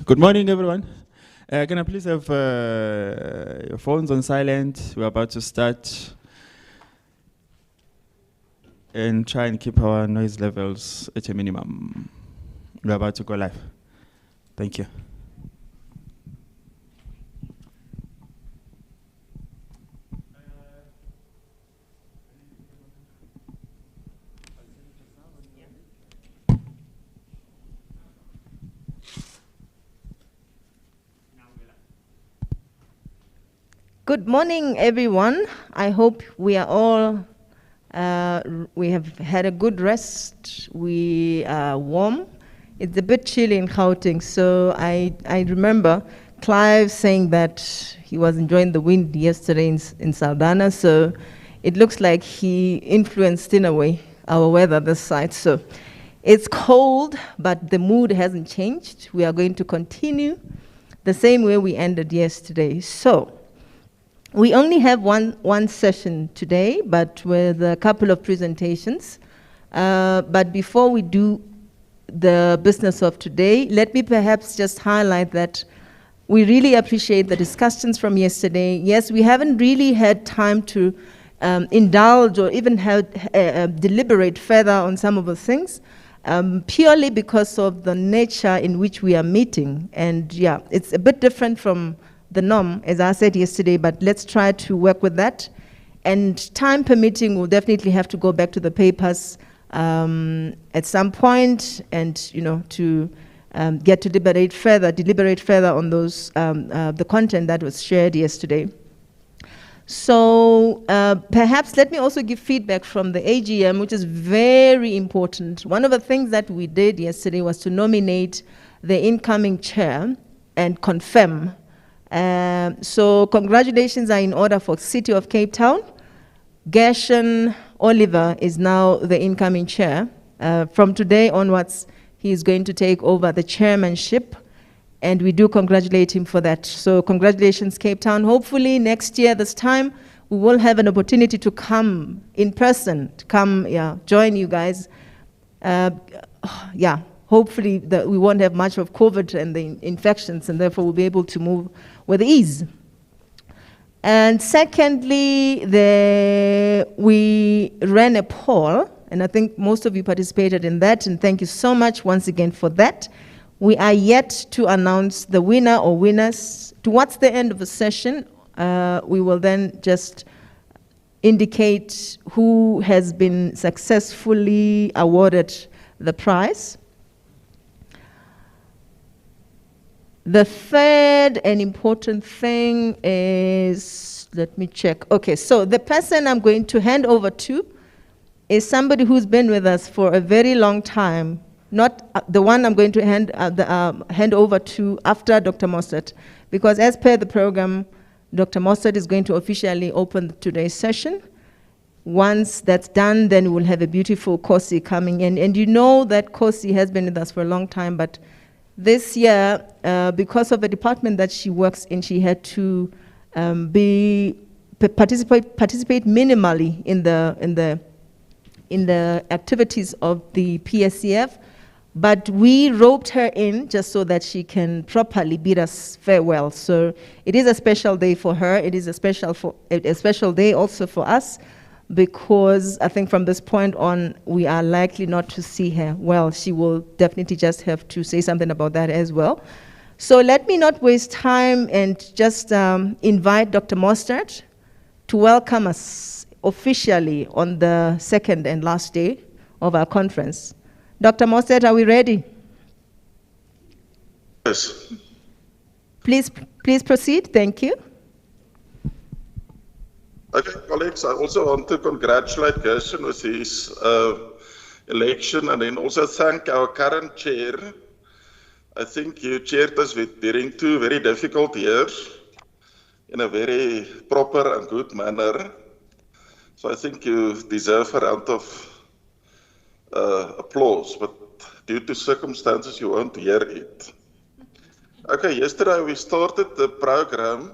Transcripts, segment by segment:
Good morning, everyone. Can I please have your phones on silent? We're about to start. And try and keep our noise levels at a minimum. We're about to go live. Thank you. Good morning, everyone. I hope we are all, we have had a good rest. We are warm. It's a bit chilly in Gauteng, so I remember Clive saying that he was enjoying the wind yesterday in Saldanha, so it looks like he influenced in a way our weather this side. So it's cold, but the mood hasn't changed. We are going to continue the same way we ended yesterday. So we only have one session today, but with a couple of presentations. But before we do the business of today, let me perhaps just highlight that we really appreciate the discussions from yesterday. Yes, we haven't really had time to indulge or even deliberate further on some of the things, purely because of the nature in which we are meeting. And yeah, it's a bit different from the norm, as I said yesterday, but let's try to work with that. And time permitting, we'll definitely have to go back to the papers at some point, and to get to deliberate further on those the content that was shared yesterday. So perhaps let me also give feedback from the AGM, which is very important. One of the things that we did yesterday was to nominate the incoming chair and confirm. So congratulations are in order for City of Cape Town. Gershon Oliver is now the incoming chair. From today onwards, he is going to take over the chairmanship, and we do congratulate him for that. So congratulations, Cape Town. Hopefully next year, this time, we will have an opportunity to come in person, to join you guys. Hopefully we won't have much of COVID and the infections, and therefore we'll be able to move with ease. And secondly, we ran a poll, and I think most of you participated in that, and thank you so much once again for that. We are yet to announce the winner or winners. Towards the end of the session, we will then just indicate who has been successfully awarded the prize. The third and important thing is, let me check. Okay, so the person I'm going to hand over to is somebody who's been with us for a very long time, not the one I'm going to hand over to after Dr. Mostert, because as per the program, Dr. Mostert is going to officially open today's session. Once that's done, then we'll have a beautiful Kosi coming in. And you know that Kosi has been with us for a long time, but this year, because of the department that she works in, she had to participate minimally in the activities of the PSEF, but we roped her in just so that she can properly bid us farewell. So it is a special day for her. It is a special day also for us, because I think from this point on, we are likely not to see her. Well, she will definitely just have to say something about that as well. So let me not waste time and just invite Dr. Mostert to welcome us officially on the second and last day of our conference. Dr. Mostert, are we ready? Yes. Please proceed. Thank you. Okay, colleagues, I also want to congratulate Gershon with his election, and then also thank our current chair. I think you chaired us during 2 very difficult years in a very proper and good manner. So I think you deserve a round of applause, but due to circumstances, you won't hear it. Okay, yesterday we started the program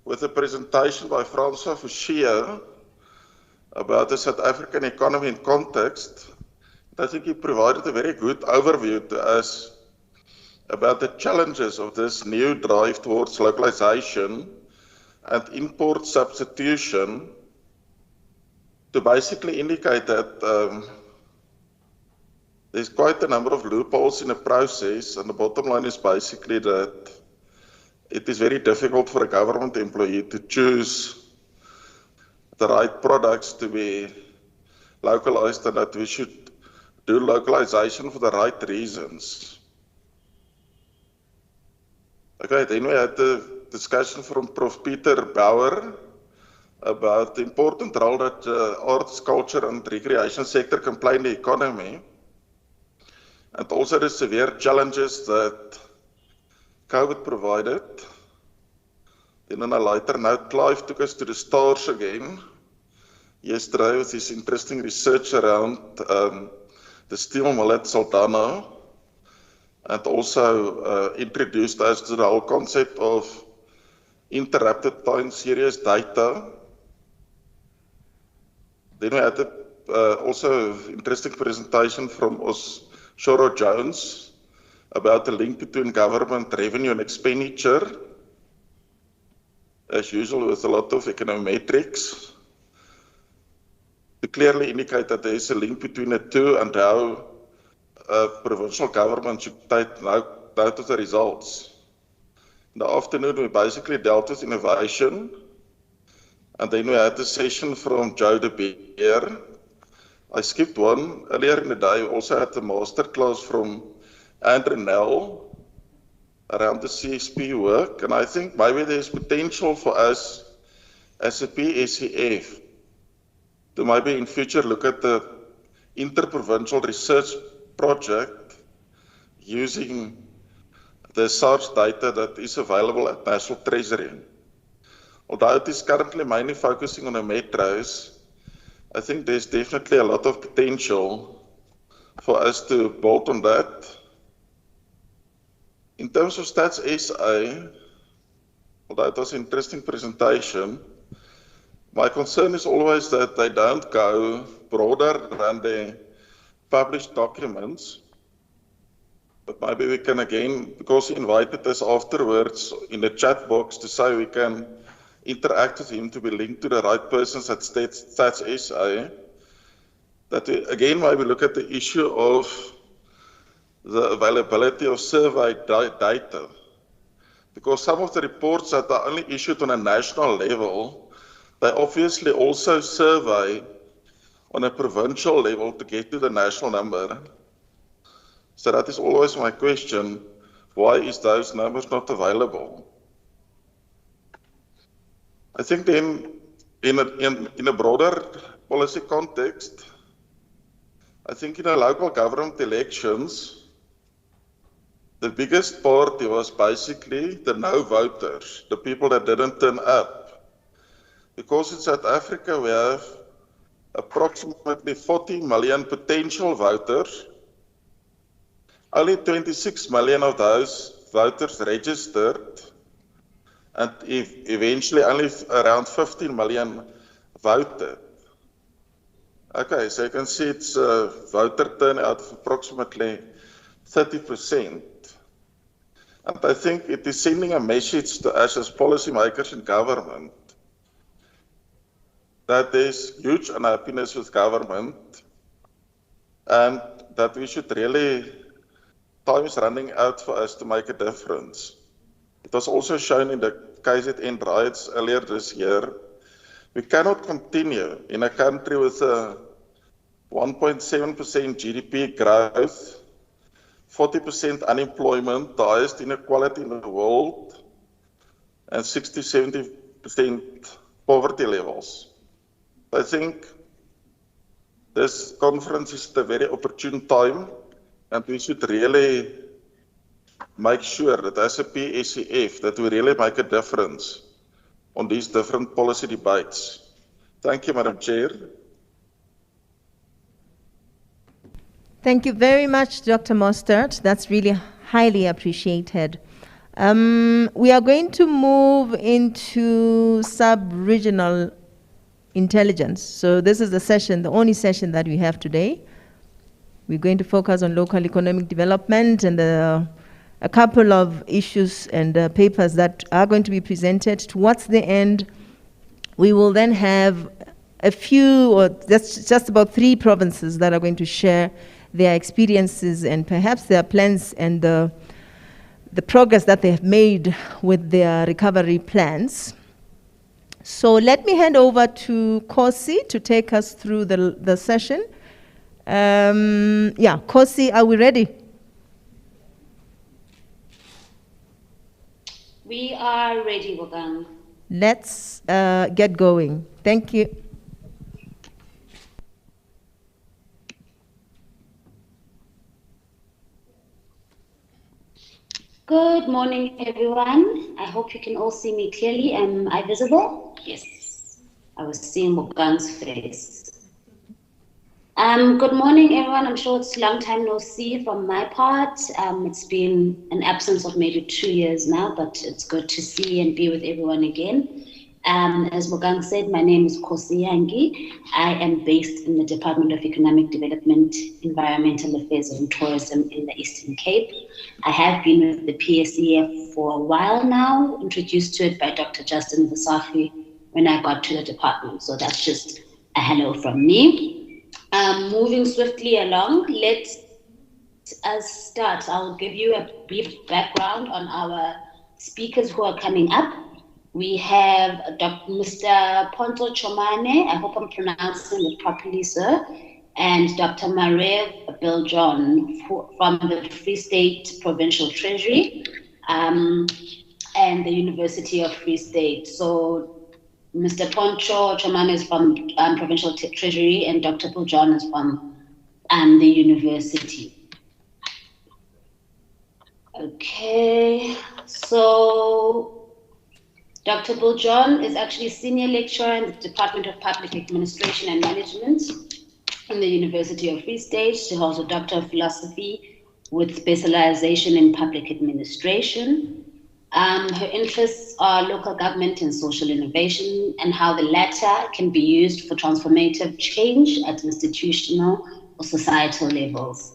with a presentation by Francois Fouchier about the South African economy in context. I think he provided a very good overview to us about the challenges of this new drive towards localization and import substitution to basically indicate that there's quite a number of loopholes in the process, and the bottom line is basically that it is very difficult for a government employee to choose the right products to be localized, and that we should do localization for the right reasons. Okay, then we had the discussion from Prof. Peter Bauer about the important role that arts, culture and recreation sector can play in the economy, and also the severe challenges that COVID provided. Then on a lighter note, Clive took us to the stars again yesterday with his interesting research around the steel mill at Saldanha, and also introduced us to the whole concept of interrupted time series data. Then we had also interesting presentation from Shoro Jones about the link between government revenue and expenditure, as usual with a lot of econometrics, to clearly indicate that there is a link between the two and how provincial government should take note of the results. In the afternoon, we basically dealt with innovation, and then we had a session from Joe de Beer. I skipped one. Earlier in the day, we also had a masterclass from Andrew Nell around the CSP work, and I think maybe there's potential for us as a PSEF to maybe in future look at the interprovincial research project using the SARS data that is available at National Treasury. Although it is currently mainly focusing on the metros, I think there's definitely a lot of potential for us to build on that. In terms of Stats SA, although it was an interesting presentation, my concern is always that they don't go broader than the published documents. But maybe we can again, because he invited us afterwards in the chat box to say we can interact with him to be linked to the right persons at Stats SA, that we again maybe look at the issue of the availability of survey data. Because some of the reports that are only issued on a national level, they obviously also survey on a provincial level to get to the national number. So that is always my question, why is those numbers not available? I think then, in a broader policy context, I think in the local government elections, the biggest party was basically the no voters, the people that didn't turn up. Because in South Africa we have approximately 40 million potential voters. Only 26 million of those voters registered, and eventually only around 15 million voted. Okay, so you can see it's a voter turnout of approximately 30%. And I think it is sending a message to us as policymakers in government that there's huge unhappiness with government and that we should really, time is running out for us to make a difference. It was also shown in the KZN riots earlier this year. We cannot continue in a country with a 1.7% GDP growth, 40% unemployment, the highest inequality in the world, and 60-70% poverty levels. I think this conference is at a very opportune time, and we should really make sure that as a PSEF that we really make a difference on these different policy debates. Thank you, Madam Chair. Thank you very much, Dr. Mostert. That's really highly appreciated. We are going to move into sub-regional intelligence. So this is the session, the only session that we have today. We're going to focus on local economic development and the a couple of issues and papers that are going to be presented. Towards the end, we will then have a few, or just about 3 provinces that are going to share their experiences and perhaps their plans and the progress that they have made with their recovery plans. So let me hand over to Kosi to take us through the session. Yeah, Kosi, are we ready? We are ready, Bogang. Let's get going. Thank you. Good morning, everyone. I hope you can all see me clearly. Am I visible? Yes. I was seeing Bogang's face. Good morning, everyone. I'm sure it's a long time no see from my part. It's been an absence of maybe 2 years now, but it's good to see and be with everyone again. As Bogang said, my name is Kosi Yangi. I am based in the Department of Economic Development, Environmental Affairs and Tourism in the Eastern Cape. I have been with the PSEF for a while now, introduced to it by Dr. Justin Vasafi when I got to the department. So that's just a hello from me. Moving swiftly along, let us start. I'll give you a brief background on our speakers who are coming up. We have Mr. Ponto Chomane, I hope I'm pronouncing it properly, sir, and Dr. Marev Biljon from the Free State Provincial Treasury and the University of Free State. So Mr. Poncho Chomane is from Provincial Treasury and Dr. Biljon is from the university. Okay, so Dr. Biljon is actually senior lecturer in the Department of Public Administration and Management in the University of Free State. She holds a Doctor of Philosophy with specialization in public administration. Her interests are local government and social innovation and how the latter can be used for transformative change at institutional or societal levels.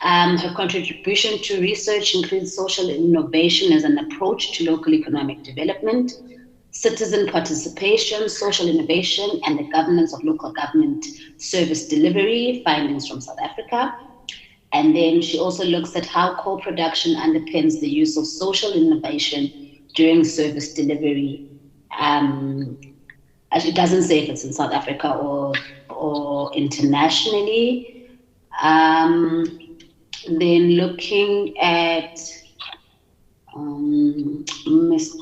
Her contribution to research includes social innovation as an approach to local economic development, citizen participation, social innovation, and the governance of local government service delivery, findings from South Africa. And then she also looks at how co-production underpins the use of social innovation during service delivery. It doesn't say if it's in South Africa or internationally. Then looking at Mr.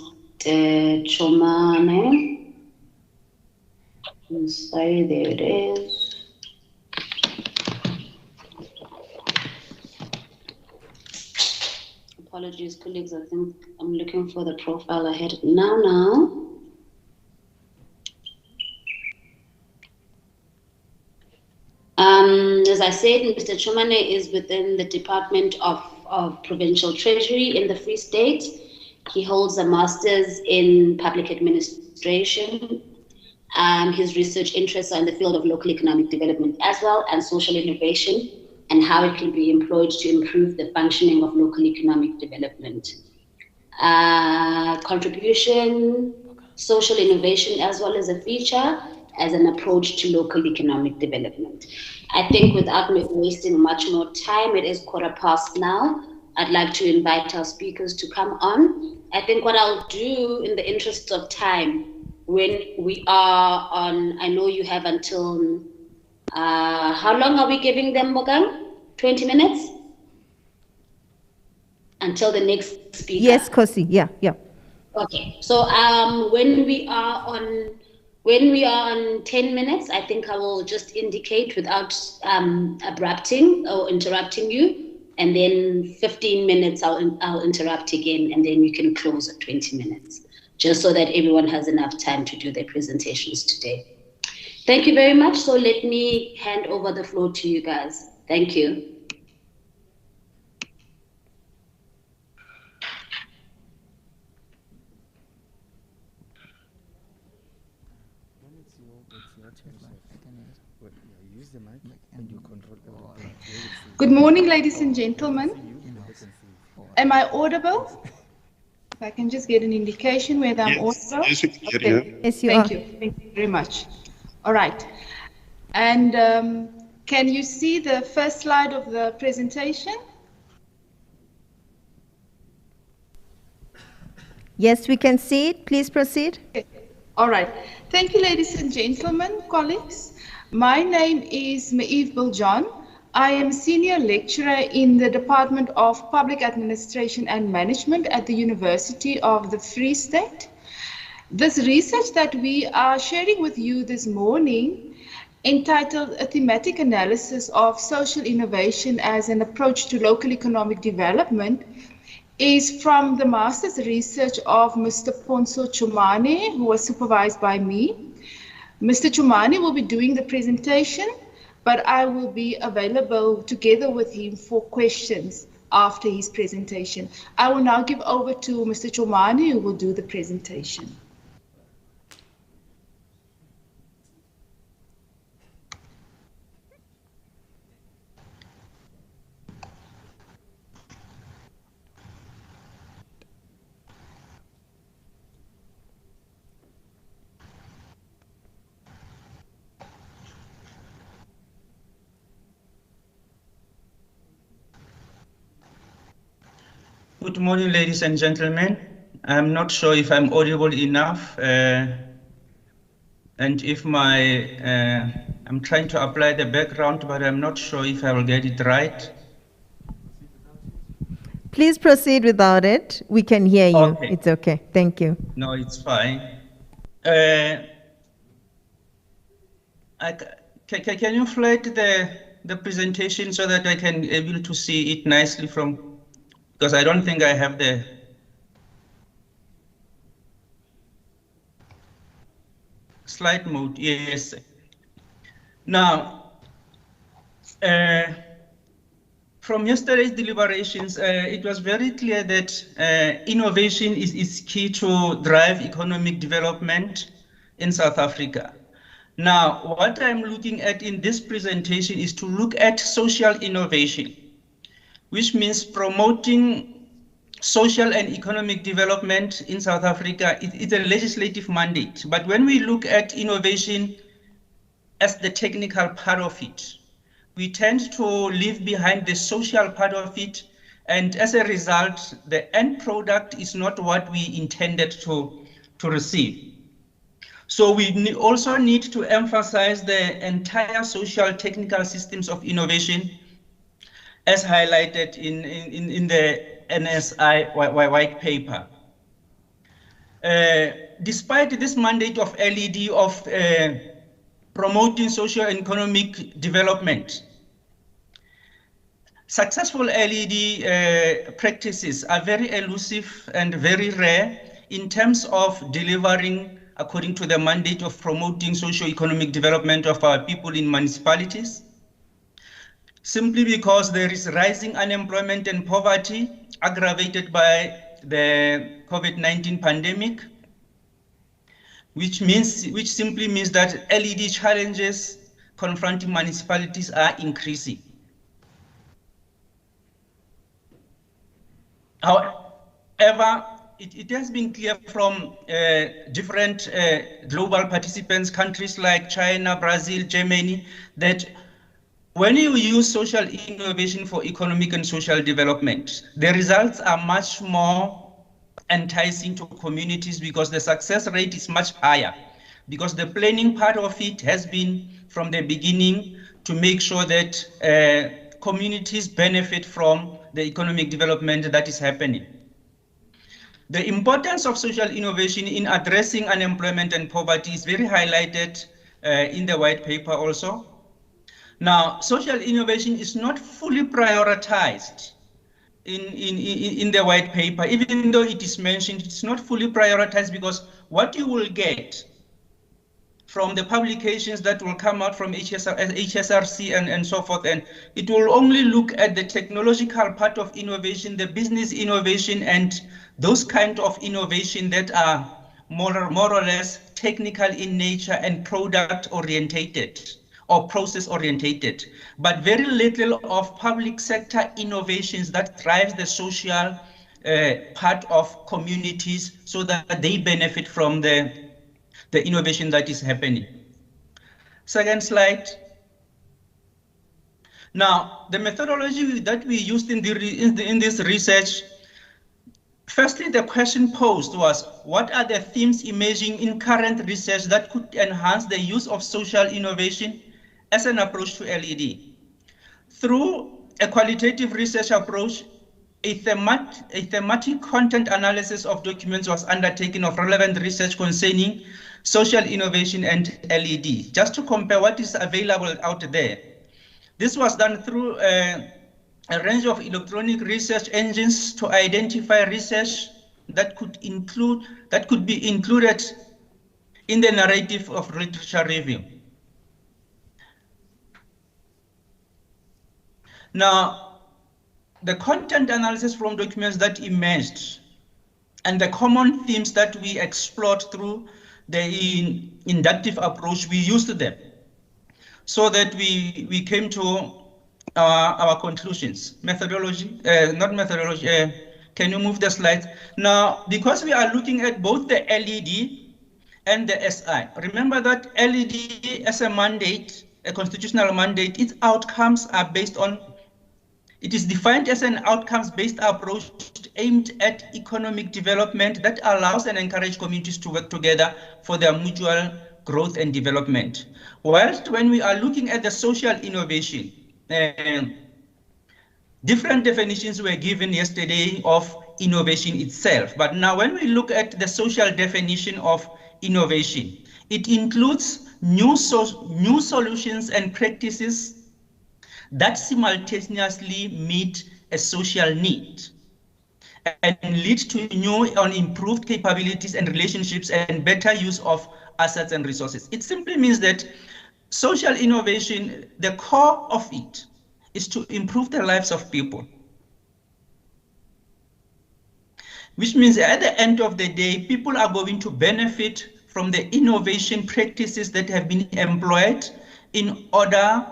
Chomane. I'm sorry, there it is. Apologies, colleagues. I think I'm looking for the profile. I had it now. As I said, Mr. Chomane is within the Department of Provincial Treasury in the Free State. He holds a master's in public administration. His research interests are in the field of local economic development as well, and social innovation, and how it can be employed to improve the functioning of local economic development. Contribution, social innovation as well as a feature as an approach to local economic development. I think without wasting much more time, it is 1:15 now. I'd like to invite our speakers to come on. I think what I'll do in the interest of time, when we are on, I know you have until, how long are we giving them, Bogang? 20 minutes? Until the next speaker? Yes, Kosi, yeah. Okay, so when we are on 10 minutes, I think I will just indicate without abrupting or interrupting you. And then 15 minutes, I'll interrupt again, and then you can close at 20 minutes, just so that everyone has enough time to do their presentations today. Thank you very much. So let me hand over the floor to you guys. Thank you. Good morning, ladies and gentlemen. Am I audible? If I can just get an indication whether I'm audible. Yes, we can hear you. Yes, you Thank are. you. Thank you very much. All right. And can you see the first slide of the presentation? Yes, we can see it. Please proceed. Okay. All right. Thank you, ladies and gentlemen, colleagues. My name is Maeve Biljan. I am senior lecturer in the Department of Public Administration and Management at the University of the Free State. This research that we are sharing with you this morning, entitled A Thematic Analysis of Social Innovation as an Approach to Local Economic Development, is from the master's research of Mr. Ponso Chumane, who was supervised by me. Mr. Chumane will be doing the presentation, but I will be available together with him for questions after his presentation. I will now give over to Mr. Chumane, who will do the presentation. Good morning, ladies and gentlemen. I'm not sure if I'm audible enough, and if I'm trying to apply the background, but I'm not sure if I will get it right. Please proceed without it. We can hear you. Okay. It's okay. Thank you. No, it's fine. Can you flat the presentation so that I can be able to see it nicely from, because I don't think I have the slide mode. Yes. Now, from yesterday's deliberations, it was very clear that innovation is key to drive economic development in South Africa. Now, what I'm looking at in this presentation is to look at social innovation, which means promoting social and economic development in South Africa. It's a legislative mandate. But when we look at innovation as the technical part of it, we tend to leave behind the social part of it. And as a result, the end product is not what we intended to receive. So we also need to emphasize the entire social technical systems of innovation, as highlighted in the NSI white paper. Despite this mandate of LED of promoting socio-economic development, successful LED practices are very elusive and very rare in terms of delivering according to the mandate of promoting socio-economic development of our people in municipalities, simply because there is rising unemployment and poverty aggravated by the COVID-19 pandemic, which simply means that LED challenges confronting municipalities are increasing. However, it has been clear from different global participants, countries like China, Brazil, Germany, that when you use social innovation for economic and social development, the results are much more enticing to communities because the success rate is much higher, because the planning part of it has been from the beginning to make sure that communities benefit from the economic development that is happening. The importance of social innovation in addressing unemployment and poverty is very highlighted in the white paper also. Now, social innovation is not fully prioritized in the white paper, even though it is mentioned, it's not fully prioritized, because what you will get from the publications that will come out from HSRC and so forth, and it will only look at the technological part of innovation, the business innovation, and those kind of innovation that are more or less technical in nature and product orientated, or process orientated, but very little of public sector innovations that drives the social part of communities so that they benefit from the innovation that is happening. Second slide. Now, the methodology that we used in this research, firstly, the question posed was, what are the themes emerging in current research that could enhance the use of social innovation as an approach to LED? Through a qualitative research approach, a thematic content analysis of documents was undertaken of relevant research concerning social innovation and LED, just to compare what is available out there. This was done through a range of electronic research engines to identify research that could be included in the narrative of literature review. Now, the content analysis from documents that emerged and the common themes that we explored through the inductive approach, we used them so that we came to our conclusions. Methodology, not methodology, can you move the slide? Now, because we are looking at both the LED and the SI, remember that LED as a mandate, a constitutional mandate, its outcomes are based on, it is defined as an outcomes-based approach aimed at economic development that allows and encourages communities to work together for their mutual growth and development. Whilst when we are looking at the social innovation, different definitions were given yesterday of innovation itself. But now when we look at the social definition of innovation, it includes new solutions and practices that simultaneously meet a social need and lead to new and improved capabilities and relationships and better use of assets and resources. It simply means that social innovation, the core of it is to improve the lives of people. Which means at the end of the day, people are going to benefit from the innovation practices that have been employed in order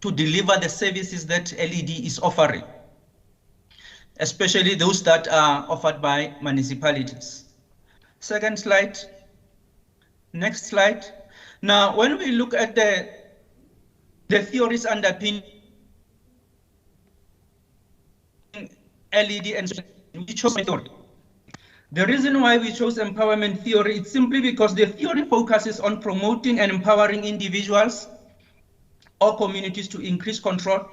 to deliver the services that LED is offering, especially those that are offered by municipalities. Second slide. Next slide. Now, when we look at the theories underpinning LED and we chose theory. The reason why we chose empowerment theory is simply because the theory focuses on promoting and empowering individuals or communities to increase control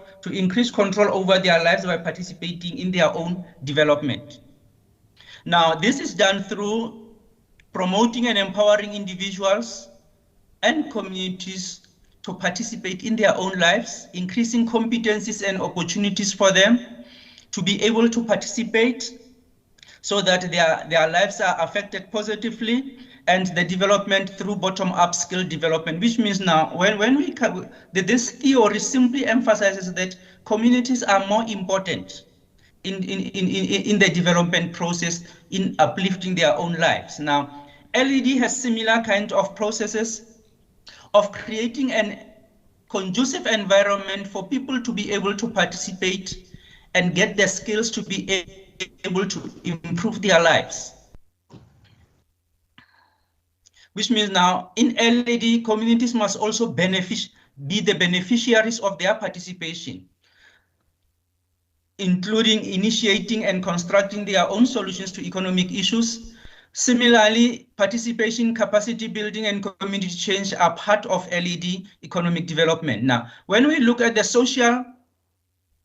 over their lives by participating in their own development. Now, this is done through promoting and empowering individuals and communities to participate in their own lives, increasing competencies and opportunities for them to be able to participate so that their lives are affected positively, and the development through bottom-up skill development, which means now when we come, this theory simply emphasizes that communities are more important in the development process in uplifting their own lives. Now, LED has similar kind of processes of creating an conducive environment for people to be able to participate and get the skills to be able to improve their lives. Which means now in LED, communities must also be the beneficiaries of their participation, including initiating and constructing their own solutions to economic issues. Similarly, participation, capacity building, and community change are part of LED economic development. Now, when we look at the social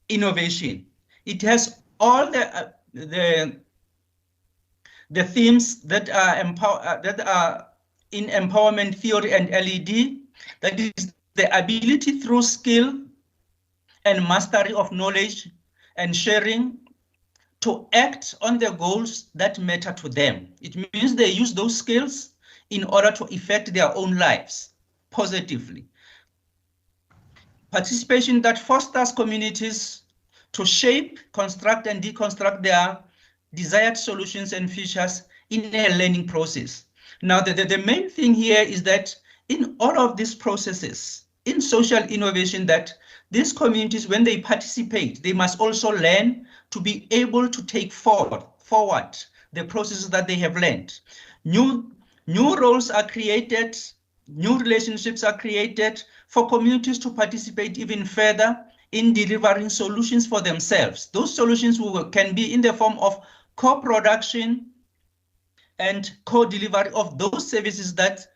innovation, it has all the themes that are in empowerment theory and LED, that is the ability through skill and mastery of knowledge and sharing to act on the goals that matter to them. It means they use those skills in order to affect their own lives positively. Participation that fosters communities to shape, construct, and deconstruct their desired solutions and features in a learning process. Now, the main thing here is that in all of these processes, in social innovation that these communities, when they participate, they must also learn to be able to take forward the processes that they have learned. New roles are created, new relationships are created for communities to participate even further in delivering solutions for themselves. Those solutions can be in the form of co-production and co-delivery of those services that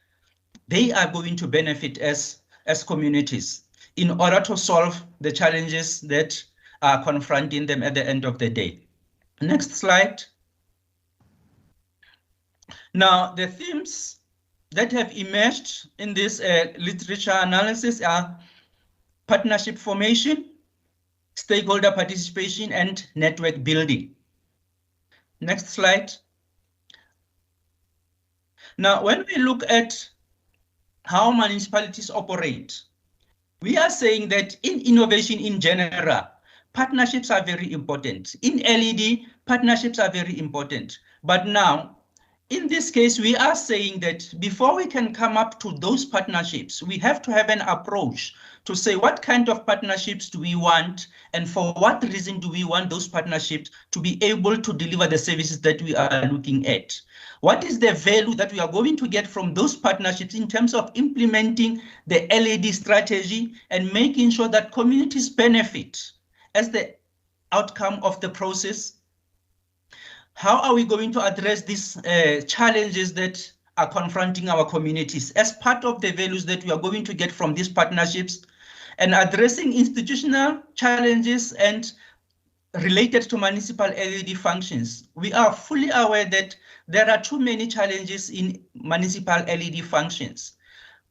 they are going to benefit as communities in order to solve the challenges that are confronting them at the end of the day. Next slide. Now, the themes that have emerged in this literature analysis are partnership formation, stakeholder participation, and network building. Next slide. Now, when we look at how municipalities operate, we are saying that in innovation in general, partnerships are very important. In LED, partnerships are very important. But now, in this case, we are saying that before we can come up to those partnerships, we have to have an approach to say what kind of partnerships do we want and for what reason do we want those partnerships to be able to deliver the services that we are looking at. What is the value that we are going to get from those partnerships in terms of implementing the LED strategy and making sure that communities benefit as the outcome of the process? How are we going to address these challenges that are confronting our communities as part of the values that we are going to get from these partnerships, and addressing institutional challenges and related to municipal LED functions? We are fully aware that there are too many challenges in municipal LED functions,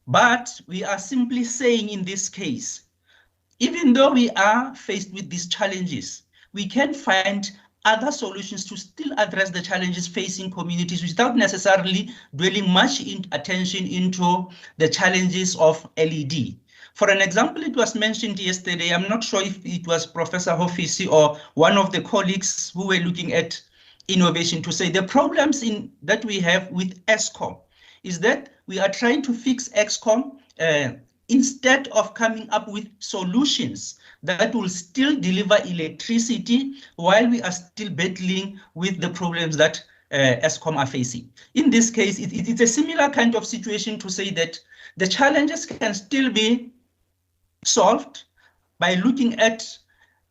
but we are simply saying in this case, even though we are faced with these challenges, we can find other solutions to still address the challenges facing communities without necessarily dwelling much attention into the challenges of LED. For an example, it was mentioned yesterday, I'm not sure if it was Professor Hofisi or one of the colleagues who were looking at innovation, to say the problems that we have with ESCOM is that we are trying to fix ESCOM instead of coming up with solutions that will still deliver electricity while we are still battling with the problems that ESCOM are facing. In this case, it's a similar kind of situation to say that the challenges can still be solved by looking at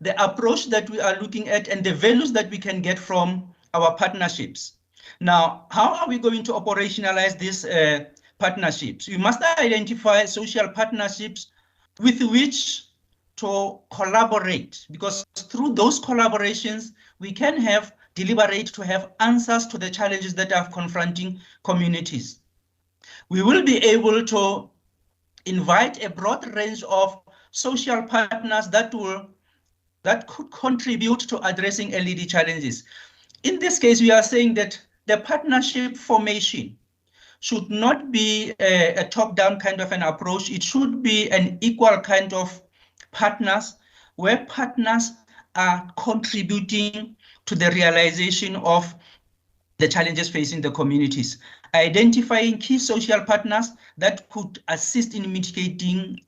the approach that we are looking at and the values that we can get from our partnerships. Now, how are we going to operationalize these partnerships? We must identify social partnerships with which to collaborate, because through those collaborations, we can deliberate to have answers to the challenges that are confronting communities. We will be able to invite a broad range of social partners that could contribute to addressing LED challenges. In this case, we are saying that the partnership formation should not be a top-down kind of an approach. It should be an equal kind of partners, where partners are contributing to the realization of the challenges facing the communities, identifying key social partners that could assist in mitigating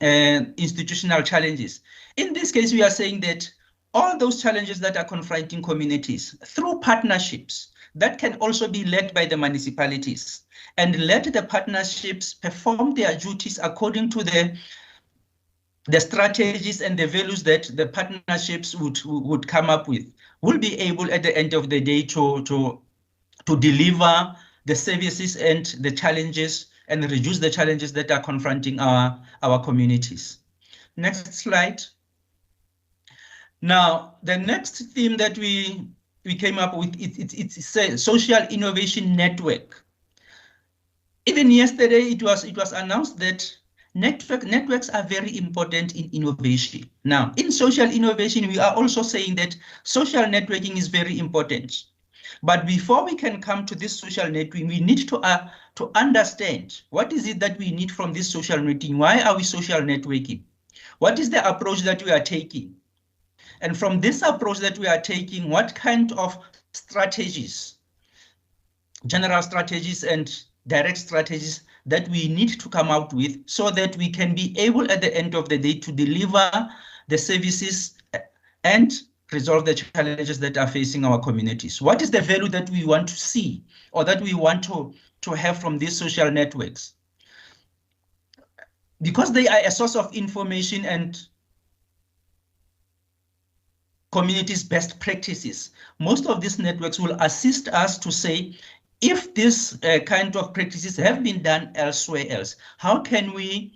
institutional challenges. In this case, we are saying that all those challenges that are confronting communities through partnerships that can also be led by the municipalities, and let the partnerships perform their duties according to the strategies and the values that the partnerships would come up with, will be able at the end of the day to deliver the services and the challenges and reduce the challenges that are confronting our communities. Next slide. Now, the next theme that we came up with, it's a social innovation network. Even yesterday, it was announced that networks are very important in innovation. Now, in social innovation, we are also saying that social networking is very important. But before we can come to this social networking, we need to understand what is it that we need from this social networking. Why are we social networking? What is the approach that we are taking? And from this approach that we are taking, what kind of strategies, general strategies and direct strategies that we need to come out with so that we can be able at the end of the day to deliver the services and resolve the challenges that are facing our communities. What is the value that we want to see or that we want to have from these social networks? Because they are a source of information and communities' best practices, most of these networks will assist us to say, if this kind of practices have been done elsewhere else, how can we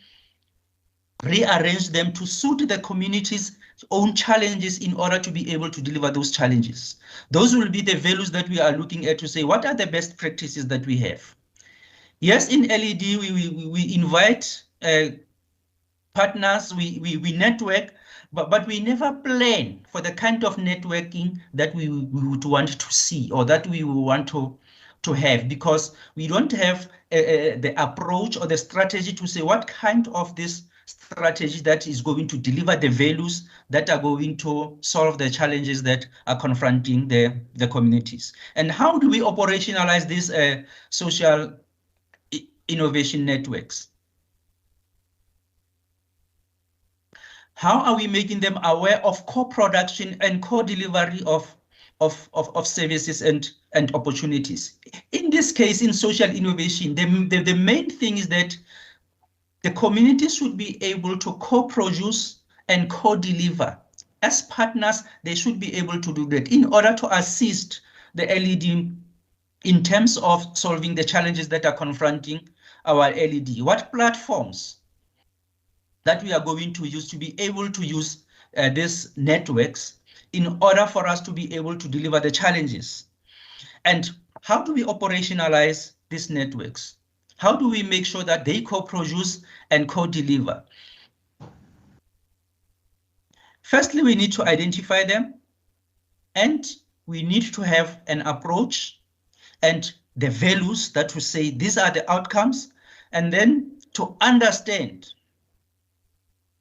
rearrange them to suit the community's own challenges in order to be able to deliver those challenges? Those will be the values that we are looking at to say, what are the best practices that we have? Yes, in LED, we invite partners, we network, but we never plan for the kind of networking that we would want to see or that we want to have, because we don't have the approach or the strategy to say what kind of this strategy that is going to deliver the values that are going to solve the challenges that are confronting the communities. And how do we operationalize these social innovation networks? How are we making them aware of co-production and co-delivery of services and opportunities? In this case, in social innovation, the main thing is that the community should be able to co-produce and co-deliver. As partners, they should be able to do that in order to assist the LED in terms of solving the challenges that are confronting our LED. What platforms that we are going to use to be able to use these networks in order for us to be able to deliver the challenges? And how do we operationalize these networks? How do we make sure that they co-produce and co-deliver? Firstly, we need to identify them, and we need to have an approach and the values that will say these are the outcomes, and then to understand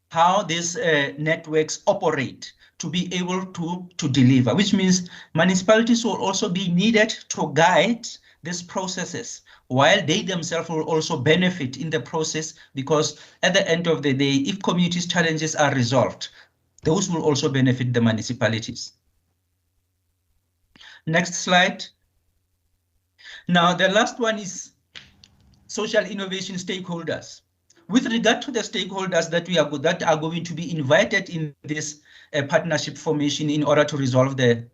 how these networks operate to be able to deliver, which means municipalities will also be needed to guide these processes, while they themselves will also benefit in the process, because at the end of the day, if communities' challenges are resolved, those will also benefit the municipalities. Next slide. Now, the last one is social innovation stakeholders. With regard to the stakeholders that are going to be invited in this partnership formation in order to resolve the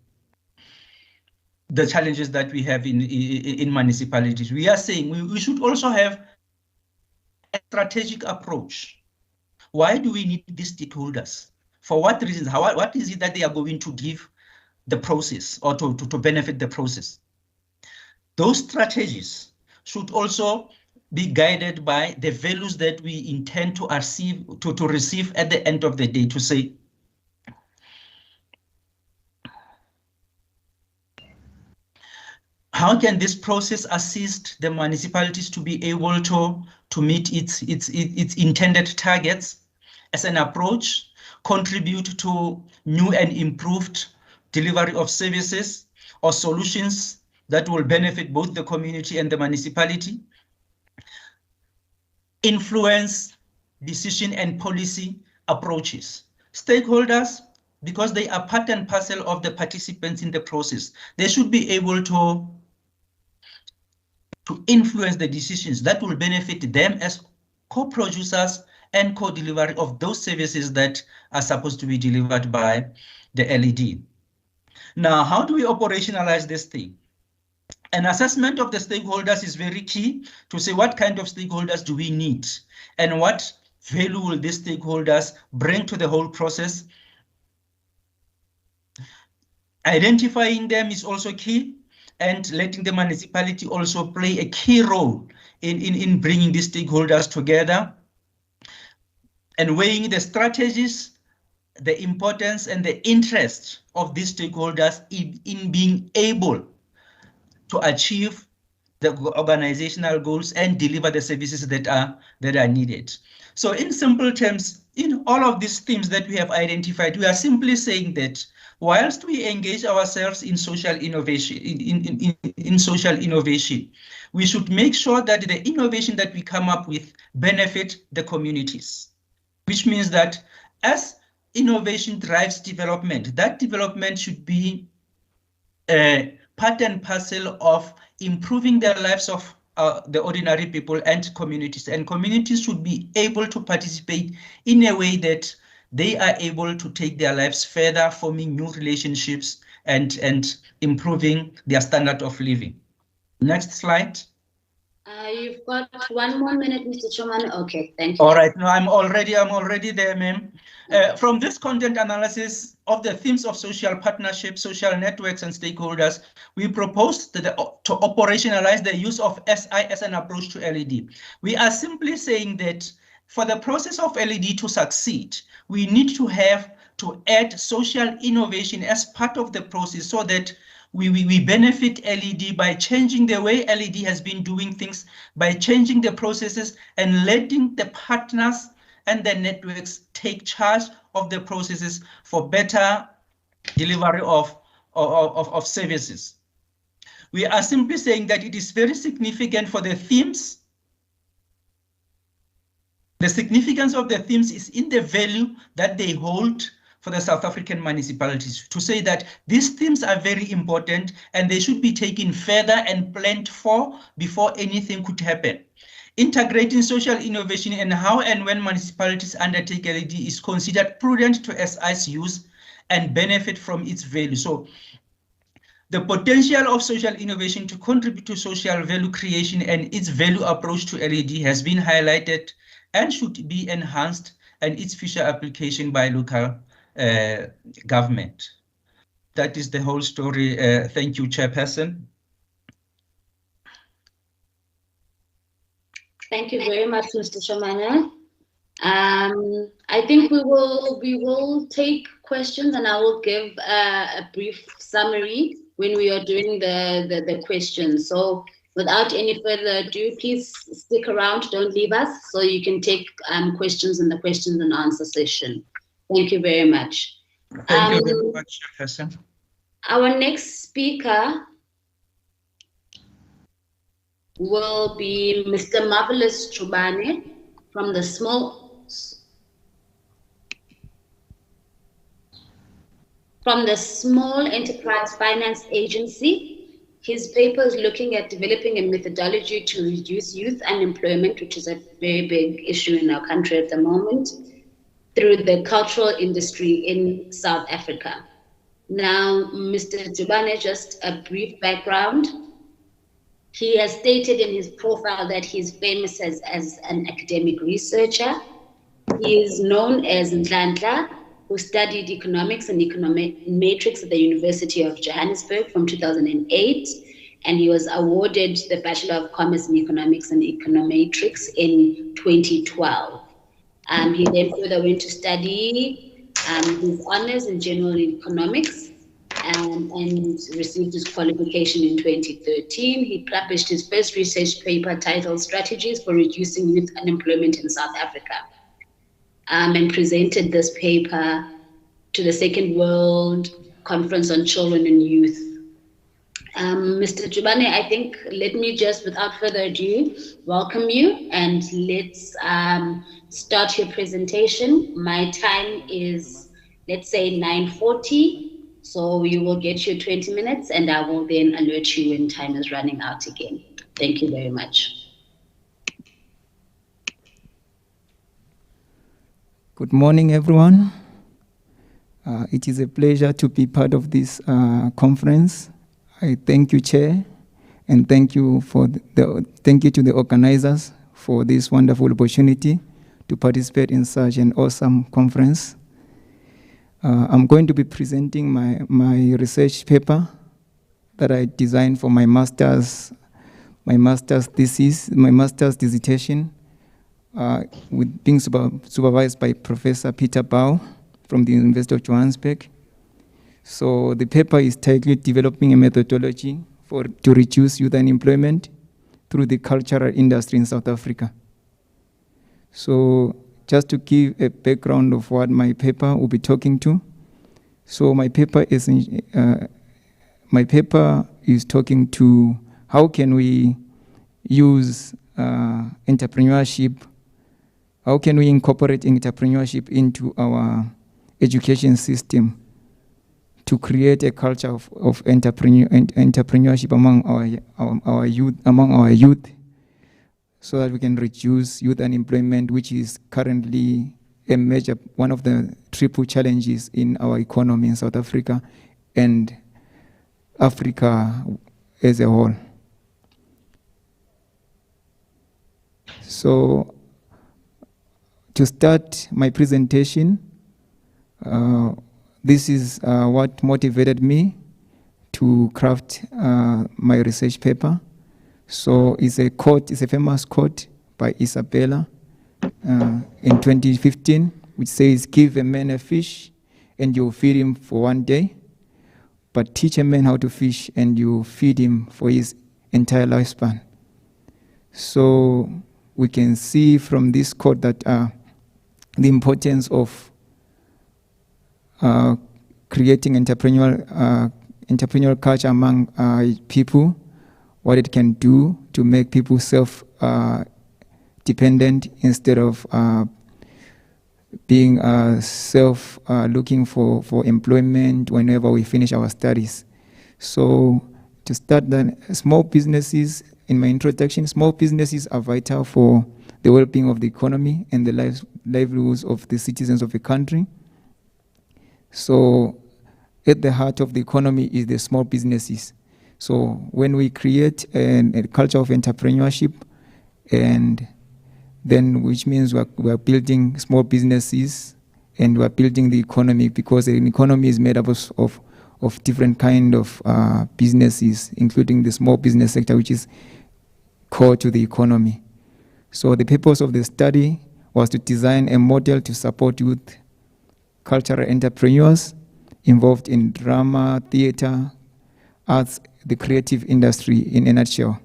challenges that we have in municipalities, we are saying we should also have a strategic approach. Why do we need these stakeholders? For what reasons? What is it that they are going to give the process or to benefit the process? Those strategies should also be guided by the values that we intend to receive at the end of the day, to say, how can this process assist the municipalities to be able to meet its intended targets as an approach, contribute to new and improved delivery of services or solutions that will benefit both the community and the municipality, influence decision and policy approaches. Stakeholders, because they are part and parcel of the participants in the process, they should be able to influence the decisions that will benefit them as co-producers and co-delivery of those services that are supposed to be delivered by the LED. Now, how do we operationalize this thing? An assessment of the stakeholders is very key to say what kind of stakeholders do we need and what value will these stakeholders bring to the whole process. Identifying them is also key, and letting the municipality also play a key role in bringing these stakeholders together, and weighing the strategies, the importance and the interest of these stakeholders in being able to achieve the organizational goals and deliver the services that are needed. So in simple terms, in all of these themes that we have identified, we are simply saying that whilst we engage ourselves in social innovation, in social innovation, we should make sure that the innovation that we come up with benefit the communities, which means that as innovation drives development, that development should be part and parcel of improving the lives of the ordinary people and communities should be able to participate in a way that they are able to take their lives further, forming new relationships and improving their standard of living. Next slide. You've got 1 more minute, Mr. Chomane. Okay, thank you. All right, no, I'm already there, ma'am. From this content analysis of the themes of social partnership, social networks, and stakeholders, we propose to operationalize the use of SI as an approach to LED. We are simply saying that for the process of LED to succeed, we need to have to add social innovation as part of the process so that we benefit LED by changing the way LED has been doing things, by changing the processes and letting the partners and the networks take charge of the processes for better delivery of services. We are simply saying that it is very significant for the themes. The significance of the themes is in the value that they hold for the South African municipalities, to say that these themes are very important and they should be taken further and planned for before anything could happen. Integrating social innovation and how and when municipalities undertake LED is considered prudent to SI's use and benefit from its value. So the potential of social innovation to contribute to social value creation and its value approach to LED has been highlighted and should be enhanced, and its future application by local government. That is the whole story. Thank you, Chairperson. Thank you very much, Mr. Chomane. I think we will take questions, and I will give a brief summary when we are doing the questions. So without any further ado, please stick around, don't leave us, so you can take questions in the questions and answer session. Thank you very much. Thank you very much, Chairperson. Our next speaker will be Mr. Marvelous Chubane from the Small Enterprise Finance Agency. His paper is looking at developing a methodology to reduce youth unemployment, which is a very big issue in our country at the moment, through the cultural industry in South Africa. Now, Mr. Chubane, just a brief background. He has stated in his profile that he's famous as an academic researcher. He is known as Nhlanhla, who studied economics and econometrics at the University of Johannesburg from 2008, and he was awarded the Bachelor of Commerce in Economics and Econometrics in 2012. He then further went to study his honors in general economics and received his qualification in 2013. He published his first research paper titled Strategies for Reducing Youth Unemployment in South Africa, and presented this paper to the Second World Conference on Children and Youth. Mr. Chubane, I think, let me just, without further ado, welcome you, and let's start your presentation. My time is, let's say, 9:40, so you will get your 20 minutes, and I will then alert you when time is running out again. Thank you very much. Good morning, everyone. It is a pleasure to be part of this conference. I thank you, Chair, and thank you to the organizers for this wonderful opportunity to participate in such an awesome conference. I'm going to be presenting my research paper that I designed for my master's thesis, my master's dissertation, with being supervised by Professor Peter Bau from the University of Johannesburg. So the paper is titled Developing a Methodology to Reduce Youth Unemployment through the Cultural Industry in South Africa. So just to give a background of what my paper will be talking to, So my paper is talking to how can we use entrepreneurship. How can we incorporate entrepreneurship into our education system to create a culture of entrepreneurship among our youth, so that we can reduce youth unemployment, which is currently one of the triple challenges in our economy in South Africa and Africa as a whole. So, to start my presentation, this is what motivated me to craft my research paper. So it's a famous quote by Isabella in 2015, which says, "Give a man a fish and you'll feed him for one day, but teach a man how to fish and you feed him for his entire lifespan." So we can see from this quote that the importance of creating entrepreneurial culture among people, what it can do to make people self-dependent instead of being looking for employment whenever we finish our studies. So to start, then, small businesses, in my introduction, small businesses are vital for the well-being of the economy and the livelihoods of the citizens of the country. So at the heart of the economy is the small businesses. So when we create a culture of entrepreneurship, and then which means we are building small businesses and we are building the economy, because an economy is made up of different kind of businesses, including the small business sector, which is core to the economy. So the purpose of the study was to design a model to support youth cultural entrepreneurs involved in drama, theater, arts, the creative industry in a nutshell,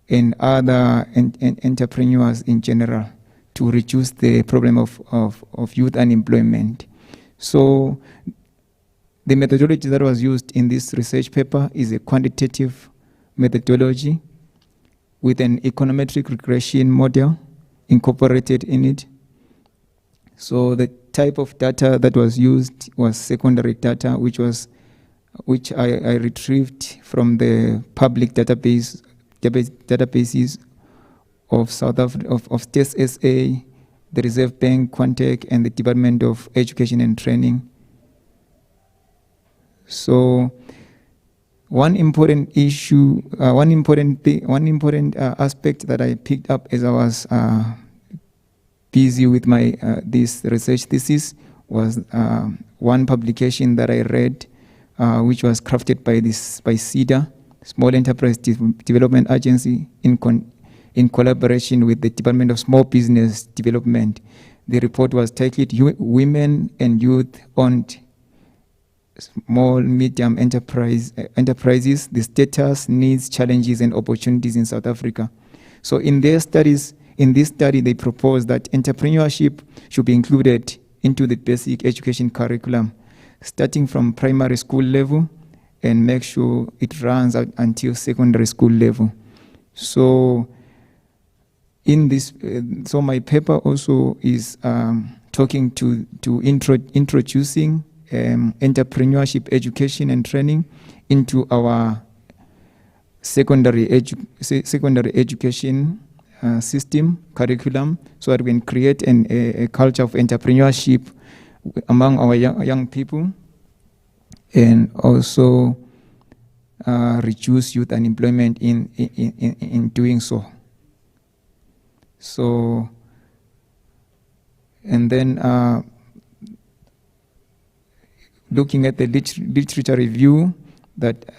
and other entrepreneurs in general, to reduce the problem of youth unemployment. So the methodology that was used in this research paper is a quantitative methodology with an econometric regression model incorporated in it. So the type of data that was used was secondary data, which I retrieved from the public databases of South Africa, of States SA, the Reserve Bank, Quantec, and the Department of Education and Training. So one important aspect that I picked up as I was busy with my this research thesis was one publication that I read, which was crafted by SEDA, Small Enterprise Development Agency, in collaboration with the Department of Small Business Development. The report was titled "Women and Youth-Owned Small Medium Enterprises: The Status, Needs, Challenges, and Opportunities in South Africa." So in this study, they proposed that entrepreneurship should be included into the basic education curriculum, starting from primary school level, and make sure it runs out until secondary school level. So in this, so my paper also is talking to introducing entrepreneurship education and training into our secondary education system curriculum, so that we can create a culture of entrepreneurship among our young people, and also reduce youth unemployment in doing so. So, and then looking at the literature review,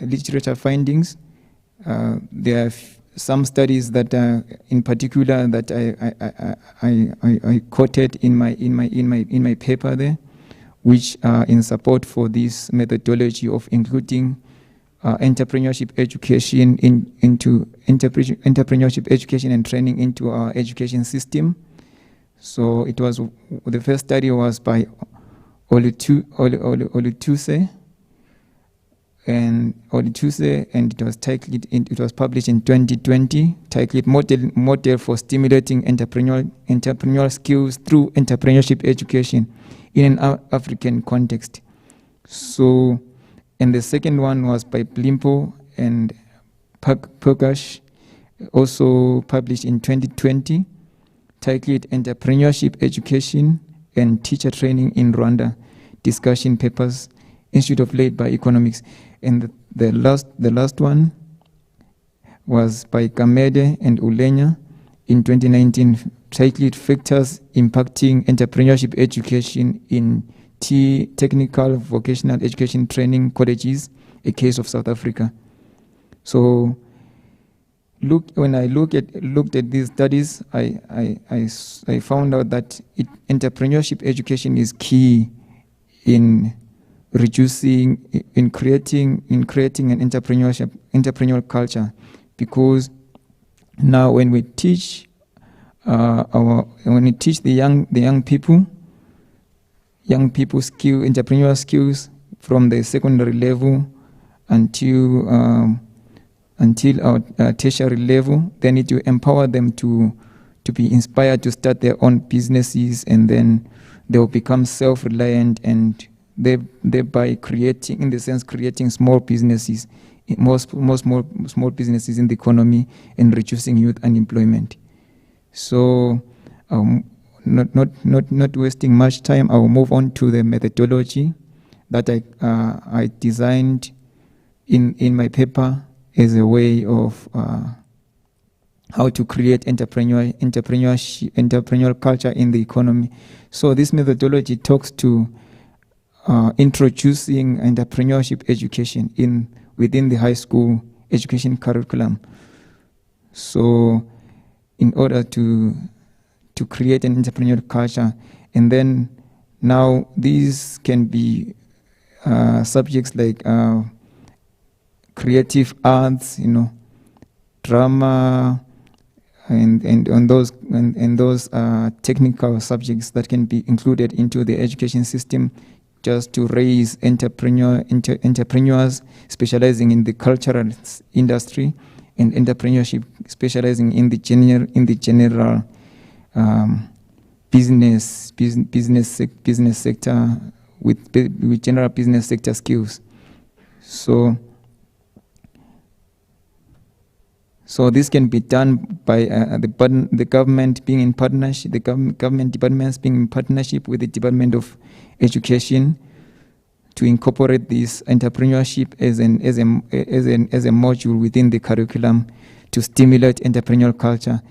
literature findings, there are some studies that, in particular, that I quoted in my paper there, which are in support for this methodology of including entrepreneurship education into entrepreneurship education and training into our education system. So it was, the first study was by Olutuse, and it was published in 2020, titled Model for Stimulating Entrepreneurial Skills Through Entrepreneurship Education in an African Context. So, and the second one was by Blimpo and Pogash, also published in 2020, titled Entrepreneurship Education and Teacher Training in Rwanda, Discussion Papers, Institute of Labor Economics. And the last one was by Kamede and Ulenya in 2019, titled Factors Impacting Entrepreneurship Education in Technical Vocational Education Training Colleges, a Case of South Africa. So when I looked at these studies, I found out that entrepreneurship education is key in creating an entrepreneurial culture, because now when we teach the young people entrepreneurial skills from the secondary level until our tertiary level, they need to empower them to be inspired to start their own businesses, and then they will become self-reliant, and thereby creating small businesses, more small businesses in the economy, and reducing youth unemployment. So, not wasting much time, I will move on to the methodology that I designed in my paper as a way of how to create entrepreneurial culture in the economy. So this methodology talks to introducing entrepreneurship education within the high school education curriculum. So in order to create an entrepreneurial culture, and then now these can be subjects like creative arts, drama, and those technical subjects that can be included into the education system, just to raise entrepreneurs specializing in the cultural industry, and entrepreneurship specializing in the general business sector with general business sector skills. So this can be done by the government being in partnership, the government departments being in partnership with the Department of Education, to incorporate this entrepreneurship as a module within the curriculum to stimulate entrepreneurial culture.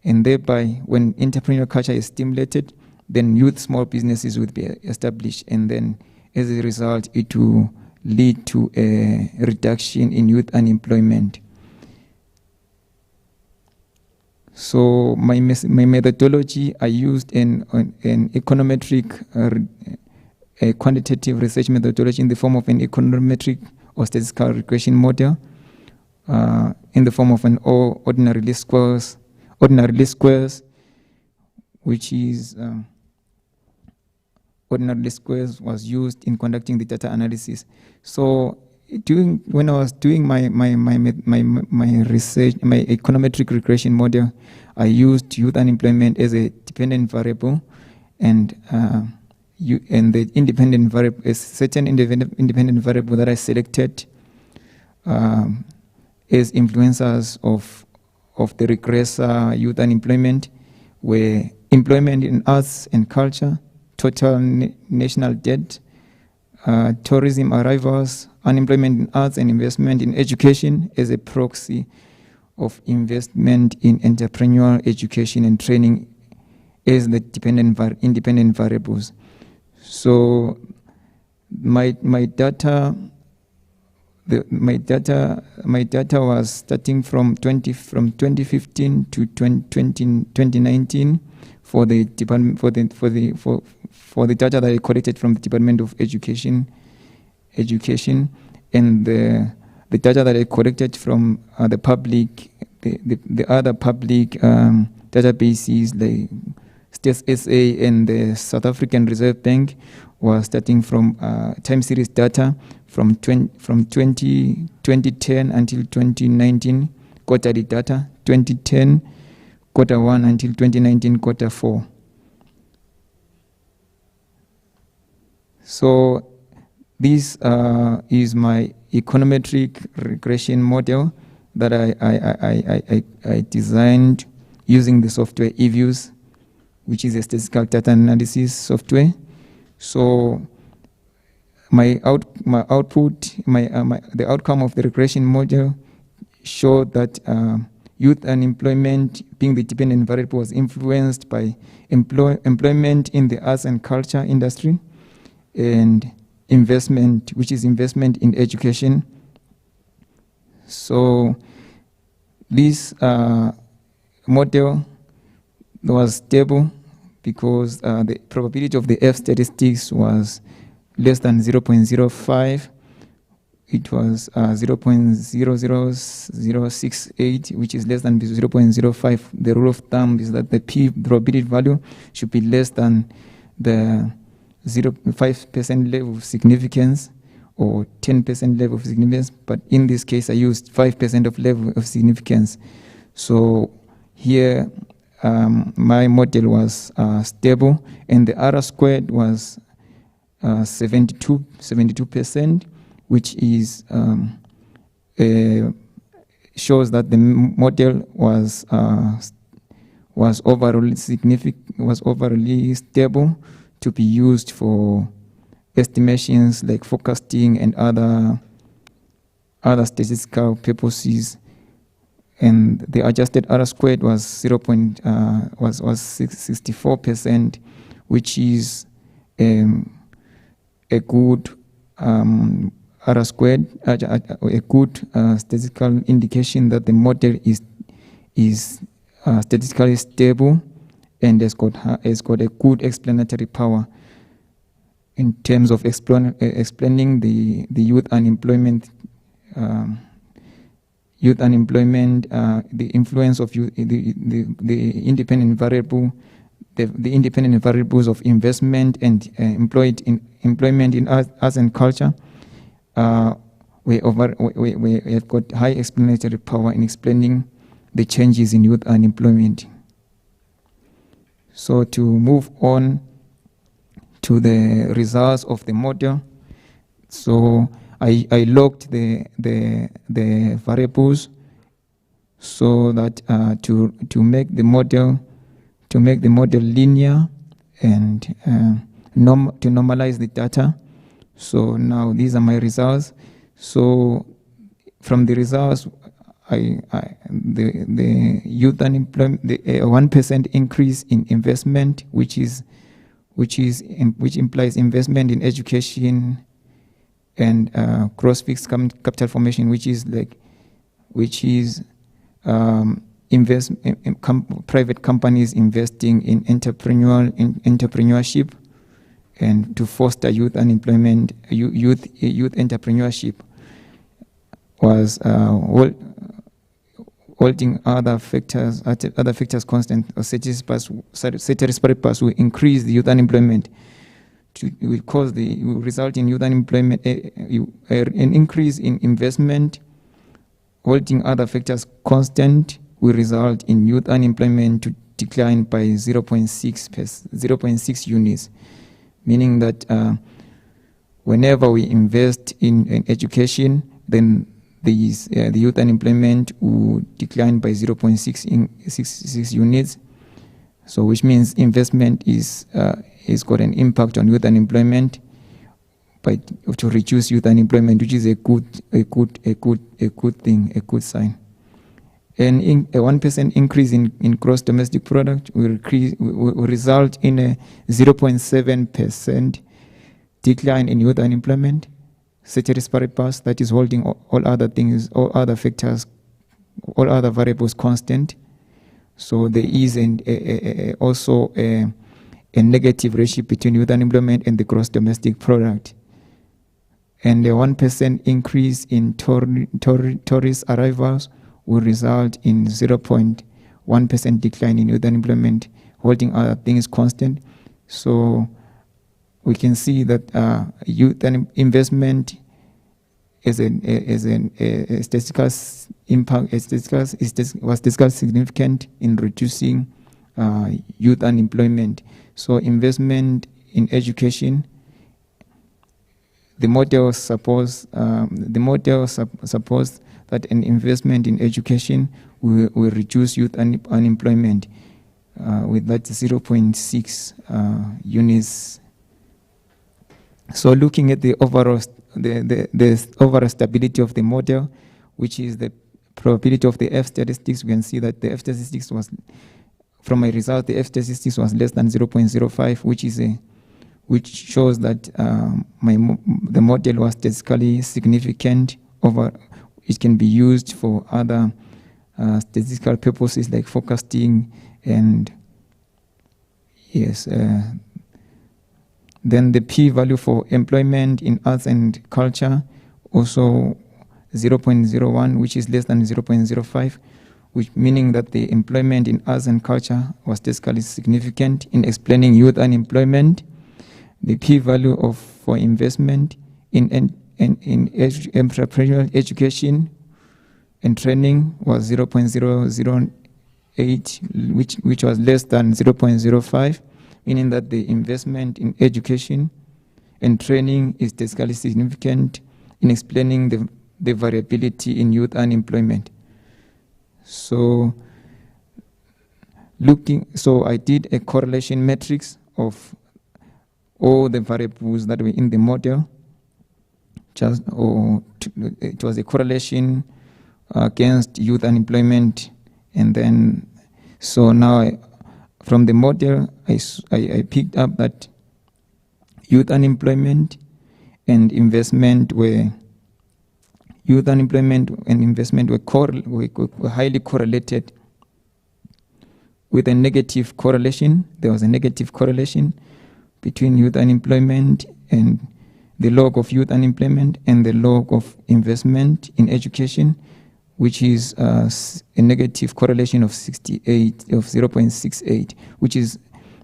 And thereby, when entrepreneurial culture is stimulated, then youth small businesses will be established, and then as a result, it will lead to a reduction in youth unemployment. So my methodology, I used an econometric, a quantitative research methodology in the form of an econometric or statistical regression model, in the form of an ordinary least squares, which is ordinary least squares was used in conducting the data analysis. So when I was doing my research, my econometric regression model, I used youth unemployment as a dependent variable, and the independent variable, a certain independent variable that I selected as influencers of the regressor youth unemployment were employment in arts and culture, total national debt, tourism arrivals, unemployment in arts, and investment in education as a proxy of investment in entrepreneurial education and training as the independent variables. So my data was starting from 2015 to 2019 for the department for the data that I collected from the Department of Education, and the data that I collected from the other public databases, like State SA and the South African Reserve Bank, was starting from time series data from 2010 until 2019, quarterly data, 2010 quarter 1 until 2019 quarter 4. So this is my econometric regression model that I designed using the software eViews, which is a statistical data analysis software. So the outcome of the regression model showed that youth unemployment, being the dependent variable, was influenced by employment in the arts and culture industry, and investment, which is investment in education. So this model was stable because the probability of the F statistics was less than 0.05. It was 0.00068, which is less than 0.05. The rule of thumb is that the P probability value should be less than the 0.5% level of significance or 10% level of significance, but in this case I used 5% of level of significance. So here my model was stable, and the R squared was 72%, which is shows that the model was overall stable to be used for estimations like forecasting and other statistical purposes. And the adjusted R squared was 64%, which is a good R squared, a good statistical indication that the model is statistically stable and has got a good explanatory power in terms of explaining the youth unemployment, the influence of the independent variable, the independent variables of investment and employment in arts and culture. We have got high explanatory power in explaining the changes in youth unemployment. So to move on to the results of the model, so I logged the variables so that to make the model linear and to normalize the data. So now these are my results. So from the results, the youth unemployment, the 1% increase in investment, which implies investment in education and gross fixed capital formation, which is private companies investing in entrepreneurship and to foster youth unemployment, youth entrepreneurship, was holding other factors constant, or ceteris paribus will increase the youth unemployment. Will result in youth unemployment, an increase in investment, holding other factors constant, will result in youth unemployment to decline by 0.6 units, meaning that whenever we invest in education, then the youth unemployment will decline by 0.6 units. So which means investment is got an impact on youth unemployment to reduce youth unemployment, which is a good thing, a good sign. And a 1% increase in gross domestic product will result in a 0.7% decline in youth unemployment. Ceteris paribus, that is holding all other things, all other factors, all other variables constant. So there is also a negative ratio between youth unemployment and the gross domestic product. And a 1% increase in tourist arrivals will result in 0.1% decline in youth unemployment, holding other things constant. So we can see that youth and investment is a statistical impact. Was discussed significant in reducing youth unemployment. So investment in education. The model supports that an investment in education will reduce youth unemployment with that 0.6 units. So looking at the overall stability of the model, which is the probability of the F statistics, we can see that the F statistics was, from my result, the F statistics was less than 0.05, which shows that the model was statistically significant. It can be used for other statistical purposes like forecasting and yes. Then the p-value for employment in arts and culture also 0.01, which is less than 0.05, which meaning that the employment in arts and culture was statistically significant in explaining youth unemployment. The p-value for investment in entrepreneurial education and training was 0.008, which was less than 0.05, meaning that the investment in education and training is statistically significant in explaining the variability in youth unemployment. So I did a correlation matrix of all the variables that were in the model. It was a correlation against youth unemployment, and then so now from the model I picked up that youth unemployment and investment were highly correlated with a negative correlation. There was a negative correlation between youth unemployment and the log of youth unemployment and the log of investment in education, which is a negative correlation of 0.68, which is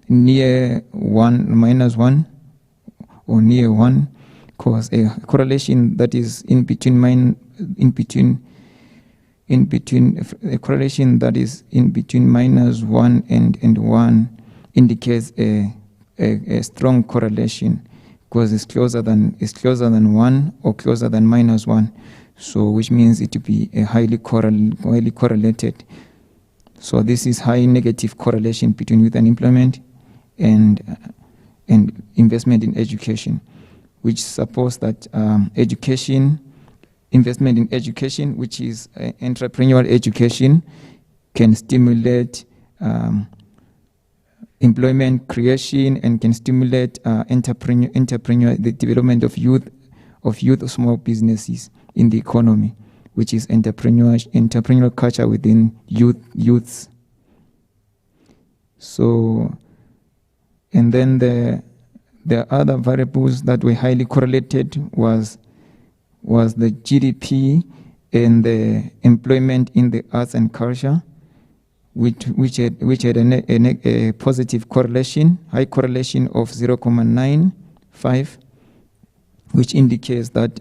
near -1 or near 1, because a correlation that is in between a correlation that is in between -1 and 1 indicates a strong correlation, because it's closer than 1 or closer than -1. So which means it to be a highly correlated. So this is high negative correlation between youth unemployment and investment in education, which supports that investment in education, which is entrepreneurial education, can stimulate employment creation and can stimulate the development of youth small businesses in the economy, which is entrepreneurial culture within youths. So, and then the other variables that were highly correlated was the GDP and the employment in the arts and culture, which had a positive correlation, high correlation of 0.95, which indicates that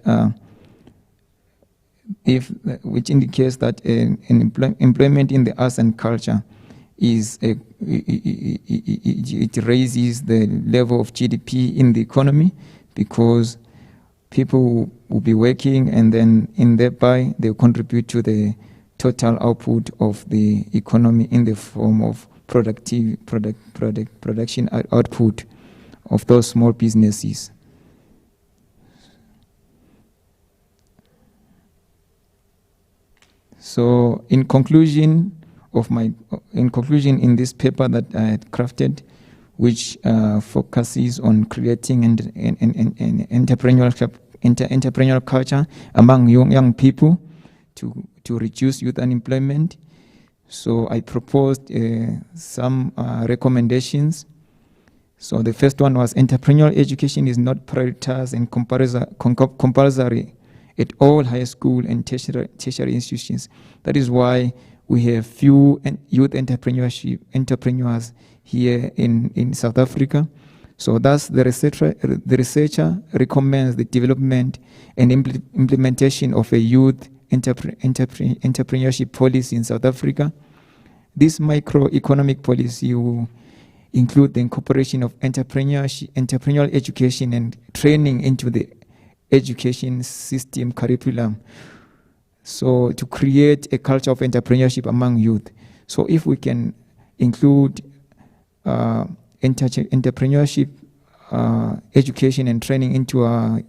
employment in the arts and culture it raises the level of GDP in the economy, because people will be working, and then thereby they contribute to the total output of the economy in the form of production output of those small businesses. So in conclusion in this paper that I had crafted, which focuses on creating an entrepreneurial culture among young people to reduce youth unemployment. So I proposed some recommendations. So the first one was entrepreneurial education is not prioritized and compulsory at all high school and tertiary institutions. That is why we have few youth entrepreneurs here in South Africa. So thus the researcher recommends the development and implementation of a youth entrepreneurship policy in South Africa. This microeconomic policy will include the incorporation of entrepreneurial education and training into the education system curriculum. So to create a culture of entrepreneurship among youth. So if we can include entrepreneurship education and training into our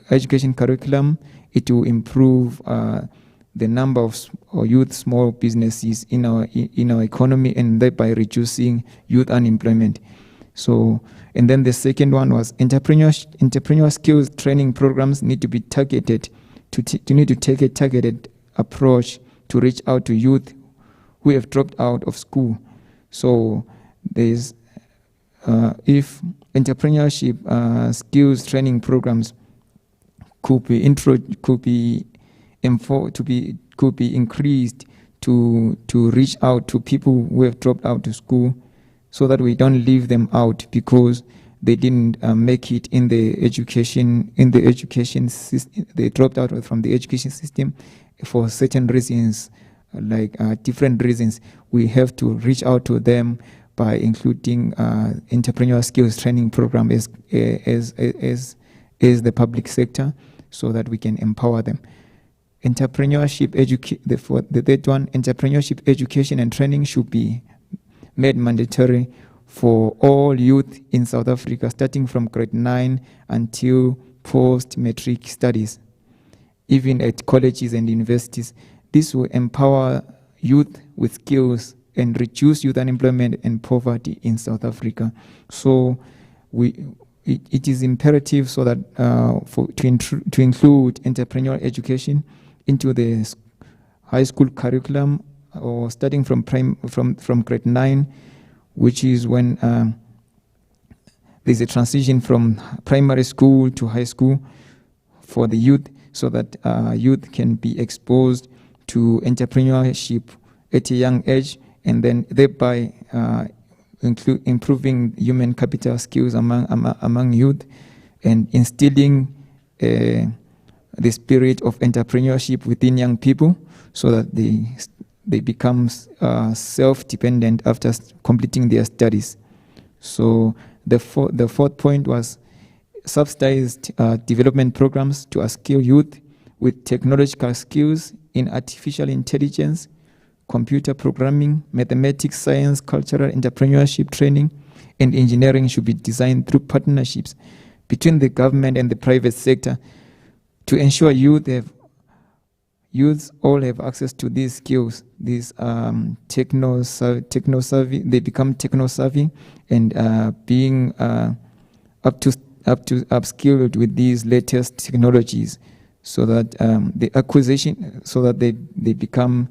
education curriculum, it will improve the number of youth small businesses in our economy, and thereby reducing youth unemployment. So, and then the second one was entrepreneurial skills training programs need to be targeted to need to take a targeted approach to reach out to youth who have dropped out of school. So there's if entrepreneurship skills training programs could be increased to reach out to people who have dropped out of school, so that we don't leave them out because they didn't make it in the education system. They dropped out from the education system for certain reasons, like different reasons. We have to reach out to them by including entrepreneurial skills training program as the public sector, so that we can empower them. Entrepreneurship the third one, entrepreneurship education and training should be made mandatory for all youth in South Africa, starting from grade 9 until post-matric studies, even at colleges and universities. This will empower youth with skills and reduce youth unemployment and poverty in South Africa. So it is imperative so that to include entrepreneurial education into the high school curriculum, or starting from grade 9, which is when there's a transition from primary school to high school for the youth, so that youth can be exposed to entrepreneurship at a young age, and then thereby improving human capital skills among youth, and instilling the spirit of entrepreneurship within young people, so that they become self-dependent after completing their studies. So the fourth point was subsidized development programs to upskill youth with technological skills in artificial intelligence, computer programming, mathematics, science, cultural entrepreneurship training, and engineering should be designed through partnerships between the government and the private sector to ensure youths all have access to these skills, these techno-savvy, they become techno-savvy, and being upskilled with these latest technologies, so that the acquisition, so that they become,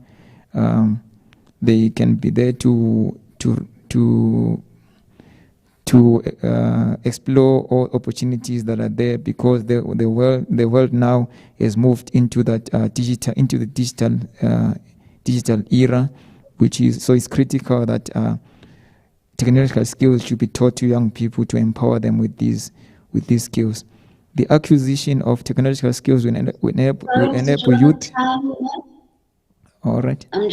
they can be there to explore all opportunities that are there, because the world now has moved into that digital era, which is so it's critical that technological skills should be taught to young people to empower them with these skills. The acquisition of technological skills will enable youth. All right. I'm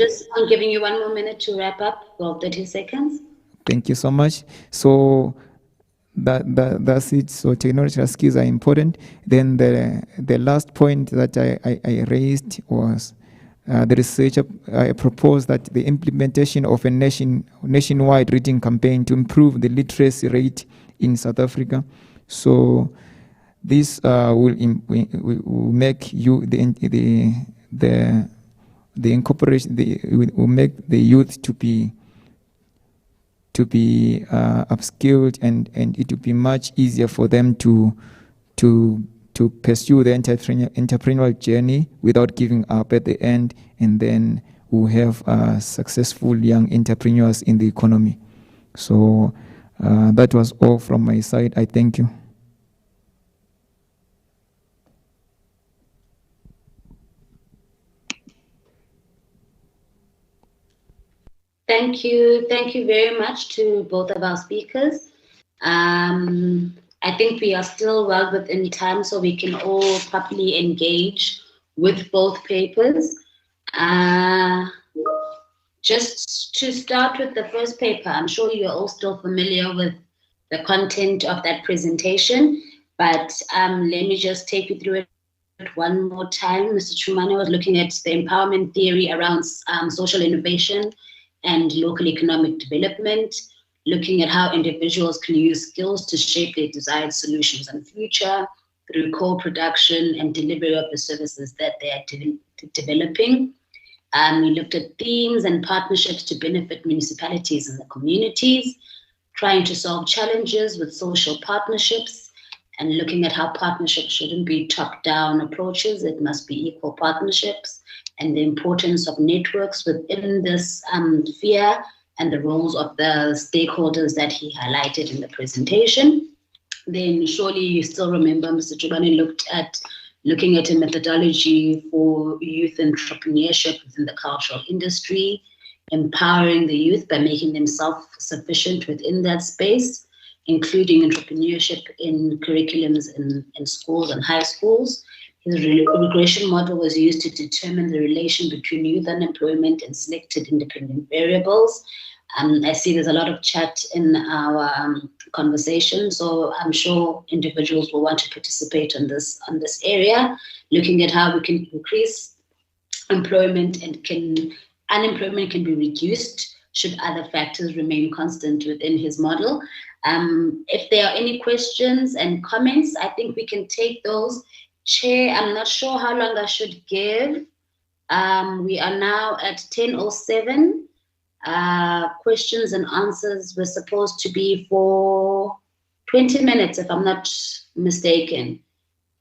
giving you 1 more minute to wrap up. Well, 30 seconds. Thank you so much. So that's it. So technological skills are important. Then the last point that I raised was the researcher proposed that the implementation of a nationwide reading campaign to improve the literacy rate in South Africa. So this will make you the incorporation. Will make the youth to be upskilled, and it will be much easier for them to pursue the entrepreneurial journey without giving up at the end, and then we'll have successful young entrepreneurs in the economy. So that was all from my side. I thank you. Thank you very much to both of our speakers. I think we are still well within time, so we can all properly engage with both papers. Just to start with the first paper, I'm sure you're all still familiar with the content of that presentation, but let me just take you through it one more time. Mr. Chumani was looking at the empowerment theory around social innovation and local economic development, looking at how individuals can use skills to shape their desired solutions and future through co-production and delivery of the services that they are developing. We looked at themes and partnerships to benefit municipalities and the communities, trying to solve challenges with social partnerships, and looking at how partnerships shouldn't be top-down approaches, it must be equal partnerships, and the importance of networks within this sphere, and the roles of the stakeholders that he highlighted in the presentation. Then surely you still remember Mr. Chubani looking at a methodology for youth entrepreneurship within the cultural industry, empowering the youth by making them self-sufficient within that space, including entrepreneurship in curriculums in schools and high schools. His regression model was used to determine the relation between youth unemployment and selected independent variables. I see there's a lot of chat in our conversation, so I'm sure individuals will want to participate on this area, looking at how we can increase employment and unemployment can be reduced should other factors remain constant within his model. If there are any questions and comments, I think we can take those. Chair, I'm not sure how long I should give. We are now at 10:07. Questions and answers were supposed to be for 20 minutes, if I'm not mistaken.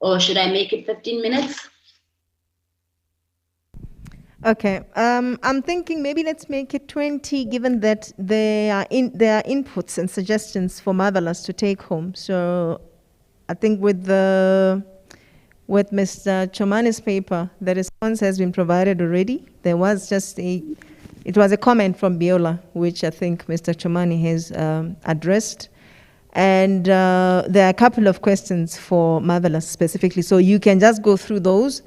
Or should I make it 15 minutes? Okay, I'm thinking maybe let's make it 20, given that there are inputs and suggestions for Marvelous to take home. So I think with Mr. Chomani's paper, the response has been provided already. There was just it was a comment from Biola, which I think Mr. Chomani has addressed. And there are a couple of questions for Marvelous specifically. So you can just go through those.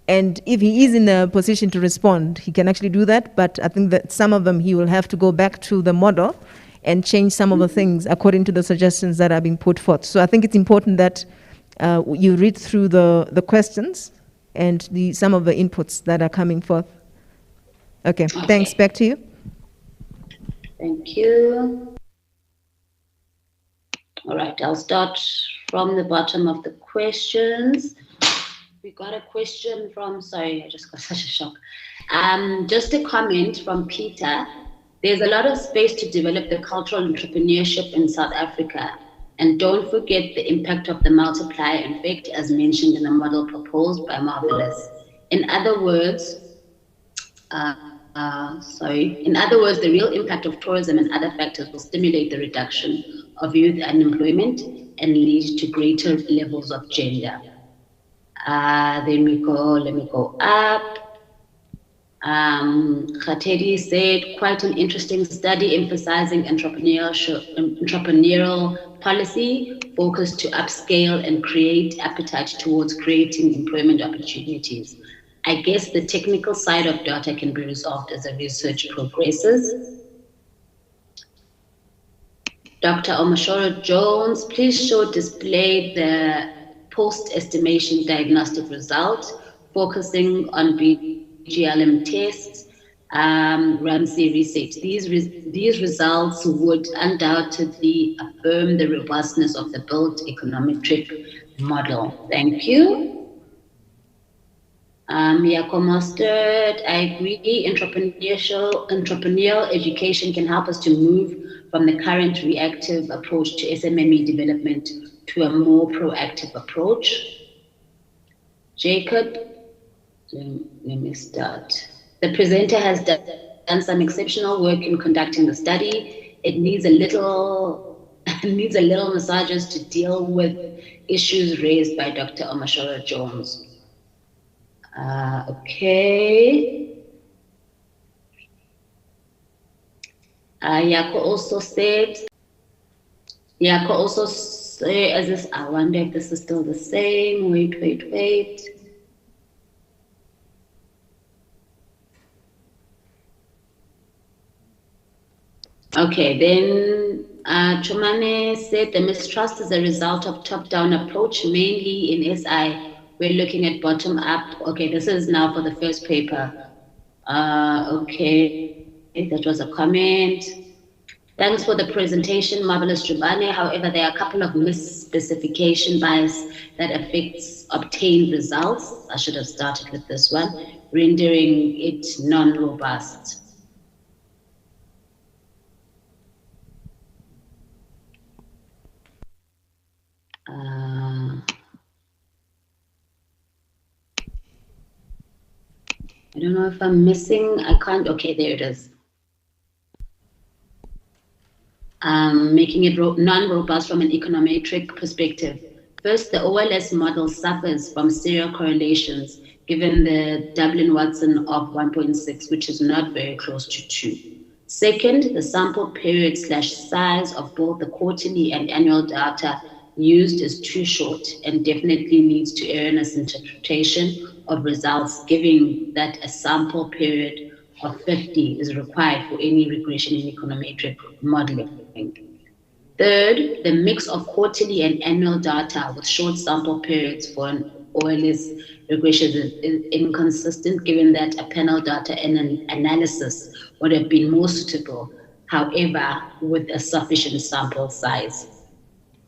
And if he is in a position to respond, he can actually do that. But I think that some of them he will have to go back to the model and change some of the things according to the suggestions that are being put forth. So I think it's important that you read through the questions and some of the inputs that are coming forth. Okay, thanks. Back to you. Thank you. All right, I'll start from the bottom of the questions. We got a question from, sorry, I just got such a shock. Just a comment from Peter. There's a lot of space to develop the cultural entrepreneurship in South Africa. And don't forget the impact of the multiplier effect as mentioned in the model proposed by Marvelous. In other words, the real impact of tourism and other factors will stimulate the reduction of youth unemployment and lead to greater levels of gender. Let me go up. Khatedi said, quite an interesting study emphasizing entrepreneurial policy focused to upscale and create appetite towards creating employment opportunities. I guess the technical side of data can be resolved as the research progresses. Dr. Omashoro Jones, please display the post-estimation diagnostic results, focusing on BGLM tests, Ramsey research. These results would undoubtedly affirm the robustness of the built econometric model. Thank you. Yako Mustard, I agree. Entrepreneurial education can help us to move from the current reactive approach to SMME development to a more proactive approach. Jacob, let me start. The presenter has done some exceptional work in conducting the study. It needs a little massages to deal with issues raised by Dr. Omashoro Jones. Okay. Yako also said, Yeah, I could also say as this, I wonder if this is still the same. Wait. Okay, then Chumane said the mistrust is a result of top-down approach, mainly in SI. We're looking at bottom-up. Okay, this is now for the first paper. Okay, that was a comment. Thanks for the presentation, Marvelous Jubane. However, there are a couple of misspecification bias that affects obtained results. I should have started with this one, rendering it non-robust. I don't know if I'm missing. I can't. Okay, there it is. Making it non-robust from an econometric perspective. First, the OLS model suffers from serial correlations given the Dublin-Watson of 1.6, which is not very close to 2. Second, the sample period / size of both the quarterly and annual data used is too short and definitely leads to erroneous interpretation of results, given that a sample period of 50 is required for any regression in econometric modeling. Third, the mix of quarterly and annual data with short sample periods for an OLS regression is inconsistent, given that a panel data analysis would have been more suitable, however, with a sufficient sample size.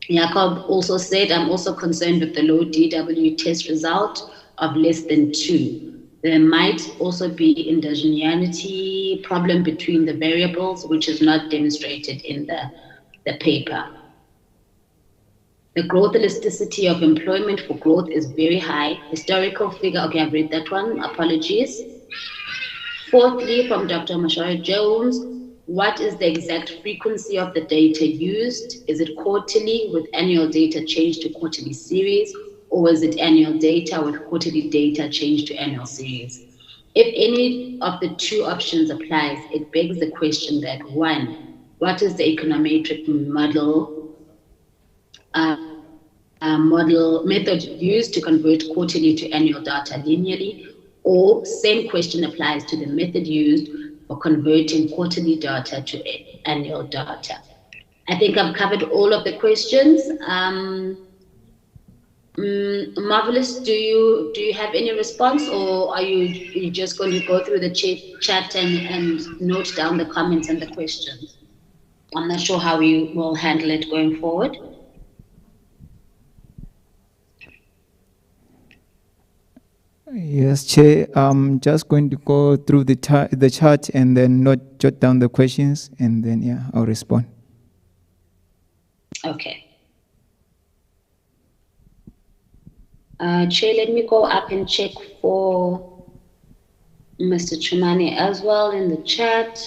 Jakob also said, I'm also concerned with the low DW test result of less than 2. There might also be endogeneity problem between the variables, which is not demonstrated in the paper. The growth elasticity of employment for growth is very high. Historical figure, okay, I've read that one, apologies. Fourthly, from Dr. Mashara Jones, what is the exact frequency of the data used? Is it quarterly with annual data changed to quarterly series, or is it annual data with quarterly data changed to annual series? If any of the two options applies, it begs the question that, one, what is the econometric model method used to convert quarterly to annual data linearly, or same question applies to the method used for converting quarterly data to annual data. I think I've covered all of the questions. Marvelous, do you have any response, or are you just going to go through the chat and note down the comments and the questions? I'm not sure how we will handle it going forward. Yes, Chair. I'm just going to go through the chart and then jot down the questions, and then, yeah, I'll respond. Okay. Chair, let me go up and check for Mr. Chumani as well in the chat.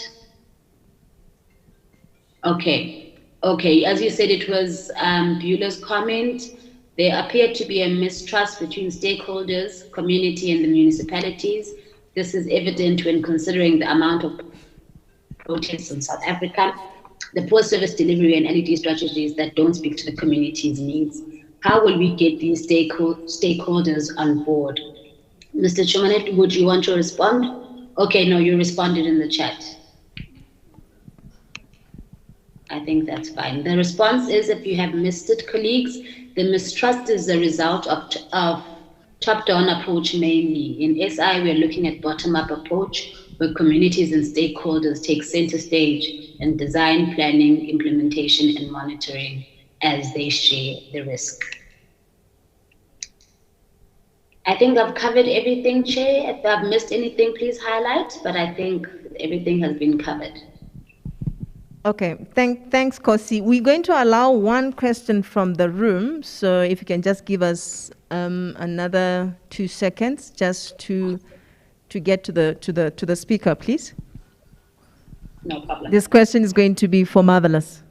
Okay. As you said, it was Beulah's comment. There appeared to be a mistrust between stakeholders, community, and the municipalities. This is evident when considering the amount of protests in South Africa, the poor service delivery and LED strategies that don't speak to the community's needs. How will we get these stakeholders on board? Mr. Chumanet, would you want to respond? Okay, no, you responded in the chat. I think that's fine. The response is, if you have missed it, colleagues, the mistrust is a result of top-down approach mainly. In SI, we're looking at bottom-up approach, where communities and stakeholders take center stage in design, planning, implementation, and monitoring as they share the risk. I think I've covered everything, Chair. If I've missed anything, please highlight, but I think everything has been covered. Okay, thanks, Kosi. We're going to allow one question from the room, so if you can just give us another 2 seconds just to get to the speaker, please. No problem. This question is going to be for Marvelous.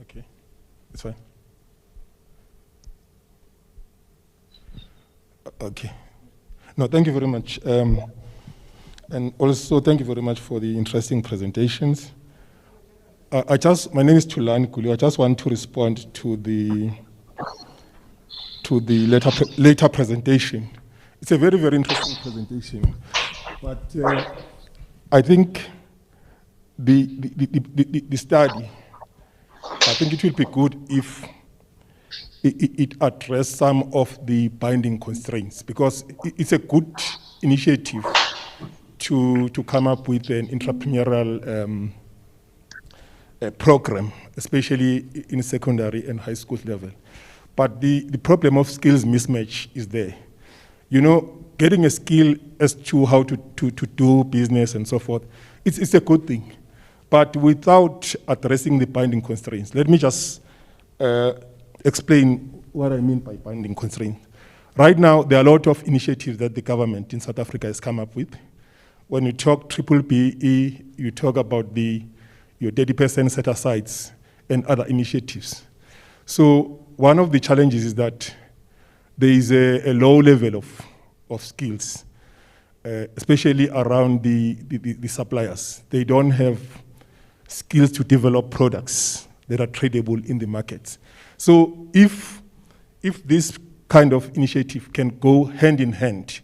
Okay, it's fine. Okay. No, thank you very much. And also, thank you very much for the interesting presentations. My name is Tulani Kulu. I just want to respond to the later presentation. It's a very, very interesting presentation. But I think the study, I think it will be good if it addressed some of the binding constraints, because it's a good initiative to come up with an entrepreneurial program, especially in secondary and high school level. But the problem of skills mismatch is there. You know, getting a skill as to how to do business and so forth, it's a good thing. But without addressing the binding constraints, let me just explain what I mean by binding constraints. Right now, there are a lot of initiatives that the government in South Africa has come up with. When you talk BBBE, you talk about your 30% set-asides and other initiatives. So one of the challenges is that there is a low level of skills, especially around the suppliers. They don't have skills to develop products that are tradable in the markets. So if this kind of initiative can go hand in hand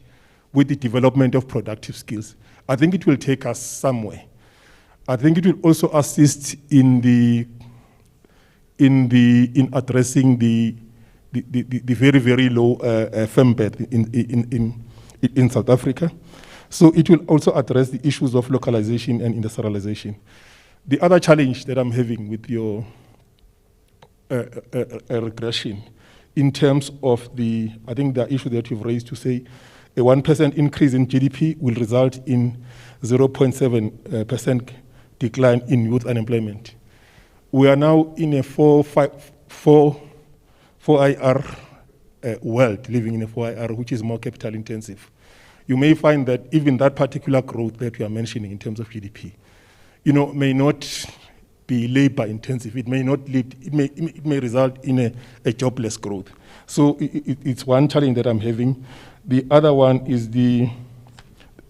with the development of productive skills, I think it will take us somewhere. I think it will also assist in addressing the very, very low firm birth in South Africa. So it will also address the issues of localization and industrialization. The other challenge that I'm having with your regression in terms of I think the issue that you've raised to say a 1% increase in GDP will result in 0.7% decline in youth unemployment. We are now in a 4IR world, living in a 4IR, which is more capital intensive. You may find that even that particular growth that we are mentioning in terms of GDP, you know, may not be labor intensive. It may not lead, it may result in a jobless growth. So it's one challenge that I'm having. The other one is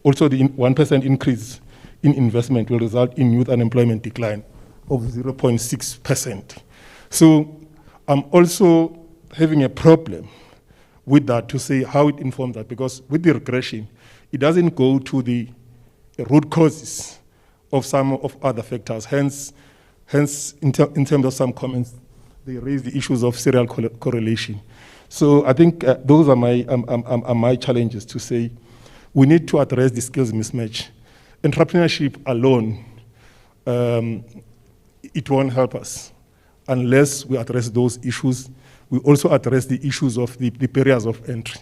also the 1% increase in investment will result in youth unemployment decline of 0.6%. So I'm also having a problem with that to say how it informs that, because with the regression, it doesn't go to the root causes of some of other factors. Hence in terms of some comments, they raise the issues of serial correlation. So I think those are my challenges to say we need to address the skills mismatch. Entrepreneurship alone, it won't help us unless we address those issues. We also address the issues of the barriers of entry,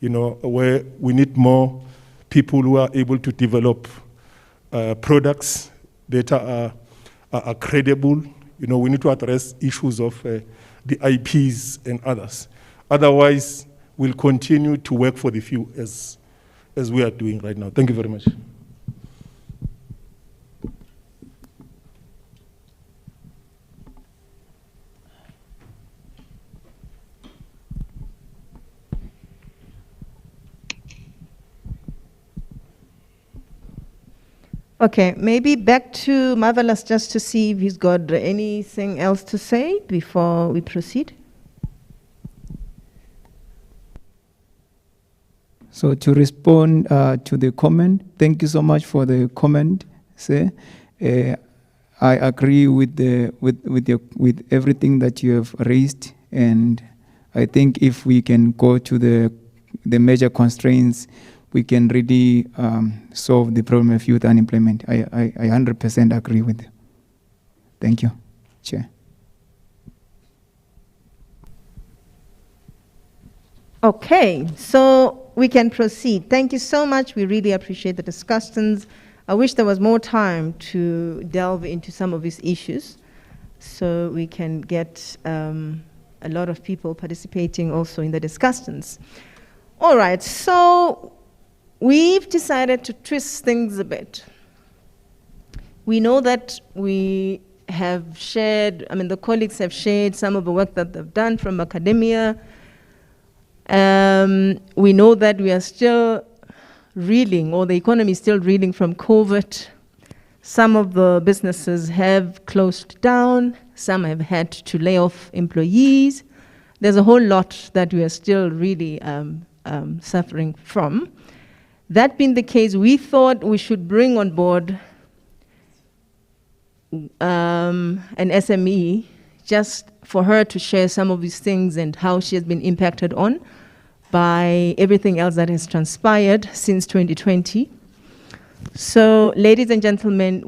you know, where we need more people who are able to develop products that are credible. You know, we need to address issues of the IPs and others. Otherwise, we'll continue to work for the few as we are doing right now. Thank you very much. Okay, maybe back to Marvelous just to see if he's got anything else to say before we proceed. So to respond to the comment, thank you so much for the comment, sir. I agree with everything that you have raised, and I think if we can go to the major constraints, we can really solve the problem of youth unemployment. I 100% agree with you. Thank you, Chair. Okay, so we can proceed. Thank you so much. We really appreciate the discussions. I wish there was more time to delve into some of these issues so we can get a lot of people participating also in the discussions. All right, so we've decided to twist things a bit. We know that we have shared, the colleagues have shared some of the work that they've done from academia. We know that we are still reeling, or the economy is still reeling from COVID. Some of the businesses have closed down. Some have had to lay off employees. There's a whole lot that we are still really suffering from. That being the case, we thought we should bring on board an SME just for her to share some of these things and how she has been impacted on by everything else that has transpired since 2020. So, ladies and gentlemen,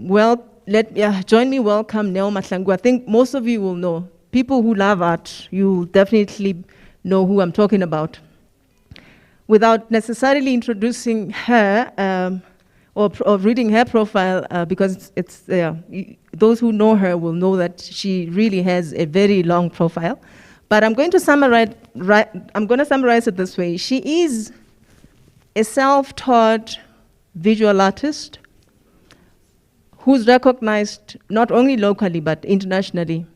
join me welcome Neo Mahlangu. I think most of you will know. People who love art, you definitely know who I'm talking about. Without necessarily introducing her or reading her profile, because those who know her will know that she really has a very long profile. But I'm going to summarize it this way. She is a self-taught visual artist who's recognized not only locally but internationally.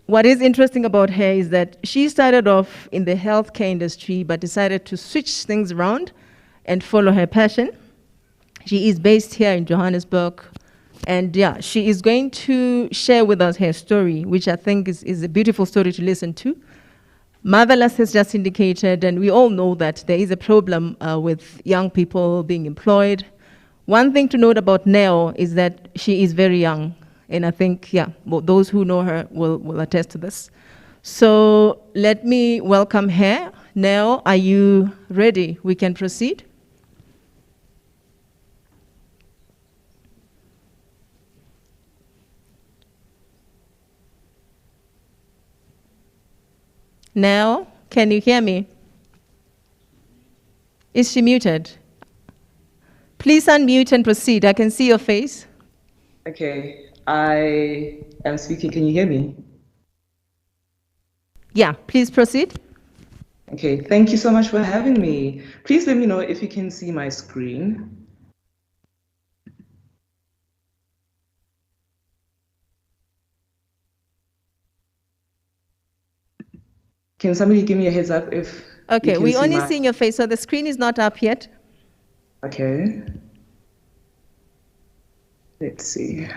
What is interesting about her is that she started off in the healthcare industry but decided to switch things around and follow her passion. She is based here in Johannesburg, and yeah, she is going to share with us her story, which I think is a beautiful story to listen to. Marvelous has just indicated, and we all know that there is a problem with young people being employed. One thing to note about Neo is that she is very young, and I think, those who know her will attest to this. So let me welcome her. Neo, are you ready? We can proceed. Neo, can you hear me? Is she muted? Please unmute and proceed. I can see your face. Okay, I am speaking. Can you hear me? Yeah, please proceed. Okay, thank you so much for having me. Please let me know if you can see my screen. Can somebody give me a heads up if okay, we only see your face, so the screen is not up yet. Okay. Let's see.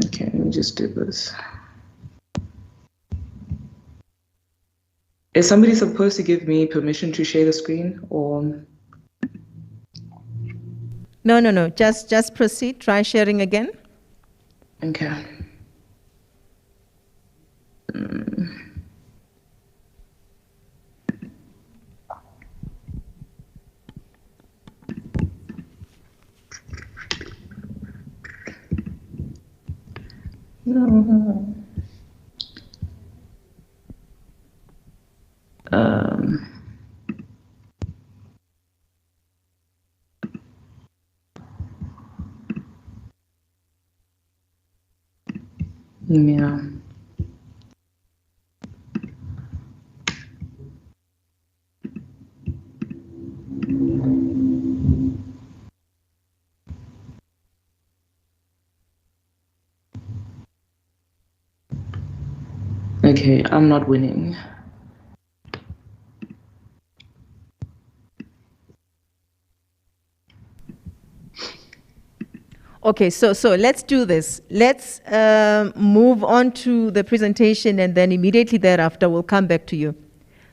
Okay, let me just do this. Is somebody supposed to give me permission to share the screen, or? No. Just proceed. Try sharing again. Okay. Yeah. Okay, I'm not winning. Okay, so let's do this. Let's move on to the presentation, and then immediately thereafter we'll come back to you.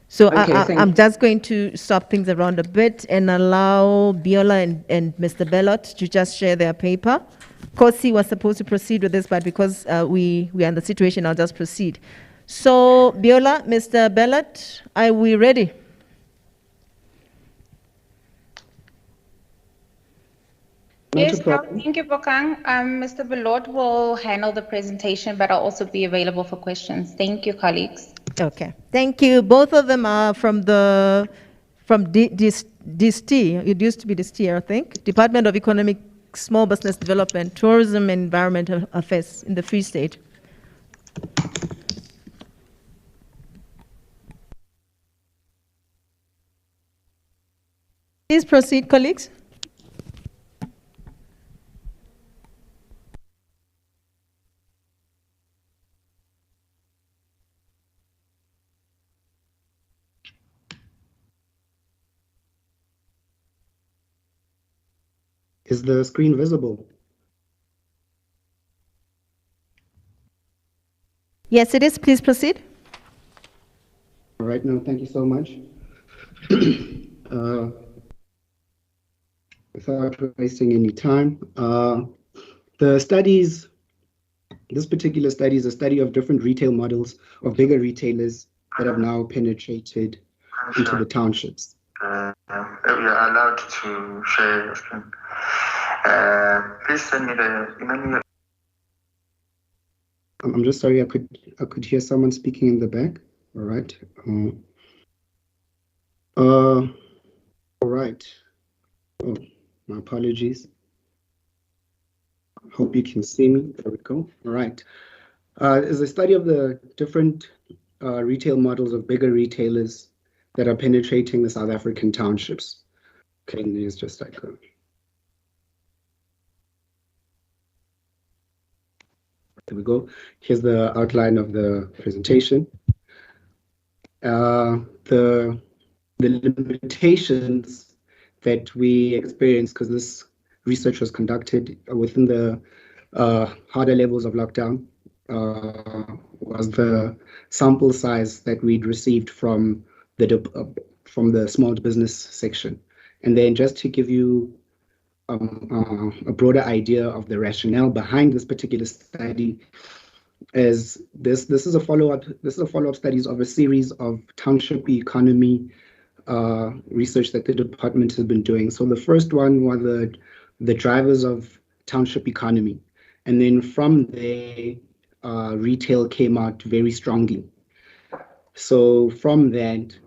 So okay, I'm just going to stop things around a bit and allow Biola and Mr. Bellot to just share their paper. Kosi was supposed to proceed with this, but because we are in the situation, I'll just proceed. So Biola, Mr. Bellot, are we ready? Yes, thank you, Bokang. Mr. Belot will handle the presentation, but I'll also be available for questions. Thank you, colleagues. Okay, thank you. Both of them are from DST. It used to be DST, I think. Department of Economic, Small Business Development, Tourism and Environmental Affairs in the Free State. Please proceed, colleagues. Is the screen visible? Yes, it is. Please proceed. All right, no, thank you so much. Without wasting any time, the studies, this particular study is a study of different retail models of bigger retailers that have now penetrated into the townships. We are allowed to share your screen. Please send me the email. I'm just sorry, I could hear someone speaking in the back. All right. All right. Oh, my apologies. Hope you can see me. There we go. All right. Is a study of the different retail models of bigger retailers that are penetrating the South African townships. Okay, and there's just like a, there we go. Here's the outline of the presentation. The limitations that we experienced, because this research was conducted within the harder levels of lockdown, was the sample size that we'd received from the small business section. And then just to give you a broader idea of the rationale behind this particular study, is this is a follow-up studies of a series of township economy research that the department has been doing. So the first one were the drivers of township economy, and then from there retail came out very strongly. So from that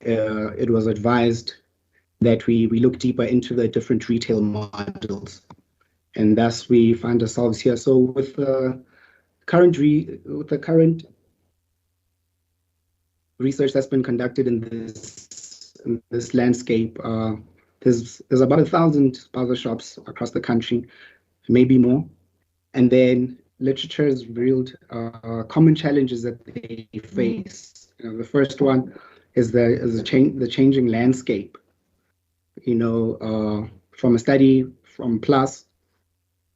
it was advised that we look deeper into the different retail models, and thus we find ourselves here. So with the current research that's been conducted in this landscape, there's about 1,000 spaza shops across the country, maybe more. And then literature has revealed common challenges that they face. The first one is the changing landscape. From a study from PLUS,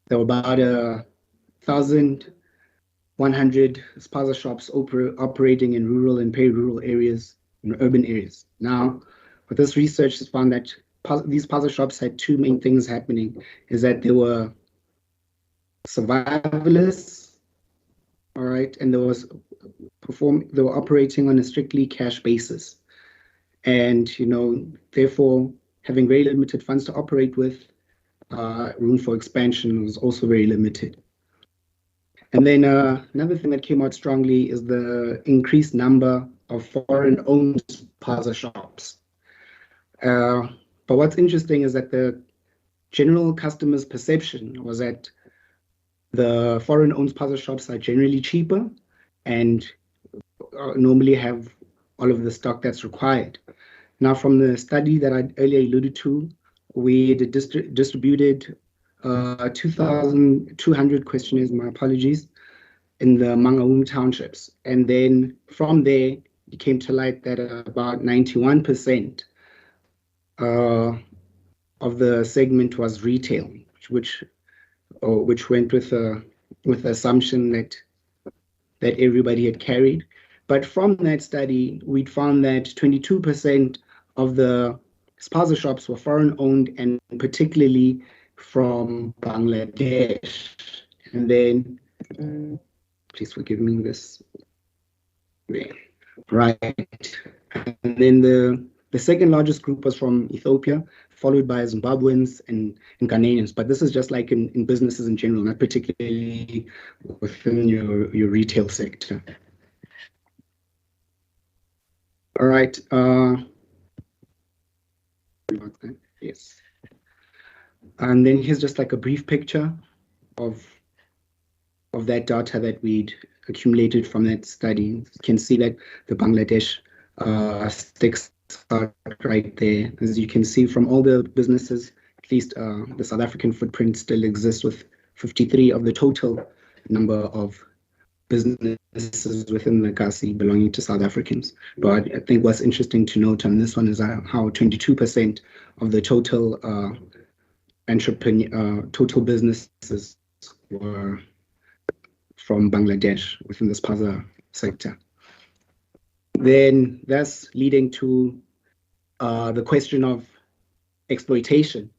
there were about 1,100 spaza shops operating in rural and peri-rural areas, in urban areas. Now, with this research, it's found that these spaza shops had two main things happening: is that they were survivalists, all right, and they were operating on a strictly cash basis, and therefore having very limited funds to operate with. Room for expansion was also very limited. And then another thing that came out strongly is the increased number of foreign-owned spaza shops. But what's interesting is that the general customer's perception was that the foreign-owned spaza shops are generally cheaper and normally have all of the stock that's required. Now, from the study that I earlier alluded to, we distributed 2,200 questionnaires, my apologies, in the Mangaung townships. And then from there, it came to light that about 91% of the segment was retail, which went with the assumption that everybody had carried. But from that study, we'd found that 22% of the spaza shops were foreign-owned, and particularly from Bangladesh. And then, please forgive me this. Right. And then the second largest group was from Ethiopia, followed by Zimbabweans and Ghanaians. But this is just like in businesses in general, not particularly within your retail sector. All right. Yes. And then here's just like a brief picture of that data that we'd accumulated from that study. You can see that the Bangladesh sticks out right there. As you can see from all the businesses, at least the South African footprint still exists, with 53 of the total number of businesses within the Kasi belonging to South Africans. But I think what's interesting to note on this one is how 22% of the total total businesses were from Bangladesh within the spaza sector. Then that's leading to the question of exploitation.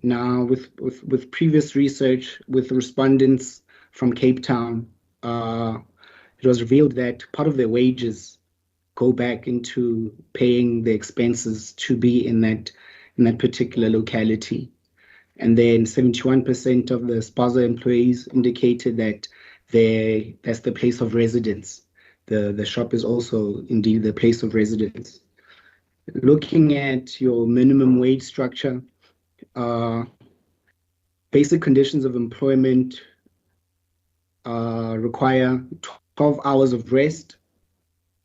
Now, with previous research with respondents from Cape Town, it was revealed that part of their wages go back into paying the expenses to be in that particular locality. And then 71% of the spaza employees indicated that that's the place of residence. The shop is also indeed the place of residence. Looking at your minimum wage structure, basic conditions of employment require 12 hours of rest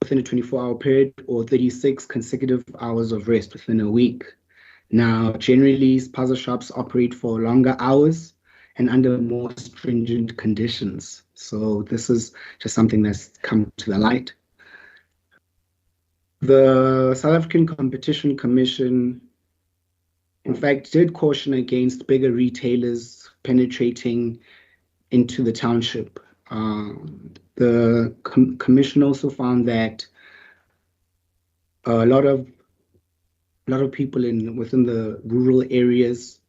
within a 24-hour period or 36 consecutive hours of rest within a week. Now, generally, spaza shops operate for longer hours and under more stringent conditions. So this is just something that's come to the light. The South African Competition Commission, in fact, did caution against bigger retailers penetrating into the township. The commission also found that a lot of people within the rural areas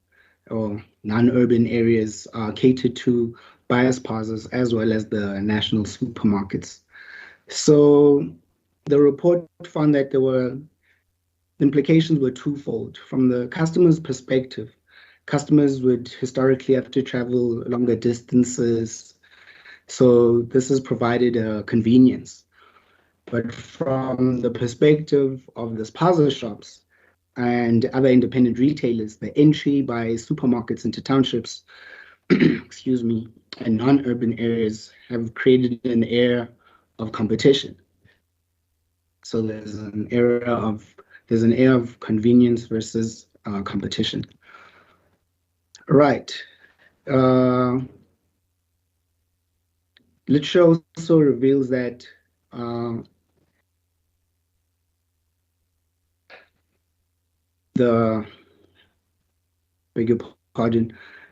or non-urban areas are catered to by spazas as well as the national supermarkets. So the report found that the implications were twofold. From the customer's perspective, customers would historically have to travel longer distances. So this has provided a convenience. But from the perspective of the spaza shops and other independent retailers, the entry by supermarkets into townships, excuse me, and non-urban areas have created an air of competition. So there's an air of convenience versus competition. Right. Literature also reveals that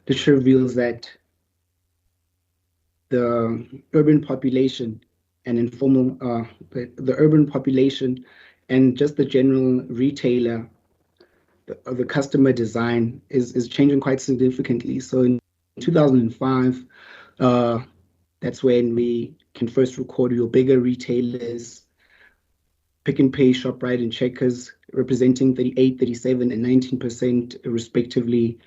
literature reveals that the urban population and informal, the urban population and just the general retailer, the customer design is changing quite significantly. So in 2005, that's when we can first record your bigger retailers, Pick n Pay, ShopRite, and Checkers, representing 38, 37, and 19% respectively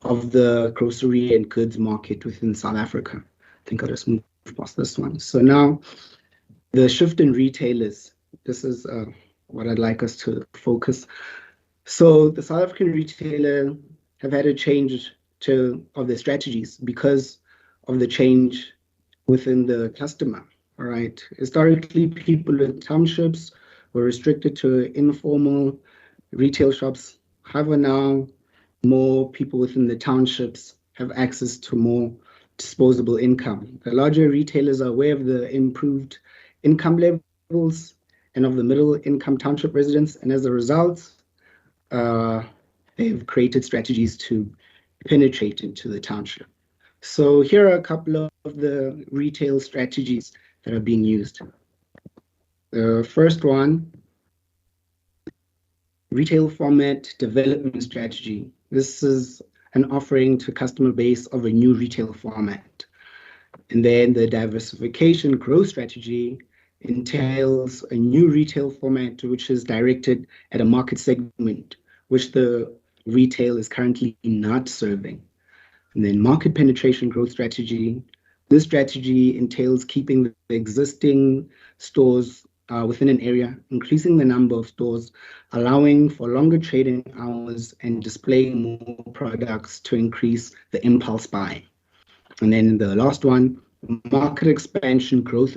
of the grocery and goods market within South Africa. I think I'll just move past this one. So now the shift in retailers, this is what I'd like us to focus. So the South African retailer have had a change of their strategies because of the change within the customer. All right. Historically, people in townships were restricted to informal retail shops. However, now more people within the townships have access to more disposable income. The larger retailers are aware of the improved income levels and of the middle income township residents, and as a result, they've created strategies to penetrate into the township. So here are a couple of the retail strategies that are being used. The first one, retail format development strategy. This is an offering to customer base of a new retail format. And then the diversification growth strategy entails a new retail format which is directed at a market segment which the retail is currently not serving. And then market penetration growth strategy. This strategy entails keeping the existing stores within an area, increasing the number of stores, allowing for longer trading hours, and displaying more products to increase the impulse buy. And then the last one, market expansion growth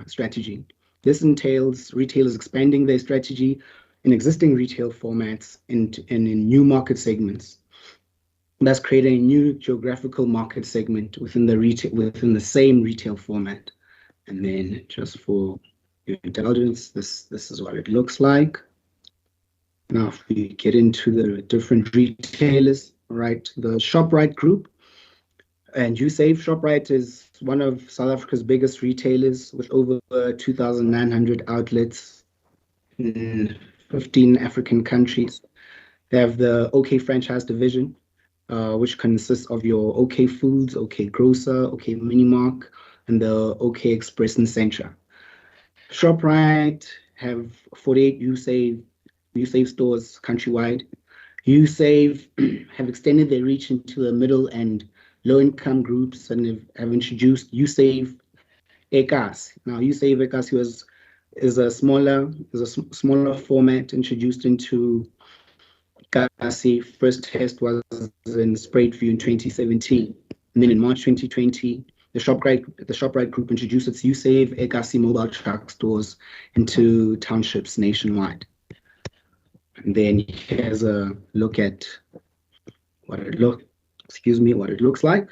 strategy. This entails retailers expanding their strategy in existing retail formats and in new market segments. That's creating a new geographical market segment within the same retail format. And then just for your intelligence, this is what it looks like. Now, if we get into the different retailers, right? The ShopRite Group. And USave ShopRite is one of South Africa's biggest retailers with over 2,900 outlets in 15 African countries. They have the OK Franchise Division, which consists of your OK Foods, OK Grocer, OK Minimark, and the OK Express and Centra. ShopRite have 48 USave stores countrywide. USave have extended their reach into the middle and low-income groups and have introduced USave Ekas. Now, USave Ekas is a smaller format introduced into Kasi. First test was in Spruitview in 2017. And then in March 2020, the ShopRite Group introduced its USave Ekasi mobile truck stores into townships nationwide. And then here's a look at what it looks like.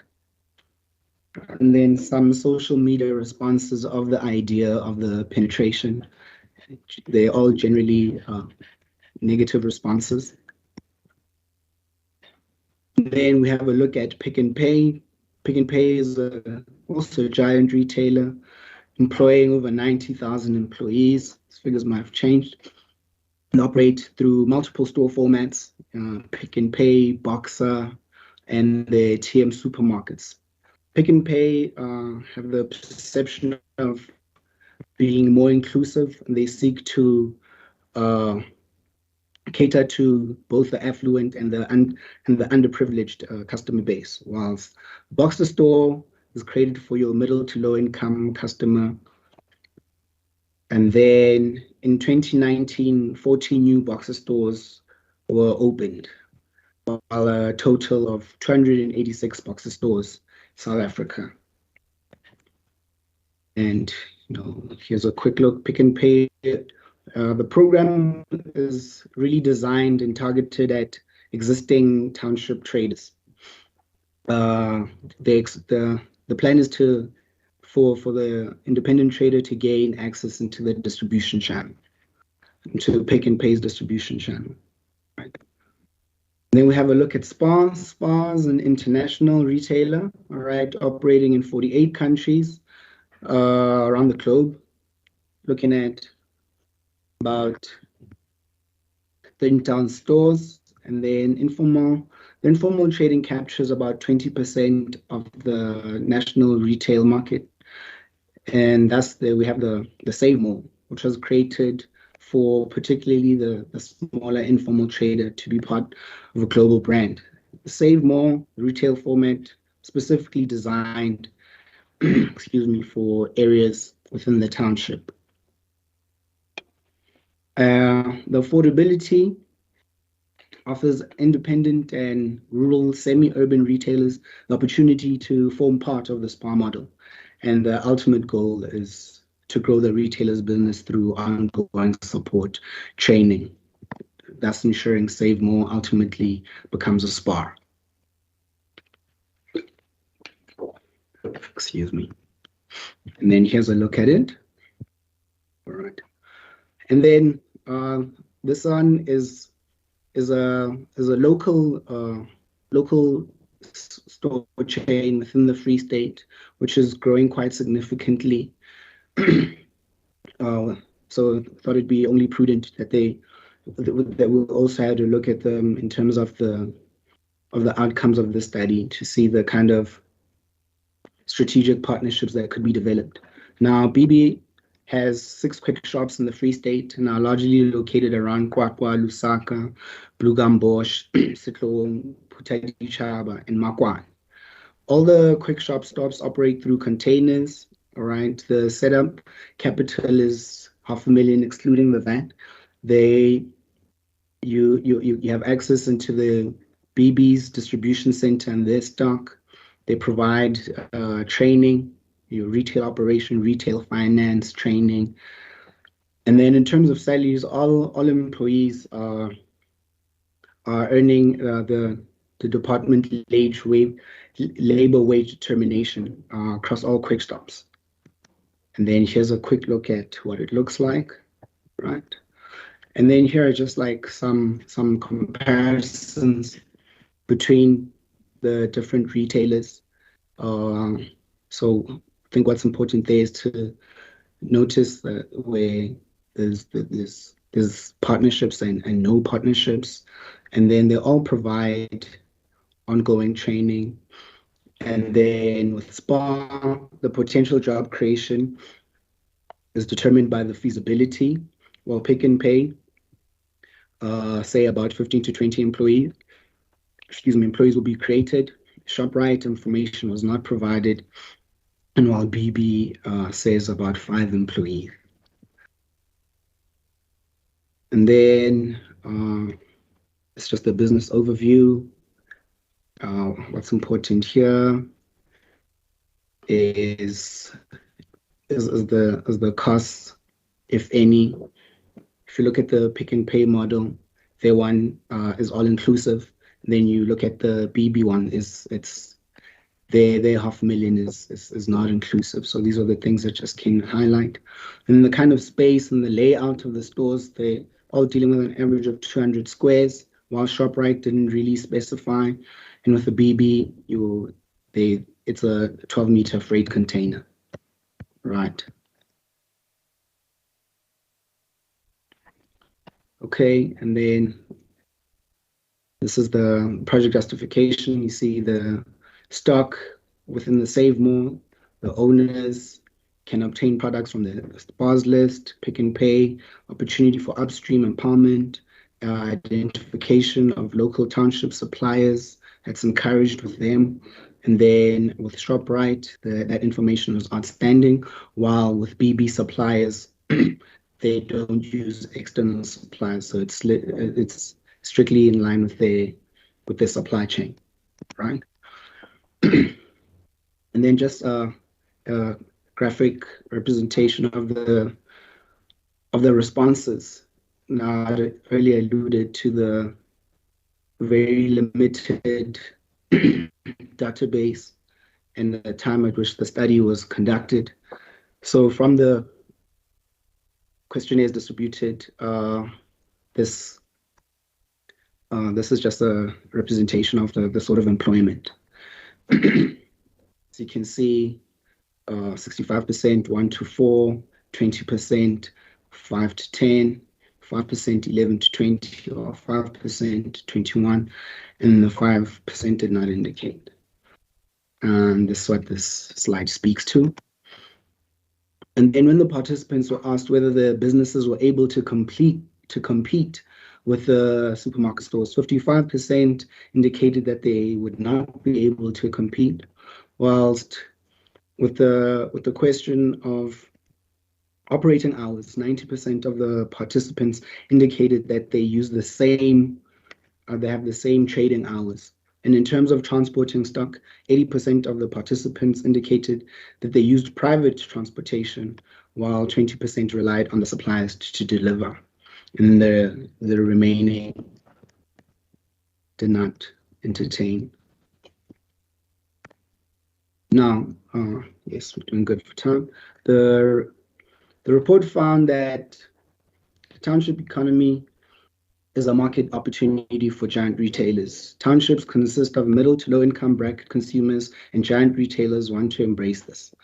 And then some social media responses of the idea of the penetration. They're all generally negative responses. Then we have a look at Pick n Pay. Pick n Pay is also a giant retailer, employing over 90,000 employees. These figures might have changed. And operate through multiple store formats, Pick n Pay, Boxer, and the TM supermarkets. Pick n Pay have the perception of being more inclusive, and they seek to cater to both the affluent and the underprivileged customer base, whilst Boxer store is created for your middle to low income customer. And then in 2019, 14 new Boxer stores were opened, while a total of 286 Boxer stores in South Africa. And here's a quick look. Pick n Pay. The program is really designed and targeted at existing township traders. The plan is for the independent trader to gain access into the distribution channel, into Pick n Pay's distribution channel. Right. Then we have a look at SPAR. SPAR is an international retailer, all right, operating in 48 countries around the globe, looking at about 30,000 stores. And then the informal trading captures about 20% of the national retail market. And we have the Save More, which was created for particularly the smaller informal trader to be part of a global brand. The Save More retail format specifically designed for areas within the township. The affordability offers independent and rural semi-urban retailers the opportunity to form part of the SPAR model. And the ultimate goal is to grow the retailer's business through ongoing support, training, thus ensuring Save More ultimately becomes a SPAR. Excuse me. And then here's a look at it. All right. And then this one is a local store chain within the Free State, which is growing quite significantly. So I thought it'd be only prudent that we'll also have to look at them in terms of the outcomes of the study to see the kind of strategic partnerships that could be developed. Now, BB has 6 quick shops in the Free State and are largely located around Kwakwa, Lusaka, Blugambosch, Sitlong, Putadichaba, and Makwan. All the quick shop stops operate through containers. All right, the setup capital is $500,000, excluding the VAT. You have access into the BB's distribution center and their stock. They provide training, your retail operation, retail finance training. And then in terms of salaries, all employees are earning the department labor wage determination across all quick stops. And then here's a quick look at what it looks like, right? And then here are just like some comparisons between the different retailers. So I think what's important there is to notice that where there's partnerships and no partnerships, and then they all provide ongoing training. And then with SPA, the potential job creation is determined by the feasibility, while Pick n Pay, say about 15 to 20 employees will be created. ShopRite information was not provided, and while BB says about 5 employees. And then it's just a business overview. What's important here is the costs, if any. If you look at the Pick n Pay model, their one is all inclusive. Then you look at the BB one, it's their $500,000 is not inclusive. So these are the things that just can highlight. And the kind of space and the layout of the stores, they're all dealing with an average of 200 squares, while ShopRite didn't really specify. And with the BB, it's a 12-meter freight container, right? Okay, and then this is the project justification. You see the stock within the Save More. The owners can obtain products from the SPA's list, Pick n Pay, opportunity for upstream empowerment, identification of local township suppliers that's encouraged with them. And then with ShopRite, that information was outstanding, while with BB suppliers, they don't use external suppliers, so it's strictly in line with their supply chain, right? And then just a graphic representation of the responses. Now, I earlier alluded to the very limited database and the time at which the study was conducted. So from the questionnaires distributed, this is just a representation of the sort of employment. As you can see, 65%, 1 to 4, 20%, 5 to 10, 5%, 11 to 20, or 5%, 21, and the 5% did not indicate. And this is what this slide speaks to. And then when the participants were asked whether the businesses were able to compete with the supermarket stores, 55% indicated that they would not be able to compete, whilst with the question of operating hours, 90% of the participants indicated that they use the same, they have the same trading hours. And in terms of transporting stock, 80% of the participants indicated that they used private transportation, while 20% relied on the suppliers to deliver. And the remaining did not entertain. Now, yes, we're doing good for time. The report found that the township economy is a market opportunity for giant retailers. Townships consist of middle to low income bracket consumers, and giant retailers want to embrace this.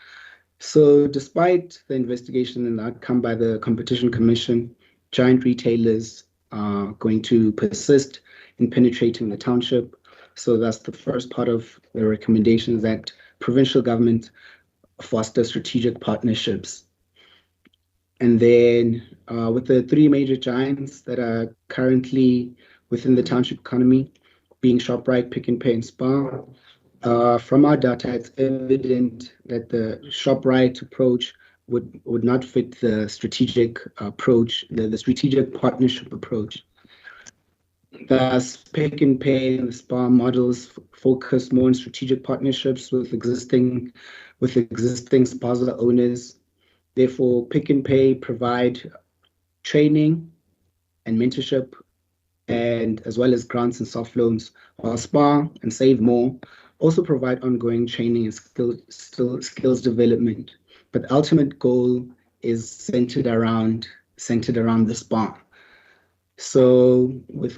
So despite the investigation and the outcome by the Competition Commission, giant retailers are going to persist in penetrating the township. So that's the first part of the recommendations, that provincial government foster strategic partnerships. And then with the 3 major giants that are currently within the township economy, being ShopRite, Pick n Pay, and SPAR, from our data, it's evident that the ShopRite approach would not fit the strategic approach, the strategic partnership approach. Thus, Pick n Pay and the SPAR models focus more on strategic partnerships with existing SPAR owners. Therefore, Pick n Pay provide training and mentorship, and as well as grants and soft loans, while SPAR and Save More also provide ongoing training and skills development. But the ultimate goal is centered around the SPAR. So with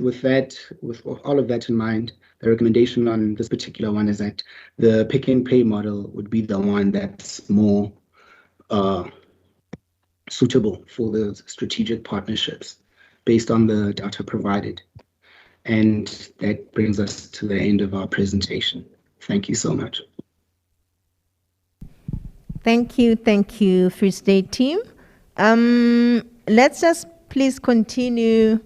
all of that in mind, the recommendation on this particular one is that the pick and pay model would be the one that's more suitable for the strategic partnerships based on the data provided. And that brings us to the end of our presentation. Thank you so much. Thank you, Free State team. Let's just please continue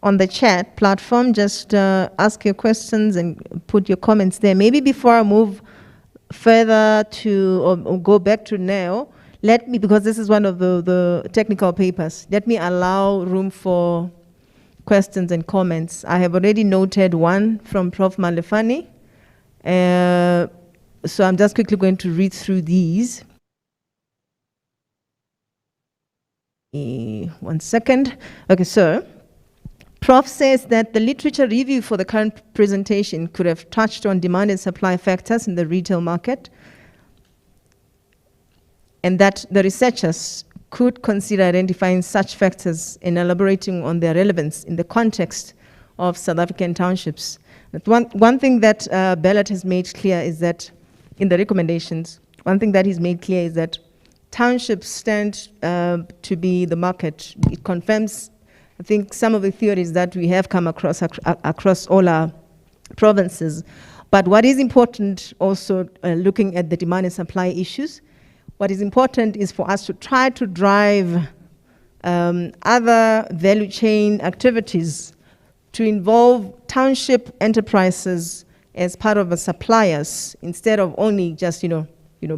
on the chat platform. Just ask your questions and put your comments there. Maybe before I move further to or go back to Neo, let me, because this is one of the technical papers, let me allow room for questions and comments. I have already noted one from Prof. Malefani. So I'm just quickly going to read through these. 1 second. Okay, so Prof says that the literature review for the current presentation could have touched on demand and supply factors in the retail market, and that the researchers could consider identifying such factors and elaborating on their relevance in the context of South African townships. But one thing that Ballard has made clear is that in the recommendations, one thing that he's made clear is that townships stand to be the market. It confirms, I think, some of the theories that we have come across across all our provinces. But what is important also, looking at the demand and supply issues, what is important is for us to try to drive other value chain activities to involve township enterprises as part of the suppliers instead of only just,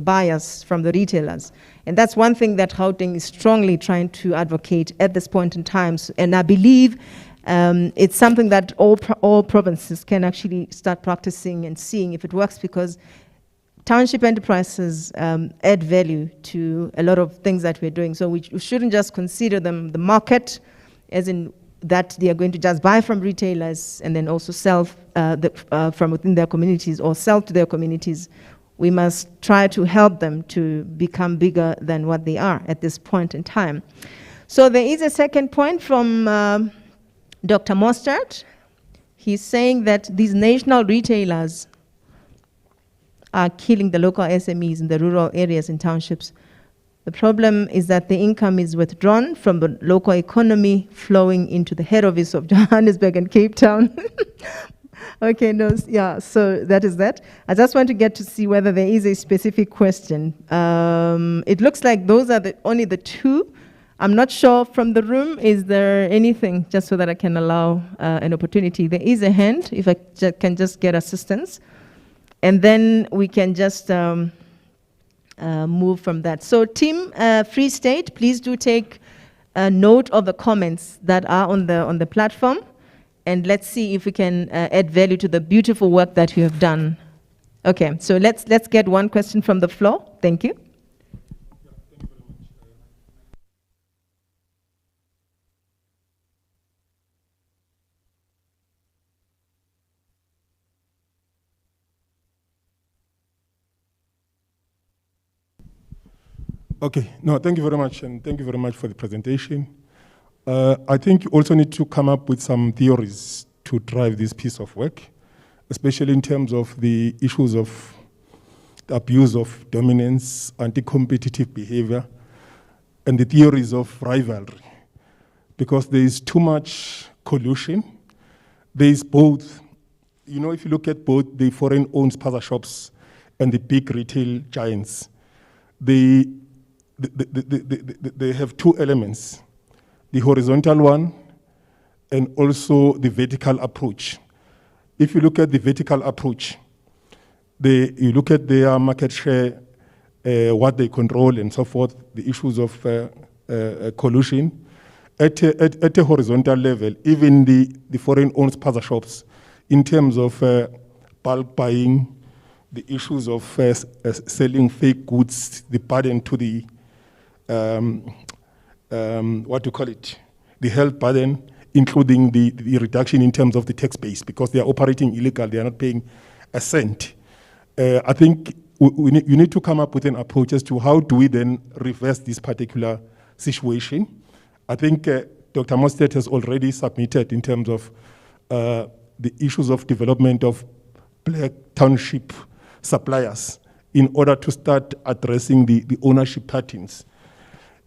buyers from the retailers. And that's one thing that Gauteng is strongly trying to advocate at this point in time. And I believe it's something that all provinces can actually start practicing and seeing if it works, because township enterprises add value to a lot of things that we're doing. So we shouldn't just consider them the market, as in that they are going to just buy from retailers and then also sell from within their communities or sell to their communities. We must try to help them to become bigger than what they are at this point in time. So there is a second point from Dr. Mostert. He's saying that these national retailers are killing the local SMEs in the rural areas and townships. The problem is that the income is withdrawn from the local economy, flowing into the head office of Johannesburg and Cape Town. Okay, no, yeah, so that is that. I just want to get to see whether there is a specific question. It looks like those are only the two. I'm not sure from the room, is there anything, just so that I can allow an opportunity? There is a hand, if I can just get assistance. And then we can just move from that. So team Free State, please do take note of the comments that are on the platform, and let's see if we can add value to the beautiful work that you have done. Okay, so let's get one question from the floor. Thank you. Okay, no, thank you very much, and thank you very much for the presentation. I think you also need to come up with some theories to drive this piece of work, especially in terms of the issues of the abuse of dominance, anti-competitive behavior, and the theories of rivalry. Because there is too much collusion. There is both, if you look at both the foreign-owned spaza shops and the big retail giants, they have two elements, the horizontal one and also the vertical approach. If you look at the vertical approach, you look at their market share, what they control and so forth, the issues of collusion. At a horizontal level, even the foreign-owned spaza shops, in terms of bulk buying, the issues of selling fake goods, the burden to the the health burden, including the reduction in terms of the tax base, because they are operating illegal, they are not paying a cent. I think you need to come up with an approach as to how do we then reverse this particular situation. I think Dr. Mostert has already submitted in terms of the issues of development of black township suppliers in order to start addressing the ownership patterns.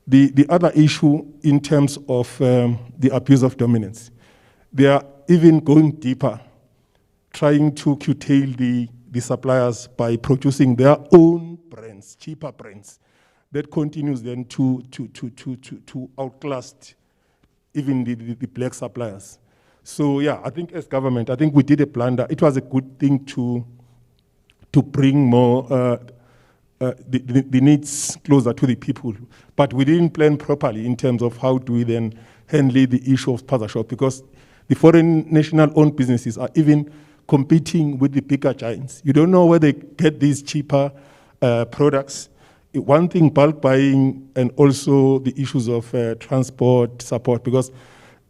The other issue in terms of the abuse of dominance, they are even going deeper, trying to curtail the suppliers by producing their own brands, cheaper brands, that continues then to outclass even the black suppliers. So yeah, I think as government, I think we did a blunder. It was a good thing to bring more the needs closer to the people, but we didn't plan properly in terms of how do we then handle the issue of spaza shop, because the foreign national-owned businesses are even competing with the bigger giants. You don't know where they get these cheaper products. One thing, bulk buying, and also the issues of transport support, because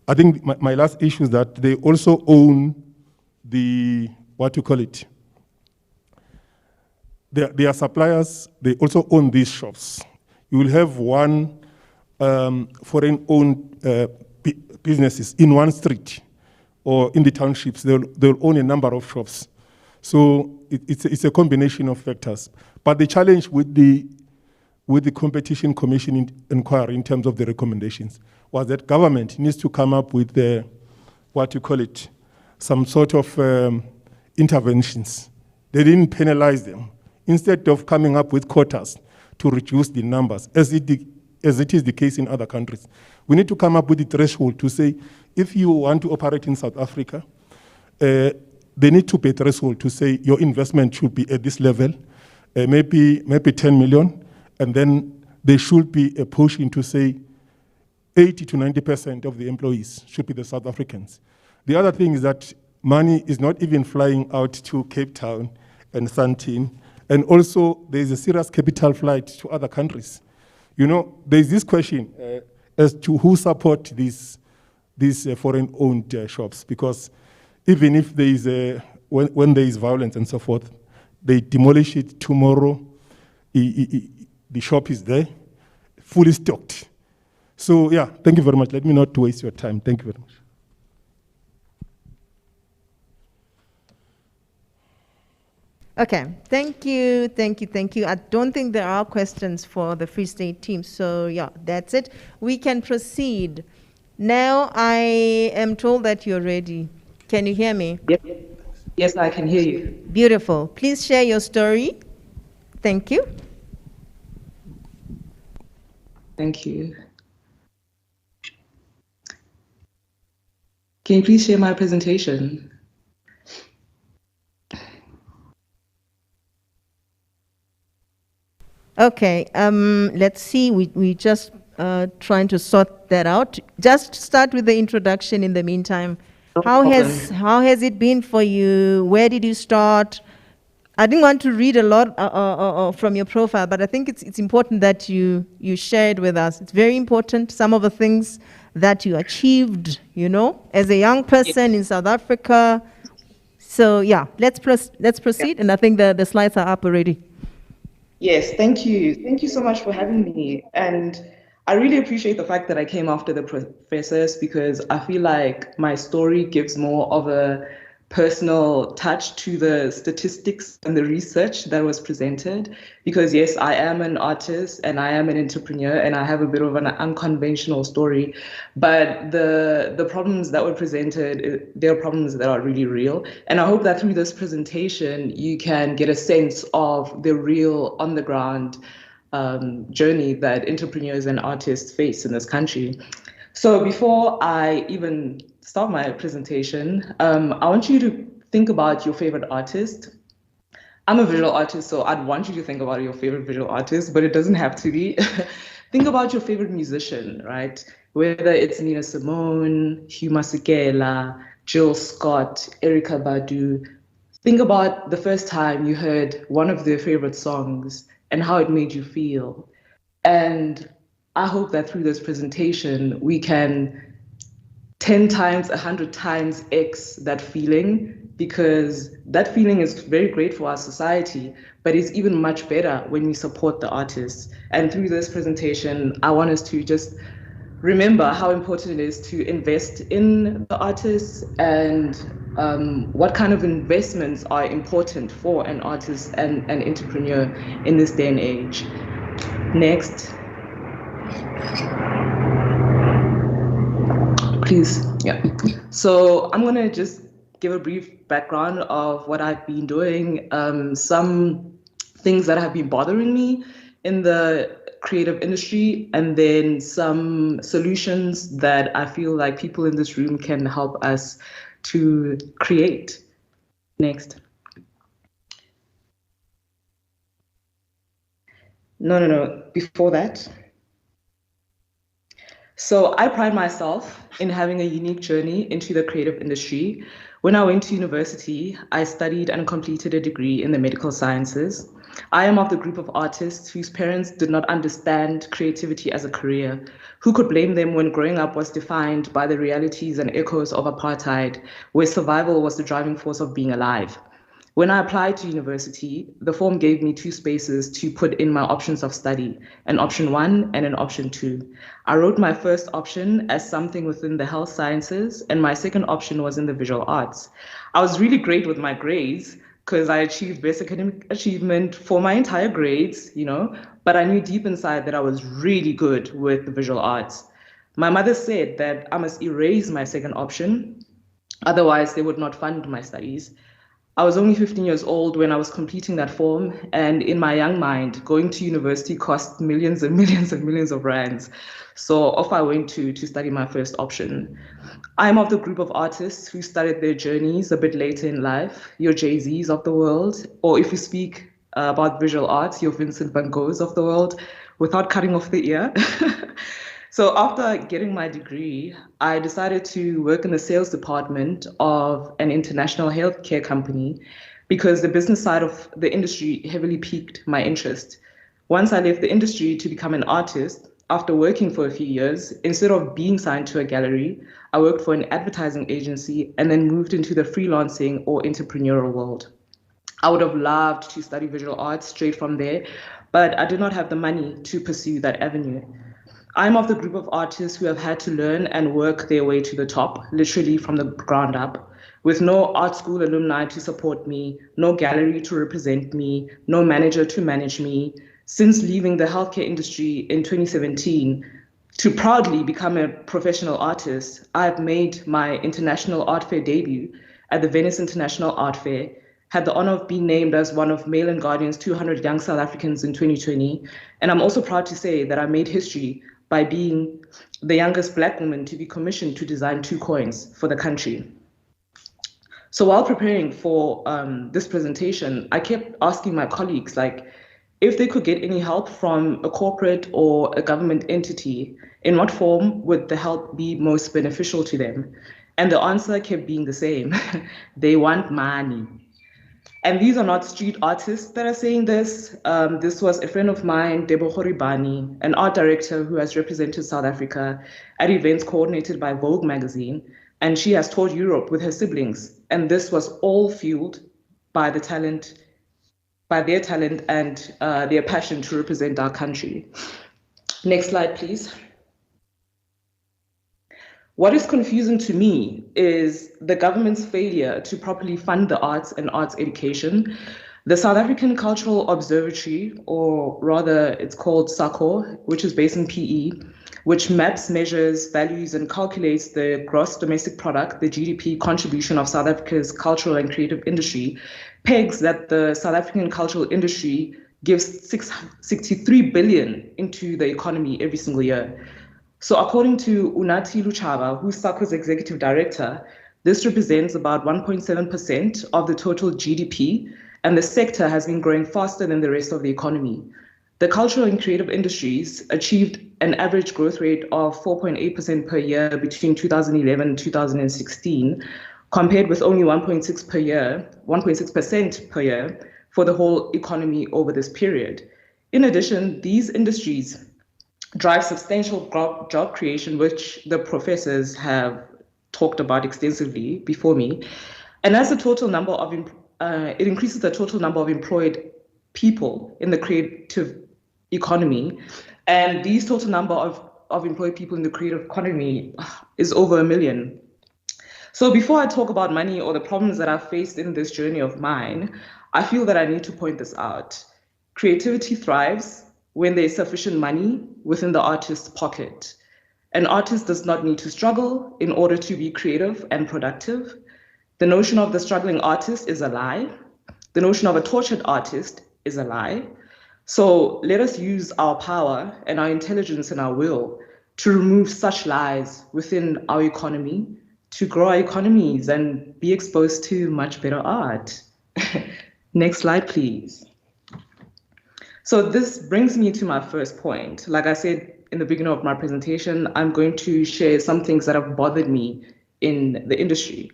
I think my last issue is that they also own the, what you call it, their suppliers, they also own these shops. You will have one foreign-owned businesses in one street or in the townships. They'll own a number of shops. So it's a combination of factors. But the challenge with the Competition Commission inquiry in terms of the recommendations was that government needs to come up with what you call it, some sort of interventions. They didn't penalize them. Instead of coming up with quotas to reduce the numbers, as it is the case in other countries, we need to come up with the threshold to say, if you want to operate in South Africa, they need to pay a threshold to say your investment should be at this level, maybe 10 million, and then there should be a push into say 80 to 90% of the employees should be the South Africans. The other thing is that money is not even flying out to Cape Town and Sandton, and also there's a serious capital flight to other countries. You know, there's this question as to who support these foreign-owned shops, because even if there is when there is violence and so forth, they demolish it tomorrow. The shop is there, fully stocked. So yeah, thank you very much. Let me not waste your time. Thank you very much. Okay, thank you. I don't think there are questions for the Free State team, so yeah, that's it. We can proceed. Now I am told that you're ready. Can you hear me? Yep. Yes, I can hear you. Beautiful. Please share your story. Thank you. Thank you. Can you please share my presentation? Okay, let's see, we just trying to sort that out. Just start with the introduction in the meantime. How has it been for you? Where did you start? I didn't want to read a lot from your profile, but I think it's important that you share it with us. It's very important, some of the things that you achieved, you know, as a young person in South Africa. So yeah, let's proceed, and I think the slides are up already. Yes, thank you. Thank you so much for having me. And I really appreciate the fact that I came after the professors, because I feel like my story gives more of a personal touch to the statistics and the research that was presented. Because yes, I am an artist and I am an entrepreneur and I have a bit of an unconventional story, but the problems that were presented, they're problems that are really real. And I hope that through this presentation, you can get a sense of the real on the ground journey that entrepreneurs and artists face in this country. So before I even start my presentation, I want you to think about your favorite artist. I'm a visual artist, so I'd want you to think about your favorite visual artist, but it doesn't have to be. Think about your favorite musician, right? Whether it's Nina Simone, Hugh Masekela, Jill Scott, Erykah Badu. Think about the first time you heard one of their favorite songs and how it made you feel. And I hope that through this presentation, we can 10 times, 100 times X that feeling, because that feeling is very great for our society, but it's even much better when we support the artists. And through this presentation, I want us to just remember how important it is to invest in the artists and what kind of investments are important for an artist and an entrepreneur in this day and age. Next. Please, yeah. So I'm gonna just give a brief background of what I've been doing, some things that have been bothering me in the creative industry, and then some solutions that I feel like people in this room can help us to create. Next. No, before that. So I pride myself in having a unique journey into the creative industry. When I went to university, I studied and completed a degree in the medical sciences. I am of the group of artists whose parents did not understand creativity as a career. Who could blame them when growing up was defined by the realities and echoes of apartheid, where survival was the driving force of being alive? When I applied to university, the form gave me 2 spaces to put in my options of study, an option 1 and an option 2. I wrote my first option as something within the health sciences, and my second option was in the visual arts. I was really great with my grades because I achieved best academic achievement for my entire grades, but I knew deep inside that I was really good with the visual arts. My mother said that I must erase my second option, otherwise they would not fund my studies. I was only 15 years old when I was completing that form, and in my young mind, going to university cost millions and millions and millions of rands. So off I went to study my first option. I'm of the group of artists who started their journeys a bit later in life, your Jay-Z's of the world, or if you speak about visual arts, your Vincent van Goghs of the world, without cutting off the ear. So after getting my degree, I decided to work in the sales department of an international healthcare company because the business side of the industry heavily piqued my interest. Once I left the industry to become an artist, after working for a few years, instead of being signed to a gallery, I worked for an advertising agency and then moved into the freelancing or entrepreneurial world. I would have loved to study visual arts straight from there, but I did not have the money to pursue that avenue. I'm of the group of artists who have had to learn and work their way to the top, literally from the ground up, with no art school alumni to support me, no gallery to represent me, no manager to manage me. Since leaving the healthcare industry in 2017 to proudly become a professional artist, I've made my international art fair debut at the Venice International Art Fair, had the honor of being named as one of Mail and Guardian's 200 Young South Africans in 2020. And I'm also proud to say that I made history by being the youngest Black woman to be commissioned to design 2 coins for the country. So while preparing for this presentation, I kept asking my colleagues, if they could get any help from a corporate or a government entity, in what form would the help be most beneficial to them? And the answer kept being the same. They want money. And these are not street artists that are saying this. This was a friend of mine, Debo Horibani, an art director who has represented South Africa at events coordinated by Vogue magazine. And she has toured Europe with her siblings. And this was all fueled by their talent and their passion to represent our country. Next slide, please. What is confusing to me is the government's failure to properly fund the arts and arts education. The South African Cultural Observatory, or rather it's called SACO, which is based in PE, which maps, measures, values, and calculates the gross domestic product, the GDP contribution of South Africa's cultural and creative industry, pegs that the South African cultural industry gives 63 billion into the economy every single year. So according to Unathi Luchaba, who's SACO's executive director, this represents about 1.7% of the total GDP, and the sector has been growing faster than the rest of the economy. The cultural and creative industries achieved an average growth rate of 4.8% per year between 2011 and 2016, compared with only 1.6% per year for the whole economy over this period. In addition, these industries drive substantial job creation, which the professors have talked about extensively before me. And as the total number of, it increases the total number of employed people in the creative economy. And these total number of employed people in the creative economy is over 1 million. So before I talk about money or the problems that I've faced in this journey of mine, I feel that I need to point this out. Creativity thrives when there is sufficient money within the artist's pocket. An artist does not need to struggle in order to be creative and productive. The notion of the struggling artist is a lie. The notion of a tortured artist is a lie. So let us use our power and our intelligence and our will to remove such lies within our economy, to grow our economies and be exposed to much better art. Next slide, please. So this brings me to my first point. Like I said in the beginning of my presentation, I'm going to share some things that have bothered me in the industry.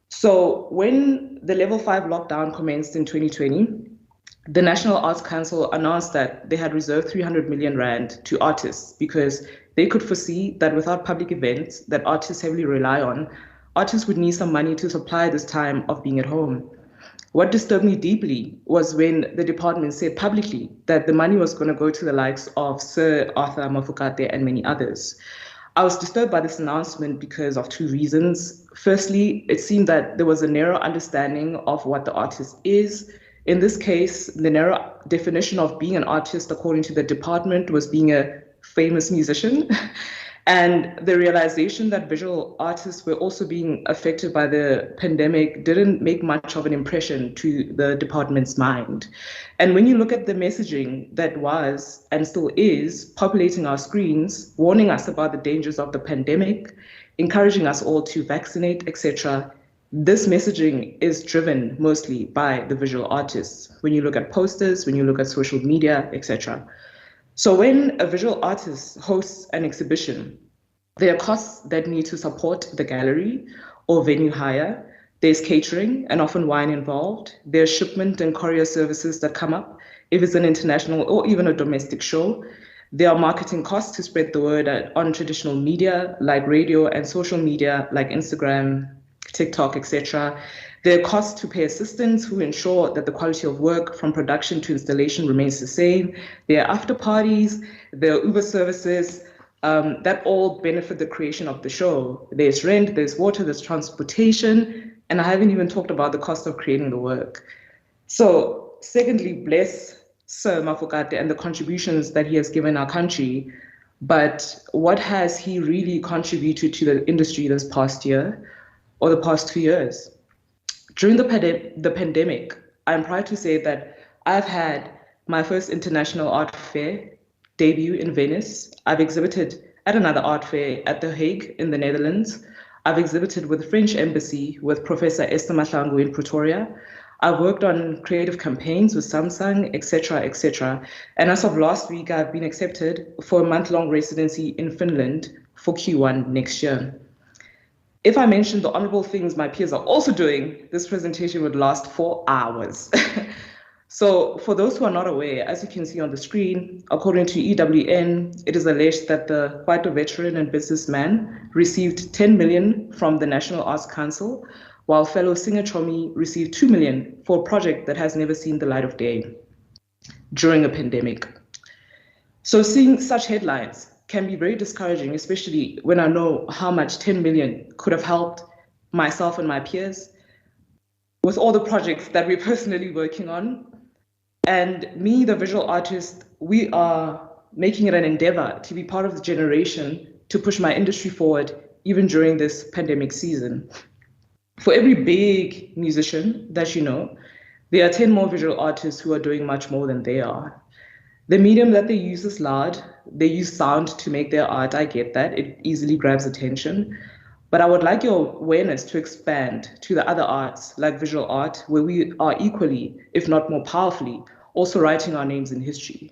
So when the level 5 lockdown commenced in 2020, the National Arts Council announced that they had reserved 300 million rand to artists because they could foresee that without public events that artists heavily rely on, artists would need some money to supply this time of being at home. What disturbed me deeply was when the department said publicly that the money was going to go to the likes of Sir Arthur Mafokate and many others. I was disturbed by this announcement because of two reasons. Firstly, it seemed that there was a narrow understanding of what the artist is. In this case, the narrow definition of being an artist, according to the department, was being a famous musician. And the realization that visual artists were also being affected by the pandemic didn't make much of an impression to the department's mind. And when you look at the messaging that was and still is populating our screens, warning us about the dangers of the pandemic, encouraging us all to vaccinate, etc., this messaging is driven mostly by the visual artists. When you look at posters, when you look at social media, etc. So when a visual artist hosts an exhibition, there are costs that need to support the gallery or venue hire. There's catering and often wine involved. There's shipment and courier services that come up if it's an international or even a domestic show. There are marketing costs to spread the word on traditional media like radio and social media like Instagram, TikTok, etc. There are costs to pay assistants who ensure that the quality of work from production to installation remains the same. There are after parties, there are Uber services that all benefit the creation of the show. There's rent, there's water, there's transportation, and I haven't even talked about the cost of creating the work. So secondly, bless Sir Mafokate and the contributions that he has given our country, but what has he really contributed to the industry this past year or the past 2 years? During the pandemic, I'm proud to say that I've had my first international art fair debut in Venice. I've exhibited at another art fair at The Hague in the Netherlands. I've exhibited with the French Embassy with Professor Esther Mahlangu in Pretoria. I've worked on creative campaigns with Samsung, etc., etc. And as of last week, I've been accepted for a month-long residency in Finland for Q1 next year. If I mentioned the honorable things my peers are also doing, this presentation would last 4 hours. So for those who are not aware, as you can see on the screen, according to EWN, it is alleged that the Kwaito veteran and businessman received 10 million from the National Arts Council, while fellow singer Chomi received 2 million for a project that has never seen the light of day during a pandemic. So seeing such headlines can be very discouraging, especially when I know how much 10 million could have helped myself and my peers with all the projects that we're personally working on. And me, the visual artist, we are making it an endeavor to be part of the generation to push my industry forward, even during this pandemic season. For every big musician that you know, there are 10 more visual artists who are doing much more than they are. The medium that they use is loud. They use sound to make their art. I get that. It easily grabs attention. But I would like your awareness to expand to the other arts, like visual art, where we are equally, if not more powerfully, also writing our names in history.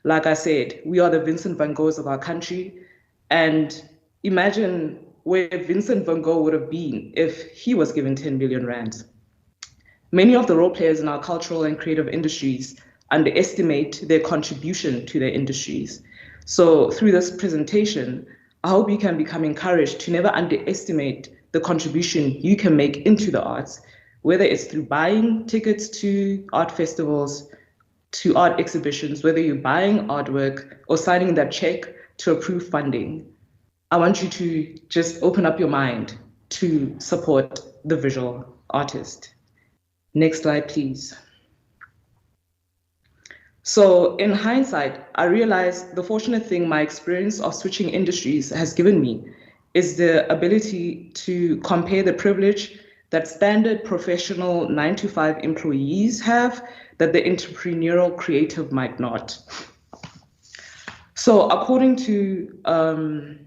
Like I said, we are the Vincent van Goghs of our country. And imagine where Vincent van Gogh would have been if he was given 10 billion rands. Many of the role players in our cultural and creative industries underestimate their contribution to their industries. So through this presentation, I hope you can become encouraged to never underestimate the contribution you can make into the arts, whether it's through buying tickets to art festivals, to art exhibitions, whether you're buying artwork or signing that check to approve funding. I want you to just open up your mind to support the visual artist. Next slide, please. So in hindsight, I realized the fortunate thing my experience of switching industries has given me is the ability to compare the privilege that standard professional 9-to-5 employees have that the entrepreneurial creative might not. So according to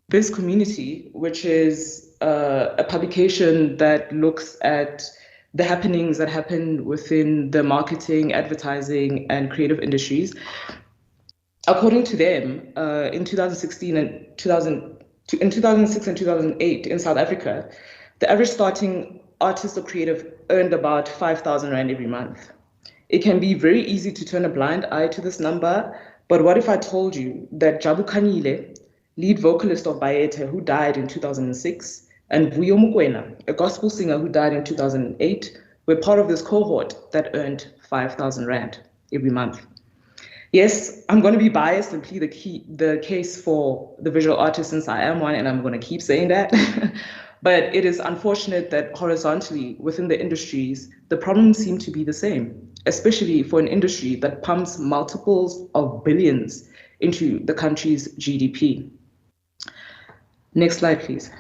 Biz Community, which is a publication that looks at the happenings that happen within the marketing, advertising, and creative industries. According to them, in 2016 and 2006 and 2008 in South Africa, the average starting artist or creative earned about 5,000 Rand every month. It can be very easy to turn a blind eye to this number, but what if I told you that Jabu Kanyile, lead vocalist of Bayete, who died in 2006, and Vuyo Mukwena, a gospel singer who died in 2008, were part of this cohort that earned 5,000 Rand every month. Yes, I'm going to be biased and plead the case for the visual artist since I am one, and I'm going to keep saying that. But it is unfortunate that horizontally within the industries, the problems seem to be the same, especially for an industry that pumps multiples of billions into the country's GDP. Next slide, please.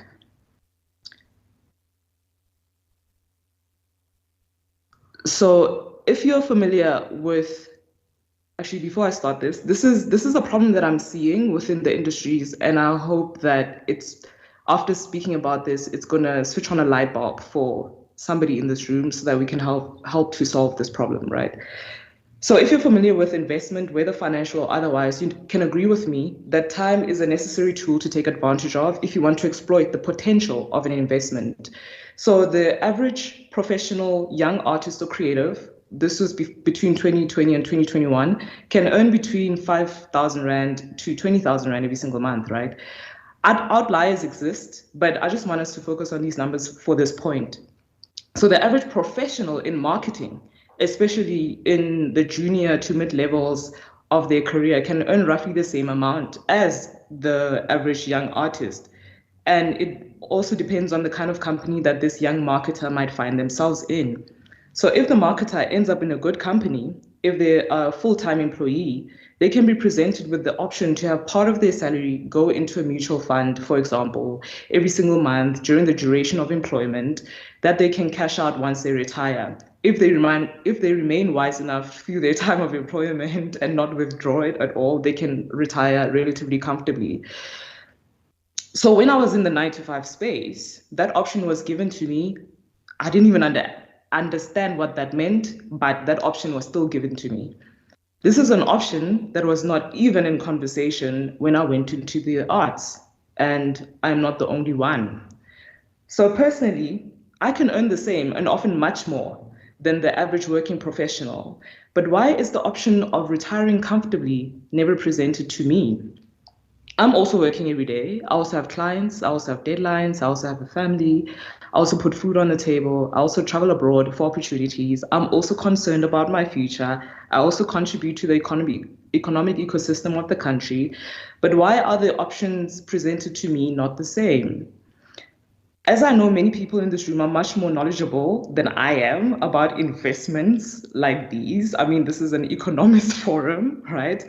So if you're familiar with, actually before I start this is a problem that I'm seeing within the industries, and I hope that after speaking about this, it's gonna switch on a light bulb for somebody in this room so that we can help to solve this problem, right? So if you're familiar with investment, whether financial or otherwise, you can agree with me that time is a necessary tool to take advantage of if you want to exploit the potential of an investment. So the average professional young artist or creative, this was between 2020 and 2021, can earn between 5,000 Rand to 20,000 Rand every single month, right? Outliers exist, but I just want us to focus on these numbers for this point. So the average professional in marketing, especially in the junior to mid levels of their career, can earn roughly the same amount as the average young artist. And it also depends on the kind of company that this young marketer might find themselves in. So if the marketer ends up in a good company, if they're a full-time employee, they can be presented with the option to have part of their salary go into a mutual fund, for example, every single month during the duration of employment, that they can cash out once they retire. If they remain wise enough through their time of employment and not withdraw it at all, they can retire relatively comfortably. So when I was in the 9-to-5 space, that option was given to me. I didn't even understand what that meant, but that option was still given to me. This is an option that was not even in conversation when I went into the arts, and I'm not the only one. So personally, I can earn the same and often much more than the average working professional. But why is the option of retiring comfortably never presented to me? I'm also working every day. I also have clients, I also have deadlines, I also have a family, I also put food on the table, I also travel abroad for opportunities. I'm also concerned about my future. I also contribute to the economic ecosystem of the country. But why are the options presented to me not the same? As I know, many people in this room are much more knowledgeable than I am about investments like these. I mean, this is an economist forum, right?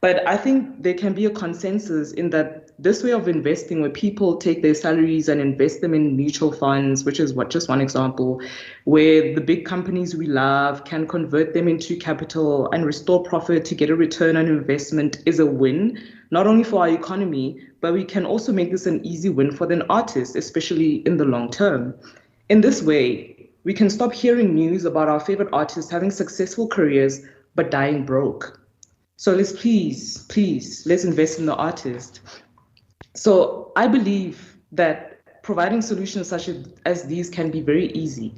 But I think there can be a consensus in that this way of investing, where people take their salaries and invest them in mutual funds, which is just one example, where the big companies we love can convert them into capital and restore profit to get a return on investment, is a win, not only for our economy, but we can also make this an easy win for the artist, especially in the long term. In this way, we can stop hearing news about our favorite artists having successful careers but dying broke. So let's please, let's invest in the artist. So I believe that providing solutions such as these can be very easy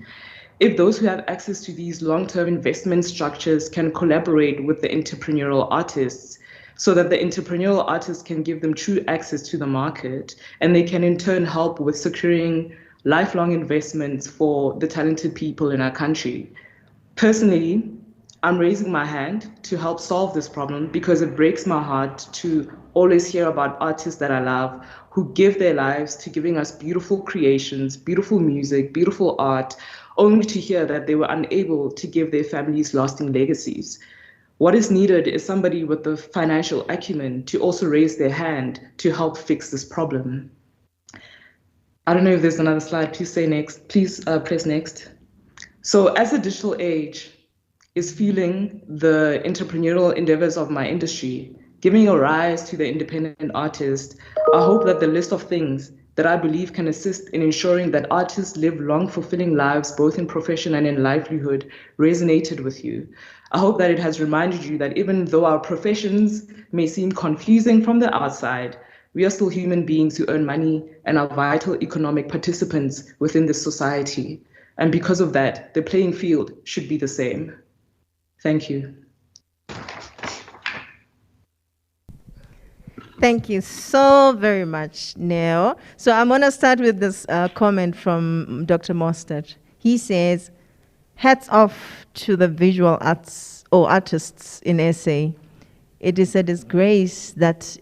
if those who have access to these long-term investment structures can collaborate with the entrepreneurial artists, so that the entrepreneurial artists can give them true access to the market, and they can in turn help with securing lifelong investments for the talented people in our country. Personally, I'm raising my hand to help solve this problem because it breaks my heart to always hear about artists that I love who give their lives to giving us beautiful creations, beautiful music, beautiful art, only to hear that they were unable to give their families lasting legacies. What is needed is somebody with the financial acumen to also raise their hand to help fix this problem. I don't know if there's another slide. Please say next. Please press next. So as the digital age is fueling the entrepreneurial endeavors of my industry, giving a rise to the independent artist, I hope that the list of things that I believe can assist in ensuring that artists live long, fulfilling lives, both in profession and in livelihood, resonated with you. I hope that it has reminded you that even though our professions may seem confusing from the outside, we are still human beings who earn money and are vital economic participants within this society. And because of that, the playing field should be the same. Thank you. Thank you so very much, Neo. So I'm going to start with this comment from Dr. Mostert. He says, hats off to the visual arts or artists in SA. It is a disgrace that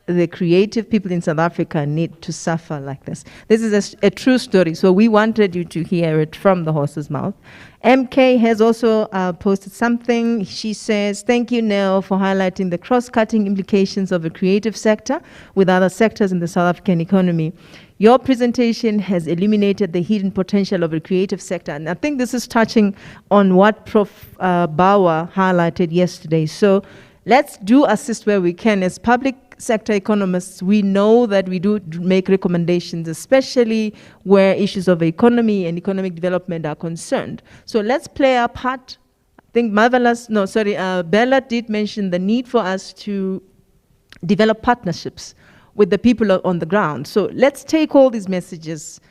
the creative people in South Africa need to suffer like this. This is a true story, so we wanted you to hear it from the horse's mouth. MK has also posted something. She says, thank you, Neo, for highlighting the cross-cutting implications of the creative sector with other sectors in the South African economy. Your presentation has illuminated the hidden potential of the creative sector. And I think this is touching on what Prof. Bauer highlighted yesterday. So let's do assist where we can. As public sector economists, we know that we do make recommendations, especially where issues of economy and economic development are concerned. So let's play our part. I think Bella did mention the need for us to develop partnerships with the people on the ground. So let's take all these messages,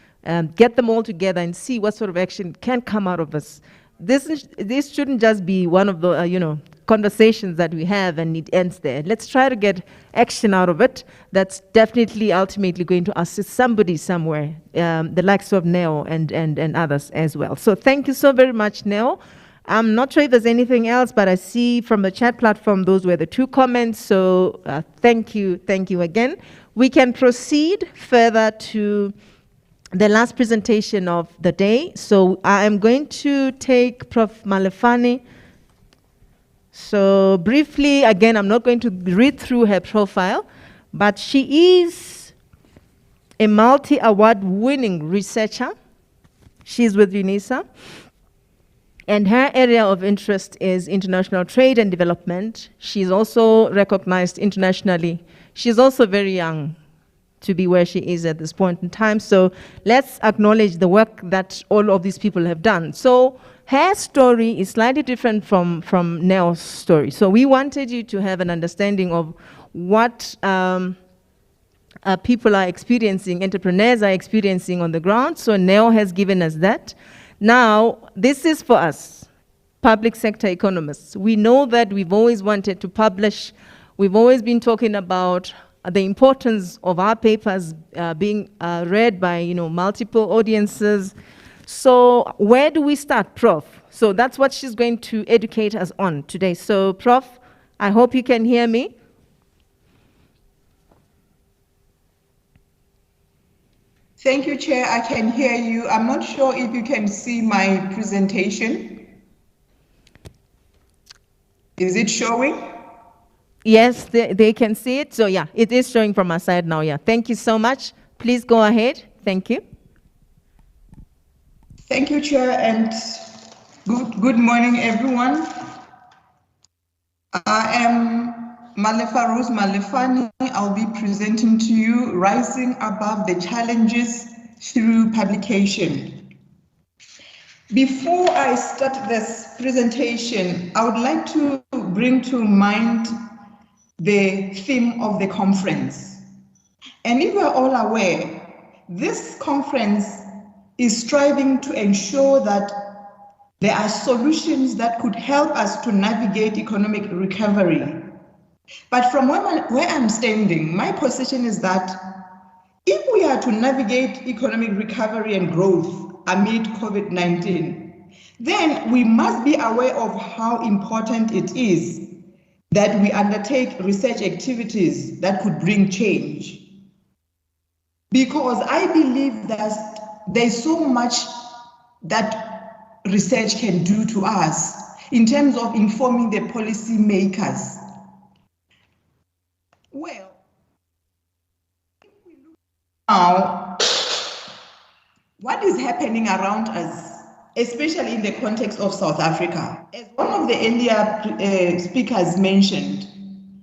get them all together and see what sort of action can come out of us. This shouldn't just be one of the, conversations that we have and it ends there. Let's try to get action out of it that's definitely ultimately going to assist somebody somewhere, the likes of Neo and others as well. So thank you so very much, Neo. I'm not sure if there's anything else, but I see from the chat platform, those were the 2 comments. So thank you again. We can proceed further to the last presentation of the day. So I am going to take Prof. Malefane. So briefly, again, I'm not going to read through her profile, but she is a multi-award winning researcher. She's with UNISA. And her area of interest is international trade and development. She's also recognized internationally. She's also very young to be where she is at this point in time. So let's acknowledge the work that all of these people have done. So her story is slightly different from Neo's story. So we wanted you to have an understanding of what people are experiencing, entrepreneurs are experiencing on the ground. So Neo has given us that. Now, this is for us, public sector economists. We know that we've always wanted to publish. We've always been talking about the importance of our papers being read by multiple audiences. So where do we start, Prof? So that's what she's going to educate us on today. So Prof, I hope you can hear me. Thank you, Chair. I can hear you. I'm not sure if you can see my presentation. Is it showing? Yes, they can see it. So yeah, it is showing from our side now. Yeah, thank you so much. Please go ahead. Thank you. Thank you, Chair, and good morning, everyone. I am Malefa Rose Malefane. I'll be presenting to you Rising Above the Challenges Through Publication. Before I start this presentation, I would like to bring to mind the theme of the conference. And if we're all aware, this conference is striving to ensure that there are solutions that could help us to navigate economic recovery. But from where I'm standing, my position is that if we are to navigate economic recovery and growth amid COVID-19, then we must be aware of how important it is that we undertake research activities that could bring change. Because I believe that there's so much that research can do to us in terms of informing the policy makers. Well, if we look now, what is happening around us, especially in the context of South Africa? As one of the earlier speakers mentioned,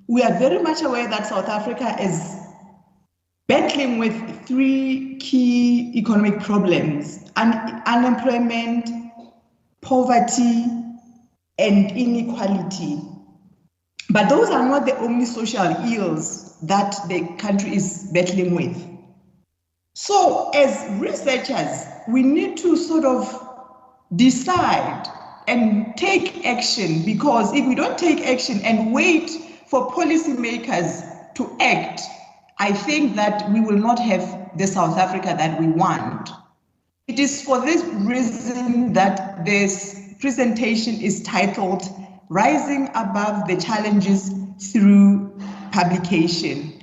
we are very much aware that South Africa is battling with three key economic problems: unemployment, poverty, and inequality. But those are not the only social ills that the country is battling with. So as researchers, we need to sort of decide and take action, because if we don't take action and wait for policymakers to act, I think that we will not have the South Africa that we want. It is for this reason that this presentation is titled Rising Above the Challenges Through Publication.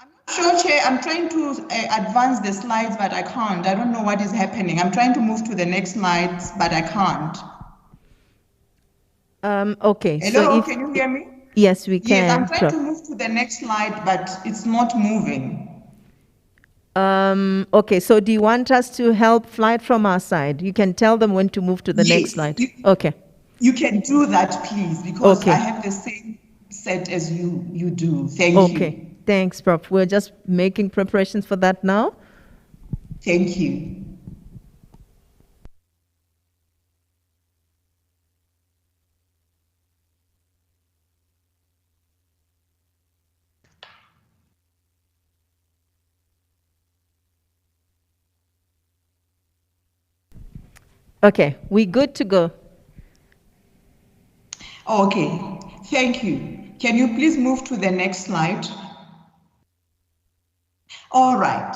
I'm not sure, Chair, I'm trying to advance the slides, but I can't. I don't know what is happening. I'm trying to move to the next slides, but I can't. Okay. Hello, so can you hear me? Yes, we can. Yes, I'm trying to move to the next slide, but it's not moving. Okay, so do you want us to help flight from our side? You can tell them when to move to the next slide. Okay. You can do that, please, because I have the same set as you do. Thank you. Okay, thanks, Prof. We're just making preparations for that now. Thank you. Okay, we good to go. Okay, thank you. Can you please move to the next slide? All right.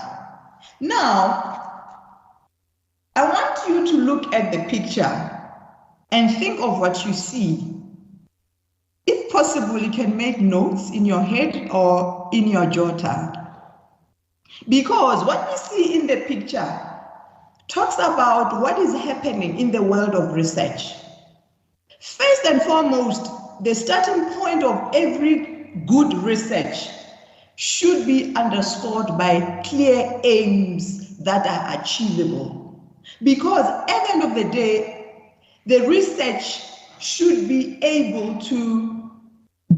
Now, I want you to look at the picture and think of what you see. If possible, you can make notes in your head or in your jotter. Because what we see in the picture talks about what is happening in the world of research. First and foremost, the starting point of every good research should be underscored by clear aims that are achievable. Because at the end of the day, the research should be able to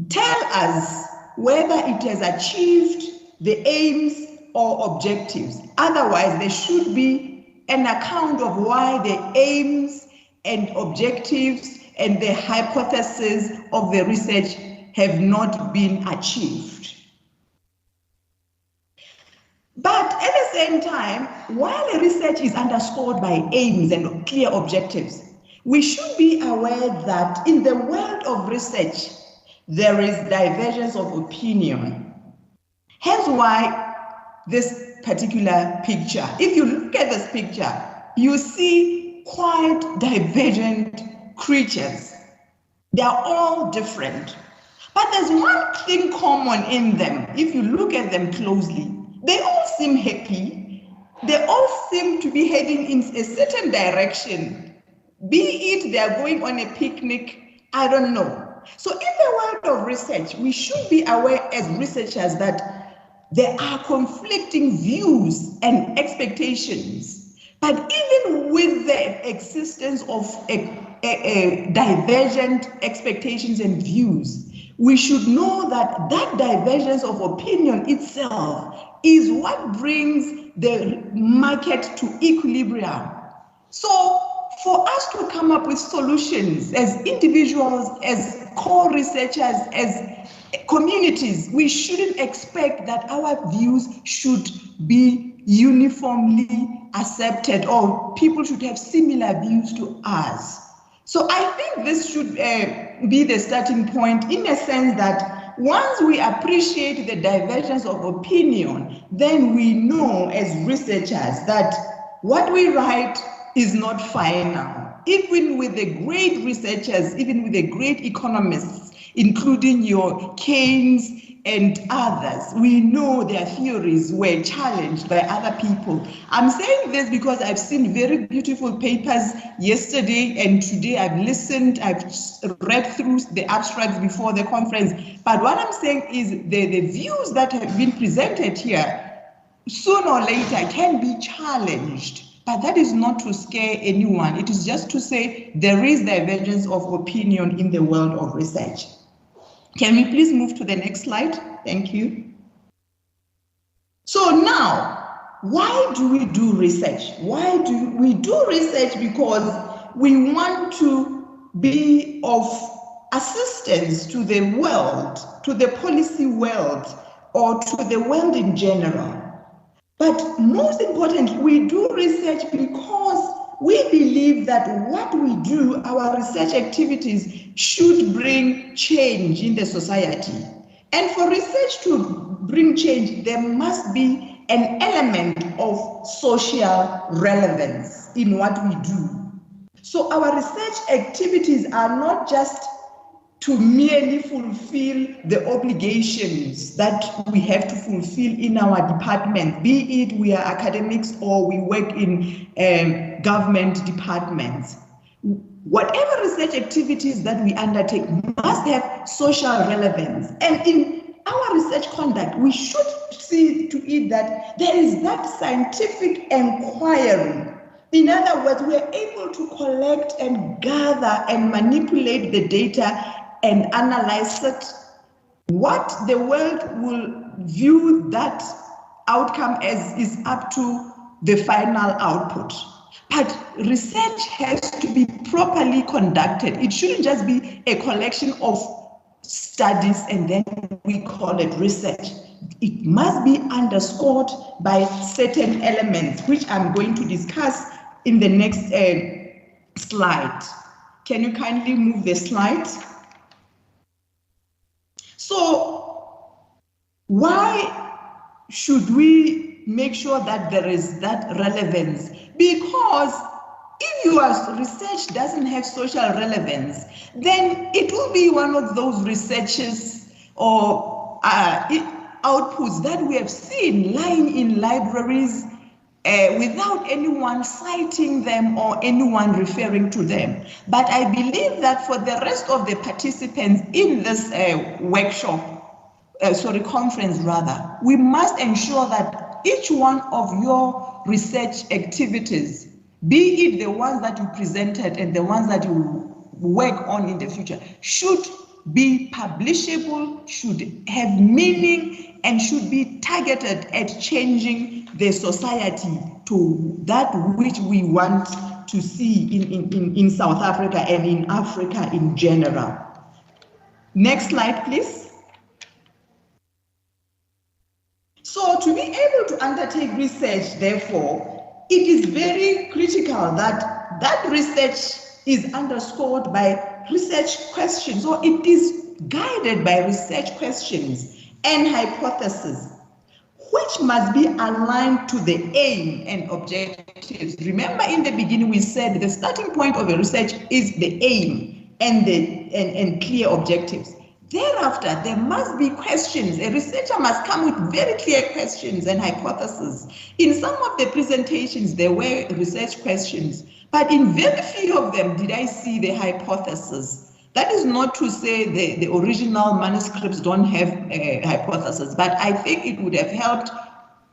tell us whether it has achieved the aims or objectives. Otherwise, there should be an account of why the aims and objectives and the hypotheses of the research have not been achieved. But at the same time, while the research is underscored by aims and clear objectives, we should be aware that in the world of research, there is divergence of opinion. Hence why this particular picture. If you look at this picture, you see quite divergent creatures. They are all different. But there's one thing common in them. If you look at them closely, they all seem happy. They all seem to be heading in a certain direction. Be it they are going on a picnic, I don't know. So in the world of research, we should be aware as researchers that there are conflicting views and expectations. But even with the existence of divergent expectations and views, we should know that that divergence of opinion itself is what brings the market to equilibrium. So for us to come up with solutions as individuals, as core researchers, as communities, we shouldn't expect that our views should be uniformly accepted or people should have similar views to us. So I think this should be the starting point, in a sense that once we appreciate the divergence of opinion, then we know as researchers that what we write is not final. even with the great researchers, even with the great economists, including your Keynes and others, we know their theories were challenged by other people. I'm saying this because I've seen very beautiful papers yesterday and today. I've listened, I've read through the abstracts before the conference. But what I'm saying is the views that have been presented here sooner or later can be challenged. But that is not to scare anyone. It is just to say there is divergence of opinion in the world of research. Can we please move to the next slide? Thank you. So now, why do we do research? Why do we do research? Because we want to be of assistance to the world, to the policy world, or to the world in general. But most importantly, we do research because we believe that what we do, our research activities, should bring change in the society. And for research to bring change, there must be an element of social relevance in what we do. So our research activities are not just to merely fulfill the obligations that we have to fulfill in our department, be it we are academics or we work in government departments. Whatever research activities that we undertake must have social relevance. And in our research conduct, we should see to it that there is that scientific inquiry. In other words, we are able to collect and gather and manipulate the data and analyze it. What the world will view that outcome as is up to the final output. But research has to be properly conducted. It shouldn't just be a collection of studies and then we call it research. It must be underscored by certain elements, which I'm going to discuss in the next slide. Can you kindly move the slide? So, why should we make sure that there is that relevance? Because if your research doesn't have social relevance, then it will be one of those researches or outputs that we have seen lying in libraries without anyone citing them or anyone referring to them. But I believe that for the rest of the participants in this conference rather, we must ensure that each one of your research activities, be it the ones that you presented and the ones that you work on in the future, should be publishable, should have meaning, and should be targeted at changing the society to that which we want to see in South Africa and in Africa in general. Next slide, please. So to be able to undertake research, therefore, it is very critical that that research is underscored by research questions, or it is guided by research questions and hypotheses, which must be aligned to the aim and objectives. Remember, in the beginning, we said the starting point of a research is the aim and clear objectives. Thereafter, there must be questions. A researcher must come with very clear questions and hypotheses. In some of the presentations, there were research questions, but in very few of them did I see the hypothesis. That is not to say the original manuscripts don't have a hypothesis, but I think it would have helped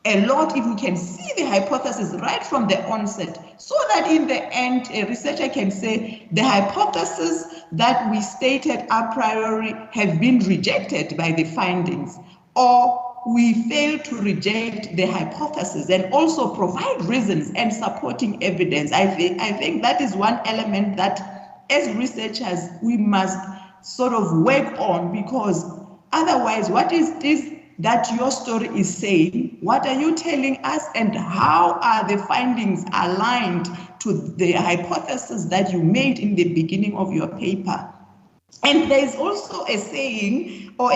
a lot if we can see the hypothesis right from the onset, so that in the end, a researcher can say the hypothesis that we stated a priori have been rejected by the findings, or we fail to reject the hypothesis and also provide reasons and supporting evidence. I think that is one element that as researchers, we must sort of work on, because otherwise, what is this that your story is saying? What are you telling us, and how are the findings aligned to the hypothesis that you made in the beginning of your paper? And there's also a saying, or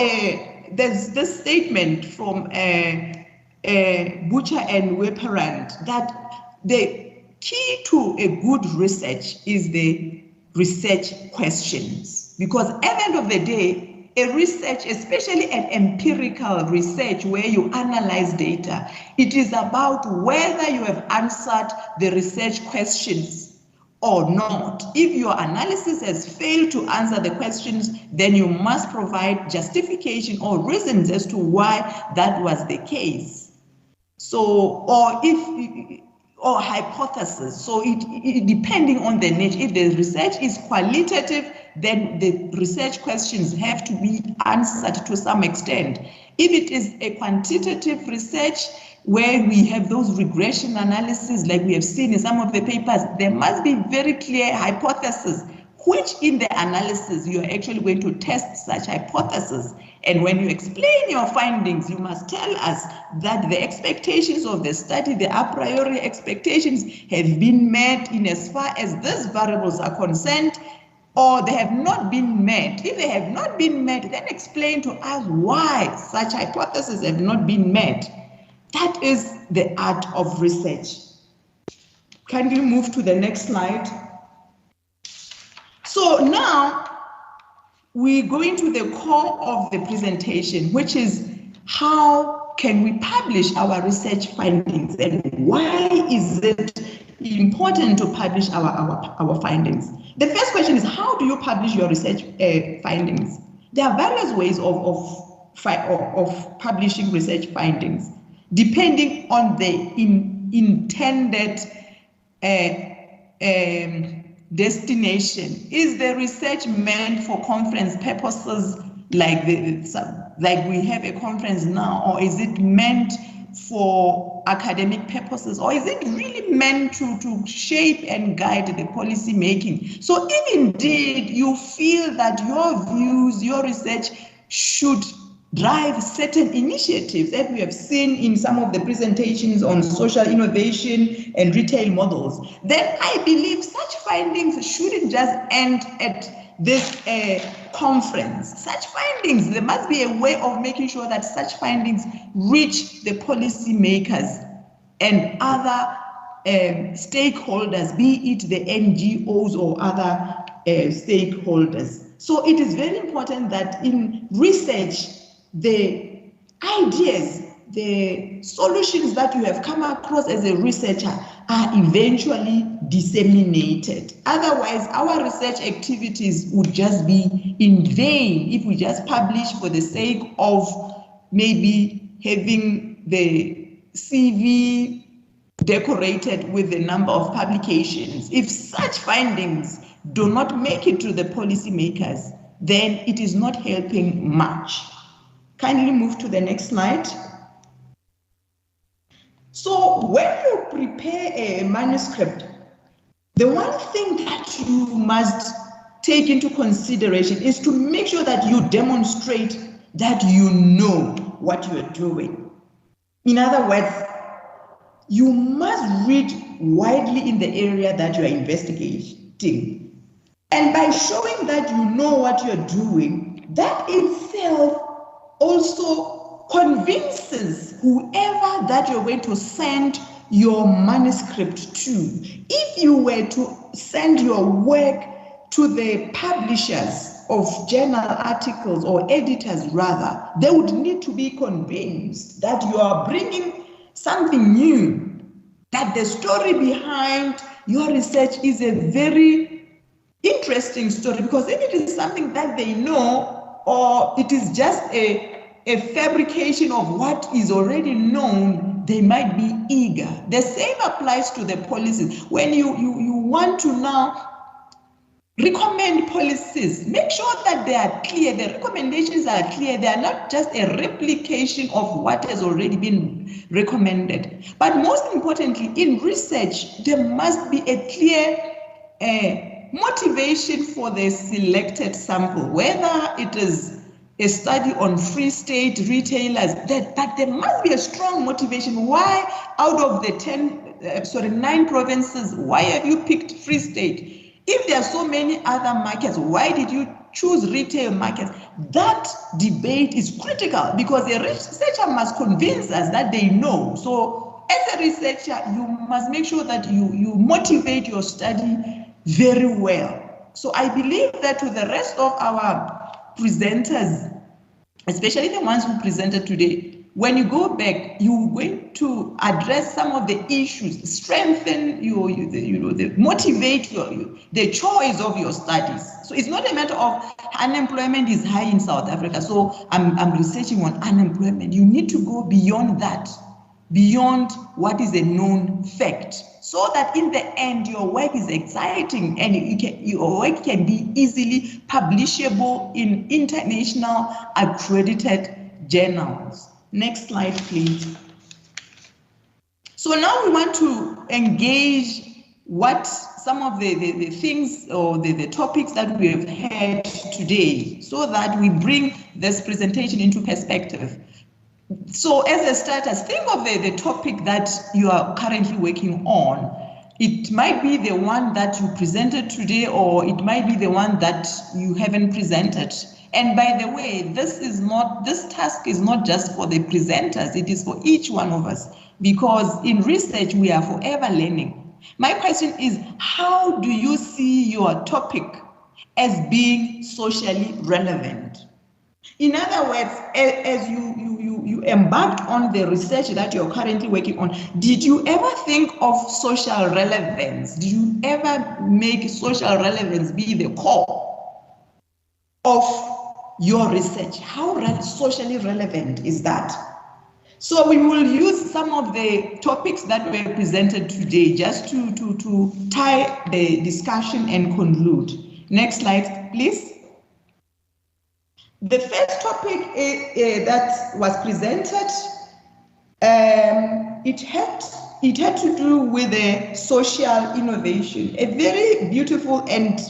there's this statement from Butcher and Wepperand that the key to a good research is the research questions, because at the end of the day, a research, especially an empirical research where you analyze data, it is about whether you have answered the research questions or not. If your analysis has failed to answer the questions, then you must provide justification or reasons as to why that was the case. So, or hypothesis. So it depending on the nature, if the research is qualitative, then the research questions have to be answered to some extent. If it is a quantitative research where we have those regression analysis like we have seen in some of the papers, there must be very clear hypothesis, which in the analysis you are actually going to test such hypothesis. And when you explain your findings, you must tell us that the expectations of the study, the a priori expectations, have been met in as far as these variables are concerned, or they have not been met. If they have not been met, then explain to us why such hypotheses have not been met. That is the art of research. Can you move to the next slide? So now we go into the core of the presentation, which is how can we publish our research findings and why is it important to publish our findings? The first question is, how do you publish your research findings? There are various ways of publishing research findings, depending on the intended destination. Is the research meant for conference purposes, like we have a conference now, or is it meant for academic purposes, or is it really meant to shape and guide the policy making? So if indeed you feel that your views, your research should drive certain initiatives that we have seen in some of the presentations on social innovation and retail models, then I believe such findings shouldn't just end at this conference. Such findings, there must be a way of making sure that such findings reach the policy makers and other stakeholders, be it the NGOs or other stakeholders. So it is very important that in research, the ideas, the solutions that you have come across as a researcher are eventually disseminated. Otherwise, our research activities would just be in vain if we just publish for the sake of maybe having the CV decorated with the number of publications. If such findings do not make it to the policymakers, then it is not helping much. Kindly move to the next slide. So when you prepare a manuscript, the one thing that you must take into consideration is to make sure that you demonstrate that you know what you are doing. In other words, you must read widely in the area that you are investigating. And by showing that you know what you're doing, that itself also convinces whoever that you're going to send your manuscript to. If you were to send your work to the publishers of journal articles, or editors rather, they would need to be convinced that you are bringing something new, that the story behind your research is a very interesting story, because if it is something that they know, or it is just a fabrication of what is already known, they might be eager. The same applies to the policies. When you want to now recommend policies, make sure that they are clear, the recommendations are clear, they are not just a replication of what has already been recommended. But most importantly, in research, there must be a clear motivation for the selected sample, whether it is a study on Free State retailers, that there must be a strong motivation. Why out of the 9 provinces, why have you picked Free State? If there are so many other markets, why did you choose retail markets? That debate is critical, because the researcher must convince us that they know. So as a researcher, you must make sure that you motivate your study very well. So I believe that to the rest of our presenters, especially the ones who presented today, when you go back, you're going to address some of the issues, strengthen motivate the choice of your studies. So it's not a matter of unemployment is high in South Africa, so I'm researching on unemployment. You need to go beyond that, beyond what is a known fact, so that in the end your work is exciting and your work can be easily publishable in international accredited journals. Next slide, please. So now we want to engage what some of the things or the topics that we have had today, so that we bring this presentation into perspective. So as a starter, think of the topic that you are currently working on. It might be the one that you presented today, or it might be the one that you haven't presented. And by the way, this task is not just for the presenters, it is for each one of us, because in research, we are forever learning. My question is, how do you see your topic as being socially relevant? In other words, as you embarked on the research that you're currently working on, did you ever think of social relevance? Did you ever make social relevance be the core of your research? How socially relevant is that? So we will use some of the topics that were presented today just to tie the discussion and conclude. Next slide, please. The first topic that was presented, it had to do with the social innovation, a very beautiful and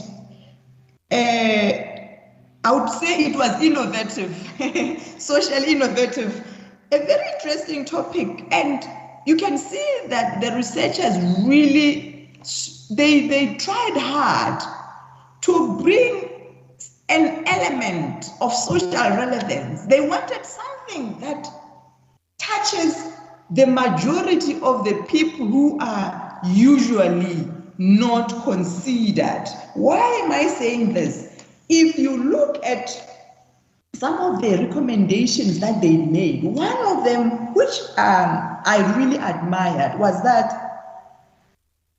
I would say it was innovative, socially innovative, a very interesting topic. And you can see that the researchers really, they tried hard to bring an element of social relevance. They wanted something that touches the majority of the people who are usually not considered. Why am I saying this? If you look at some of the recommendations that they made, one of them, which I really admired, was that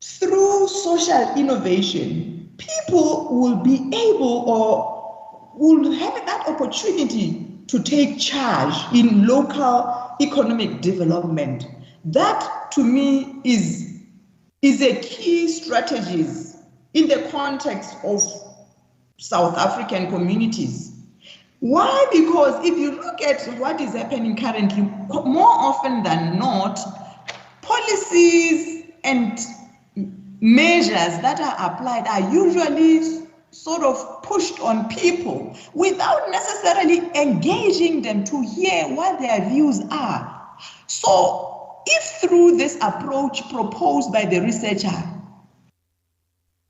through social innovation, people will be able or will have that opportunity to take charge in local economic development. That, to me, is a key strategy in the context of South African communities. Why? Because if you look at what is happening currently, more often than not, policies and measures that are applied are usually sort of pushed on people without necessarily engaging them to hear what their views are. So if through this approach proposed by the researcher,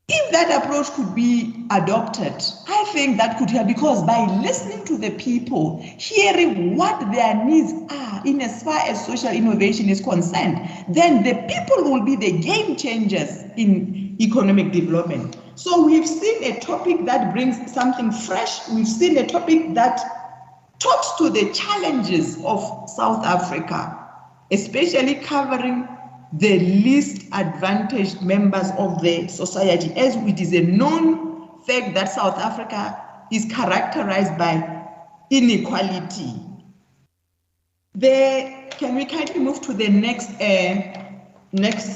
if that approach could be adopted, I think that could help, because by listening to the people, hearing what their needs are in as far as social innovation is concerned, then the people will be the game changers in economic development. So we've seen a topic that brings something fresh. We've seen a topic that talks to the challenges of South Africa, especially covering the least advantaged members of the society, as it is a known fact that South Africa is characterized by inequality. Can we kindly move to the next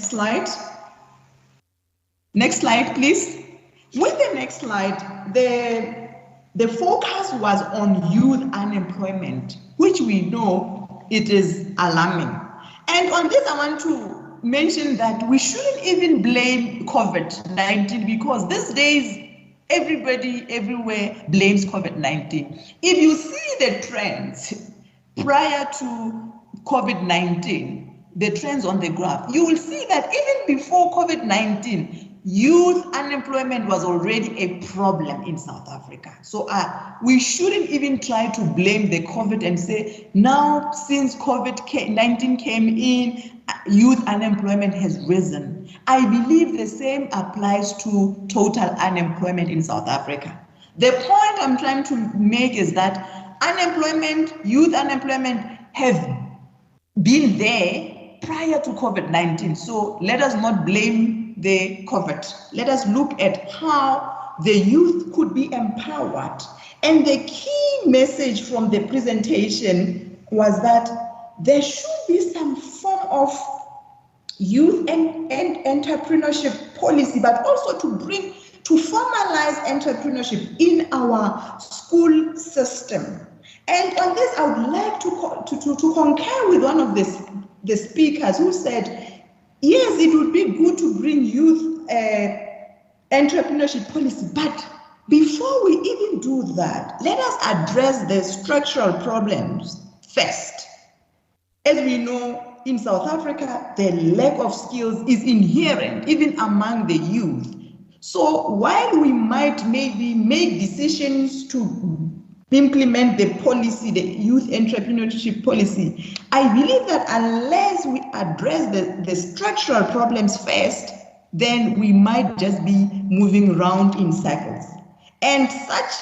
slide? Next slide, please. With the next slide, the focus was on youth unemployment, which we know it is alarming. And on this, I want to mention that we shouldn't even blame COVID-19, because these days, everybody everywhere blames COVID-19. If you see the trends prior to COVID-19, the trends on the graph, you will see that even before COVID-19, youth unemployment was already a problem in South Africa. So we shouldn't even try to blame the COVID and say, now since COVID-19 came in, youth unemployment has risen. I believe the same applies to total unemployment in South Africa. The point I'm trying to make is that unemployment, youth unemployment have been there prior to COVID-19. So let us not blame the COVID. Let us look at how the youth could be empowered. And the key message from the presentation was that there should be some form of youth and entrepreneurship policy, but also to formalize entrepreneurship in our school system. And on this, I would like to concur with one of the speakers who said, yes, it would be good to bring youth entrepreneurship policy, but before we even do that, let us address the structural problems first. As we know, in South Africa, the lack of skills is inherent even among the youth. So while we might maybe make decisions to implement the policy, the youth entrepreneurship policy, I believe that unless we address the structural problems first, then we might just be moving around in circles. And such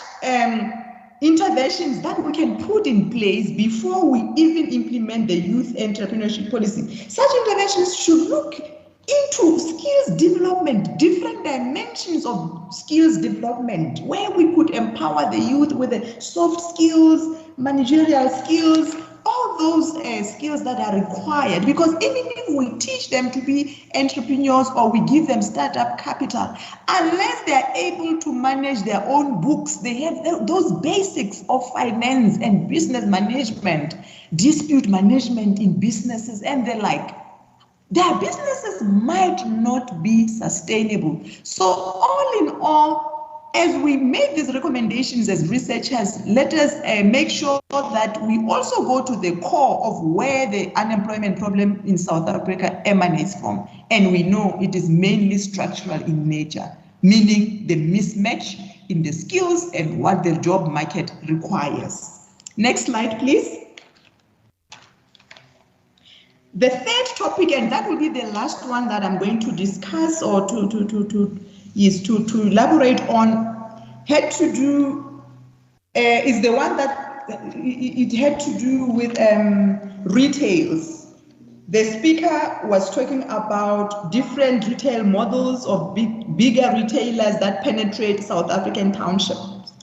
interventions that we can put in place before we even implement the youth entrepreneurship policy, such interventions should look into skills development, different dimensions of skills development, where we could empower the youth with the soft skills, managerial skills, all those skills that are required. Because even if we teach them to be entrepreneurs or we give them startup capital, unless they are able to manage their own books, they have those basics of finance and business management, dispute management in businesses and the like, their businesses might not be sustainable. So all in all, as we make these recommendations as researchers, let us make sure that we also go to the core of where the unemployment problem in South Africa emanates from. And we know it is mainly structural in nature, meaning the mismatch in the skills and what the job market requires. Next slide, please. The third topic, and that will be the last one that I'm going to discuss or to elaborate on, had to do, is the one that it had to do with retails. The speaker was talking about different retail models of bigger retailers that penetrate South African townships.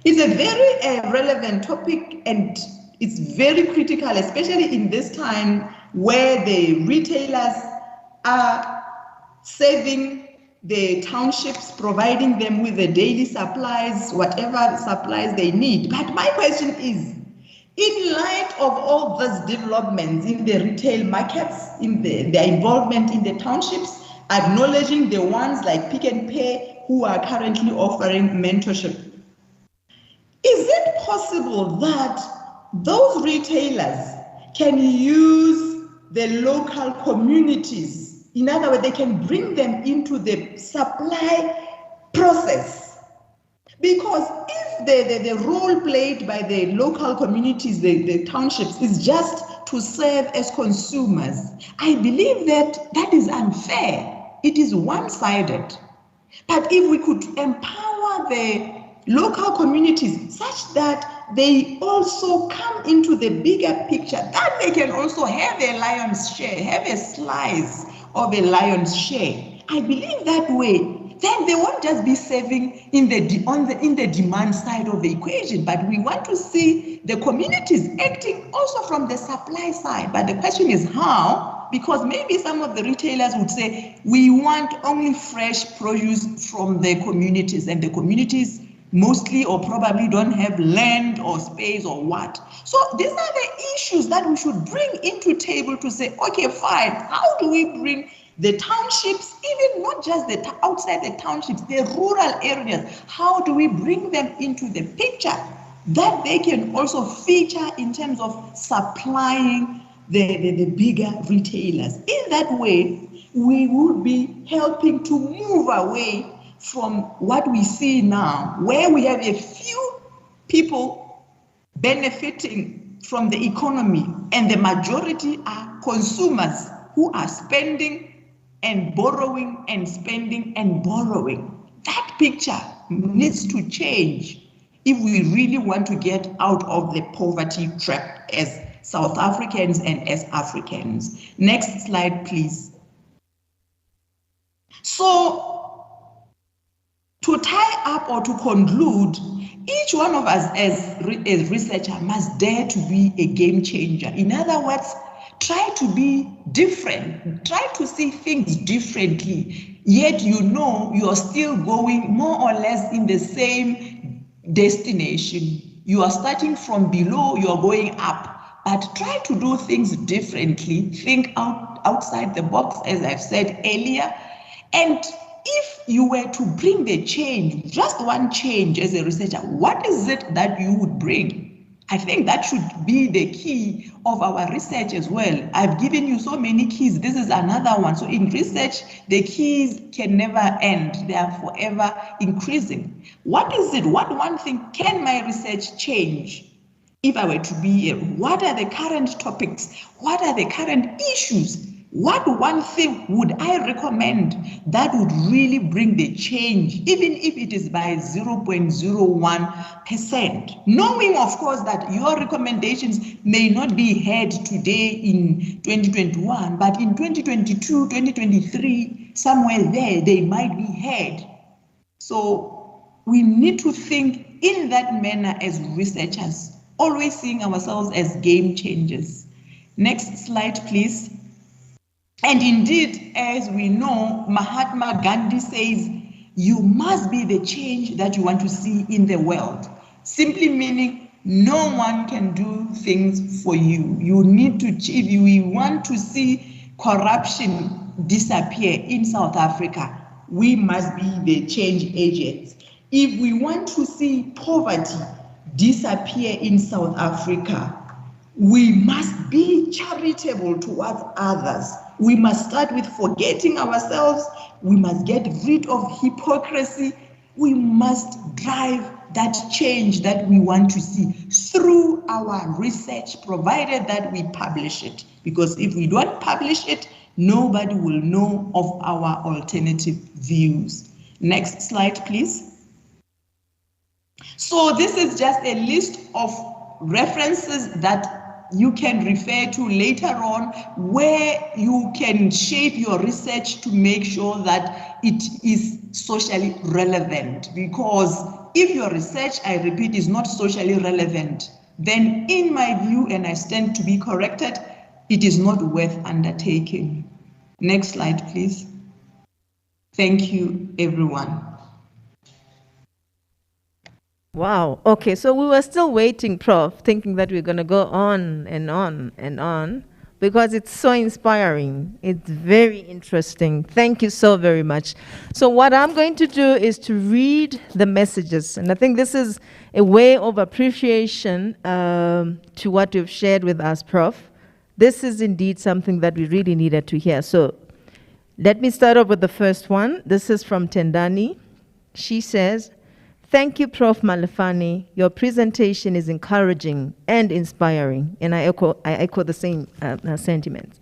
It's a very relevant topic, and it's very critical, especially in this time where the retailers are saving the townships, providing them with the daily supplies, whatever supplies they need. But my question is, in light of all these developments in the retail markets, in their involvement in the townships, acknowledging the ones like Pick n Pay who are currently offering mentorship, is it possible that those retailers can use the local communities? In other words, they can bring them into the supply process. Because if the role played by the local communities, the townships, is just to serve as consumers, I believe that that is unfair. It is one-sided. But if we could empower the local communities such that they also come into the bigger picture, that they can also have a lion's share, have a slice of a lion's share, I believe that way, then they won't just be saving in the demand side of the equation, but we want to see the communities acting also from the supply side. But the question is how, because maybe some of the retailers would say, we want only fresh produce from the communities, and the communities mostly or probably don't have land or space or what. So these are the issues that we should bring into table to say, okay, fine, how do we bring the townships, even not just the outside the townships, the rural areas, how do we bring them into the picture that they can also feature in terms of supplying the bigger retailers? In that way, we would be helping to move away from what we see now, where we have a few people benefiting from the economy and the majority are consumers who are spending and borrowing and spending and borrowing. That picture needs to change if we really want to get out of the poverty trap as South Africans and as Africans. Next slide, please. So, to tie up or to conclude, each one of us as a researcher must dare to be a game changer. In other words, try to be different, try to see things differently, yet you know you're still going more or less in the same destination. You are starting from below, you're going up, but try to do things differently, think outside the box, as I've said earlier. And if you were to bring the change, just one change as a researcher, what is it that you would bring? I think that should be the key of our research as well. I've given you so many keys. This is another one. So in research, the keys can never end. They are forever increasing. What is it? What one thing can my research change? If I were to be here, what are the current topics? What are the current issues? What one thing would I recommend that would really bring the change, even if it is by 0.01%? Knowing, of course, that your recommendations may not be heard today in 2021, but in 2022, 2023, somewhere there, they might be heard. So we need to think in that manner as researchers, always seeing ourselves as game changers. Next slide, please. And indeed, as we know, Mahatma Gandhi says, you must be the change that you want to see in the world. Simply meaning, no one can do things for you. You need to, if we want to see corruption disappear in South Africa, we must be the change agents. If we want to see poverty disappear in South Africa, we must be charitable towards others. We must start with forgetting ourselves. We must get rid of hypocrisy. We must drive that change that we want to see through our research, provided that we publish it. Because if we don't publish it, nobody will know of our alternative views. Next slide, please. So this is just a list of references that you can refer to later on, where you can shape your research to make sure that it is socially relevant. Because if your research, I repeat, is not socially relevant, then in my view, and I stand to be corrected, it is not worth undertaking. Next slide, please. Thank you, everyone. Wow. Okay, so we were still waiting, Prof, thinking that we're going to go on and on and on, because it's so inspiring. It's very interesting. Thank you so very much. So what I'm going to do is to read the messages, and I think this is a way of appreciation to what you've shared with us, Prof. This is indeed something that we really needed to hear. So let me start off with the first one. This is from Tendani. She says, "Thank you, Prof. Malefane. Your presentation is encouraging and inspiring." And I echo the same sentiments.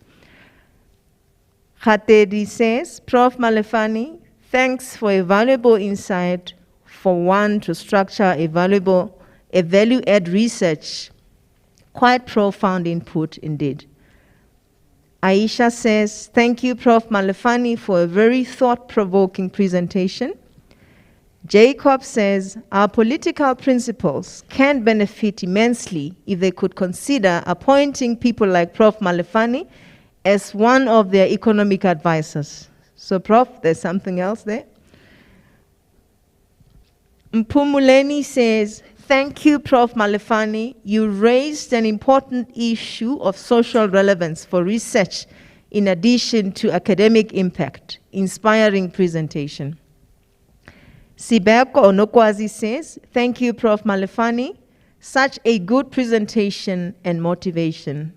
Khatedi says, "Prof. Malefane, thanks for a valuable insight for one to structure a value-add research. Quite profound input indeed." Aisha says, "Thank you, Prof. Malefane, for a very thought-provoking presentation." Jacob says, "Our political principles can benefit immensely if they could consider appointing people like Prof. Malefane as one of their economic advisors." So, Prof, there's something else there. Mpumuleni says, "Thank you, Prof. Malefane. You raised an important issue of social relevance for research in addition to academic impact. Inspiring presentation." Sibeko Onokwazi says, "Thank you, Prof. Malefane. Such a good presentation and motivation."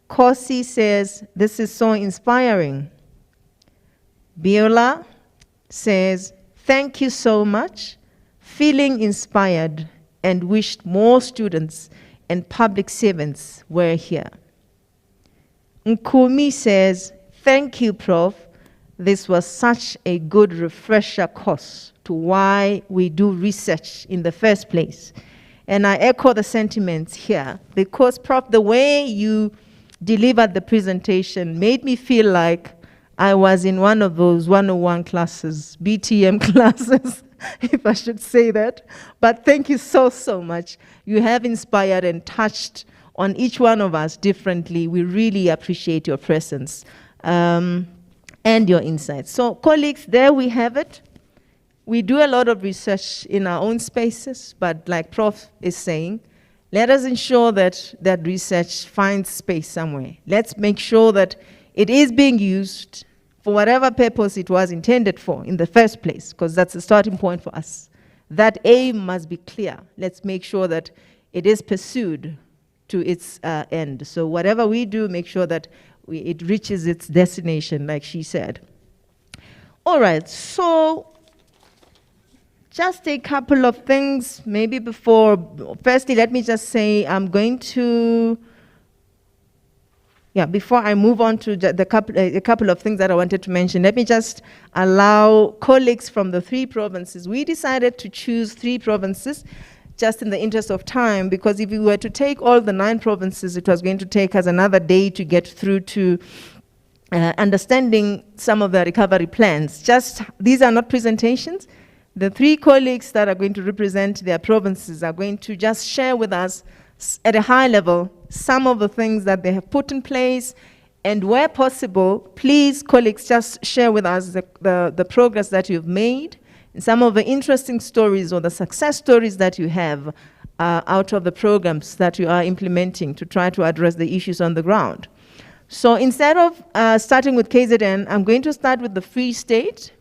Kosi says, "This is so inspiring." Biola says, thank you so much, feeling inspired and wished more students and public servants were here. Nkumi says, thank you, Prof. This was such a good refresher course to why we do research in the first place. And I echo the sentiments here because, Prof, the way you delivered the presentation made me feel like I was in one of those 101 classes, BTM classes, if I should say that. But thank you so, so much. You have inspired and touched on each one of us differently. We really appreciate your presence and your insights. So, colleagues, there we have it. We do a lot of research in our own spaces, but like Prof is saying, let us ensure that that research finds space somewhere. Let's make sure that it is being used for whatever purpose it was intended for in the first place, because that's the starting point for us. That aim must be clear. Let's make sure that it is pursued to its end. So whatever we do, make sure that it reaches its destination, like she said. All right, so just a couple of things, maybe before, firstly, let me just say I'm going to, before I move on to a couple of things that I wanted to mention, let me just allow colleagues from the 3 provinces. We decided to choose 3 provinces just in the interest of time, because if we were to take all the 9 provinces, it was going to take us another day to get through to understanding some of the recovery plans. These are not presentations. The 3 colleagues that are going to represent their provinces are going to just share with us at a high level some of the things that they have put in place, and where possible, please, colleagues, just share with us the progress that you've made, and some of the interesting stories or the success stories that you have out of the programs that you are implementing to try to address the issues on the ground. So instead of starting with KZN, I'm going to start with the Free State.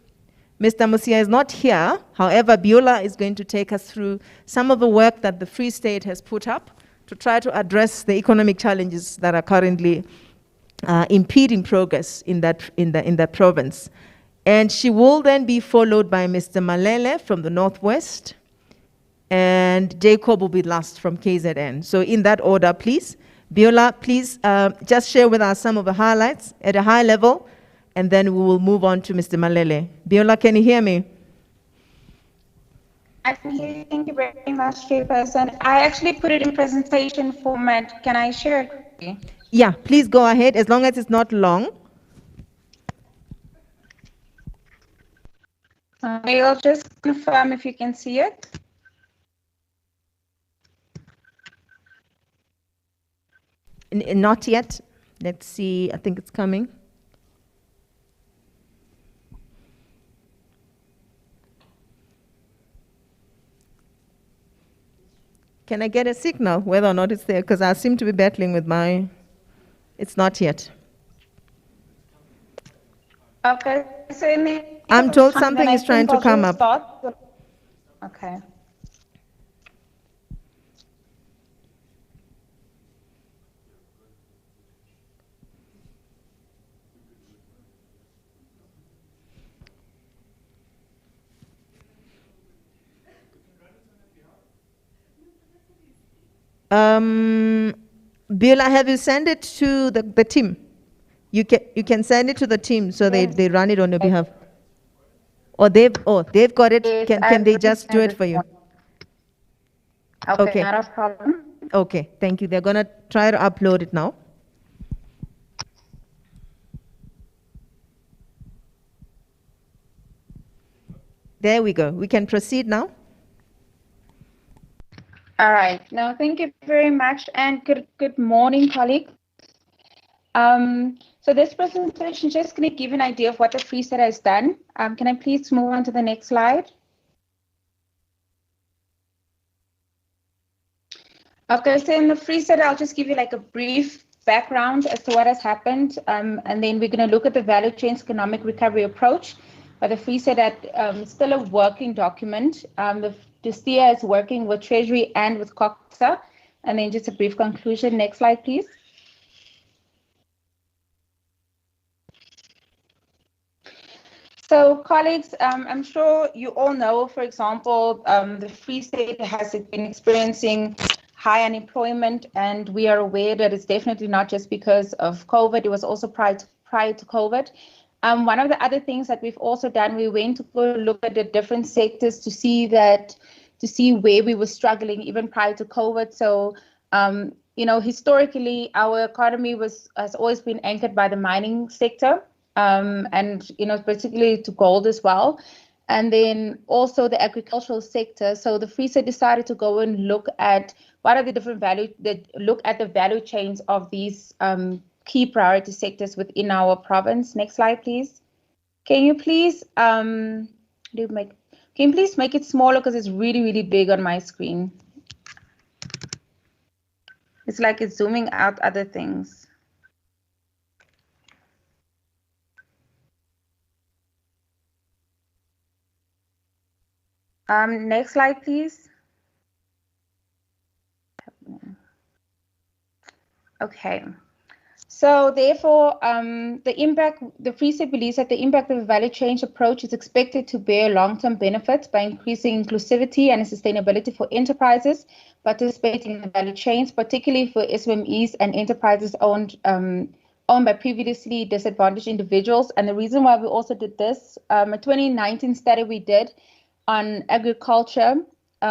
Mr. Musia is not here. However, Biola is going to take us through some of the work that the Free State has put up to try to address the economic challenges that are currently impeding progress in that province. And she will then be followed by Mr. Malele from the Northwest, and Jacob will be last from KZN. So in that order, please. Biola, please just share with us some of the highlights at a high level, and then we will move on to Mr. Malele. Biola, can you hear me? I can hear you. Thank you very much, Chairperson. I actually put it in presentation format. Can I share it with you? Yeah, please go ahead, as long as it's not long. I'll just confirm if you can see it. Not yet. Let's see. I think it's coming. Can I get a signal whether or not it's there? Because I seem to be battling with my... It's not yet. Okay. So I'm told something is trying to come up. Okay. Biola, have you sent it to the team? You can send it to the team so yes. they run it on your behalf. Or they've got it. Yes, can they just do it for you? Okay, not a problem. Okay, thank you. They're gonna try to upload it now. There we go. We can proceed now. All right. Now, thank you very much, and good morning, colleagues. So this presentation is just going to give an idea of what the Free State has done. Can I please move on to the next slide? Okay, so in the Free State, I'll just give you like a brief background as to what has happened, and then we're going to look at the value chain economic recovery approach. But the Free State is still a working document. The STIA is working with Treasury and with COXA. And then just a brief conclusion. Next slide, please. So colleagues, I'm sure you all know, for example, the Free State has been experiencing high unemployment, and we are aware that it's definitely not just because of COVID, it was also prior to COVID. One of the other things that we've also done, we went to go look at the different sectors to see where we were struggling even prior to COVID. So, historically, our economy has always been anchored by the mining sector. And particularly to gold as well, and then also the agricultural sector. So the Free State decided to go and look at what are the different value chains of these key priority sectors within our province. Next slide, please. Can you please make it smaller because it's really, really big on my screen. It's like it's zooming out other things. Next slide, please. Okay. So therefore, the Free State believes that the impact of a value change approach is expected to bear long-term benefits by increasing inclusivity and sustainability for enterprises participating in the value chains, particularly for SMEs and enterprises owned by previously disadvantaged individuals. And the reason why we also did this, a 2019 study we did on agriculture,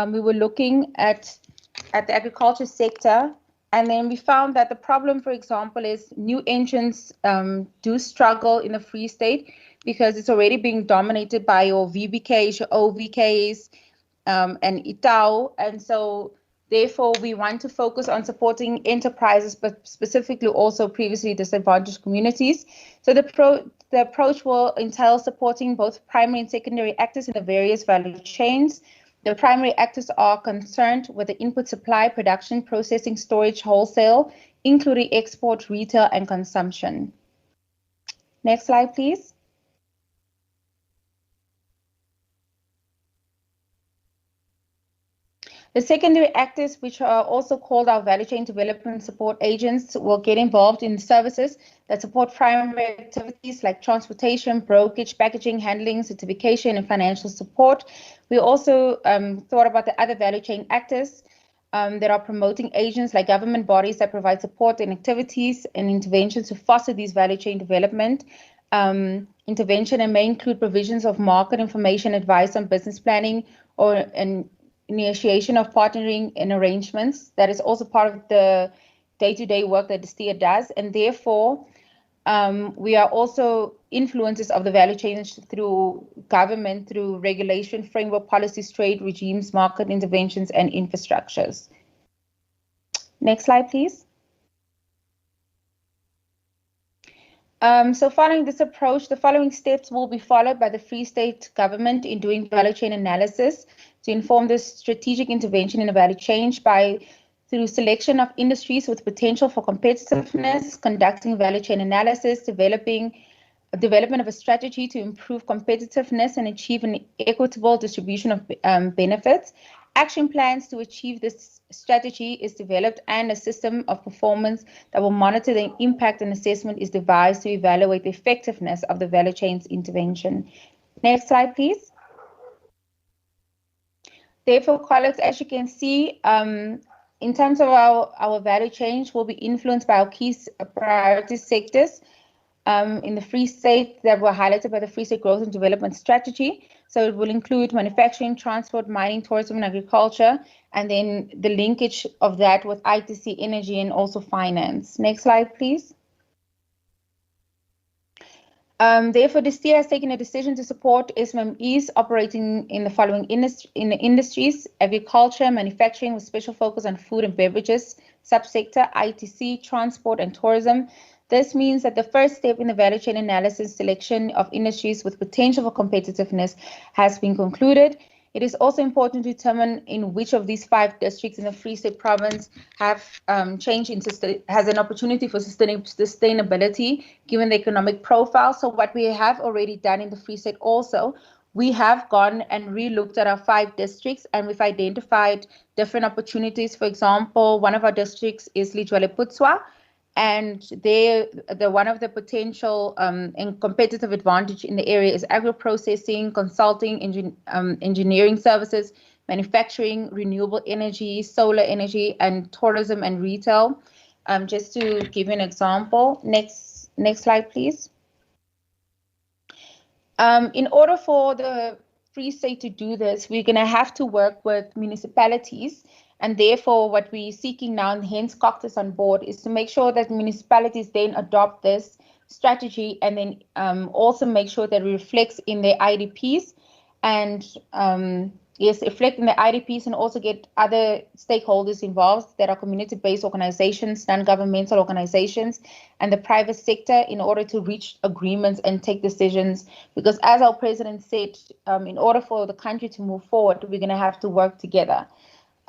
we were looking at the agriculture sector, and then we found that the problem, for example, is new entrants do struggle in the Free State because it's already being dominated by your VBKs, your OVKs, and Itau. And so therefore, we want to focus on supporting enterprises, but specifically also previously disadvantaged communities. So the approach will entail supporting both primary and secondary actors in the various value chains. The primary actors are concerned with the input supply, production, processing, storage, wholesale, including export, retail, and consumption. Next slide, please. The secondary actors, which are also called our value chain development support agents, will get involved in services that support primary activities like transportation, brokerage, packaging, handling, certification, and financial support. We also thought about the other value chain actors that are promoting agents like government bodies that provide support and activities and interventions to foster these value chain development. Intervention and may include provisions of market information, advice on business planning, or an initiation of partnering and arrangements. That is also part of the day-to-day work that the STIA does, and therefore we are also influencers of the value chains through government, through regulation, framework policies, trade regimes, market interventions, and infrastructures. Next slide, please. So following this approach, the following steps will be followed by the Free State government in doing value chain analysis to inform the strategic intervention in the value chain through selection of industries with potential for competitiveness, conducting value chain analysis, development of a strategy to improve competitiveness and achieve an equitable distribution of benefits. Action plans to achieve this strategy is developed, and a system of performance that will monitor the impact and assessment is devised to evaluate the effectiveness of the value chain's intervention. Next slide, please. Therefore, colleagues, as you can see, in terms of our value chains will be influenced by our key priority sectors in the Free State that were highlighted by the Free State Growth and Development Strategy. So it will include manufacturing, transport, mining, tourism, and agriculture, and then the linkage of that with ITC, energy, and also finance. Next slide, please. Therefore, the STIA has taken a decision to support SMEs operating in the following industries: agriculture, manufacturing with special focus on food and beverages, subsector, ITC, transport, and tourism. This means that the first step in the value chain analysis selection of industries with potential for competitiveness has been concluded. It is also important to determine in which of these 5 districts in the Free State province have has an opportunity for sustainability given the economic profile. So what we have already done in the Free State also, we have gone and re-looked at our 5 districts, and we've identified different opportunities. For example, one of our districts is Lijwaleputswa, And one of the potential and competitive advantage in the area is agro-processing, consulting, engineering services, manufacturing, renewable energy, solar energy, and tourism and retail. Just to give you an example, next slide, please. In order for the Free State to do this, we're going to have to work with municipalities. And therefore, what we're seeking now, and hence Coctus on board, is to make sure that municipalities then adopt this strategy and then also make sure that it reflects in their IDPs and yes, reflect in the IDPs and also get other stakeholders involved that are community-based organizations, non-governmental organizations, and the private sector in order to reach agreements and take decisions. Because as our president said, in order for the country to move forward, we're going to have to work together.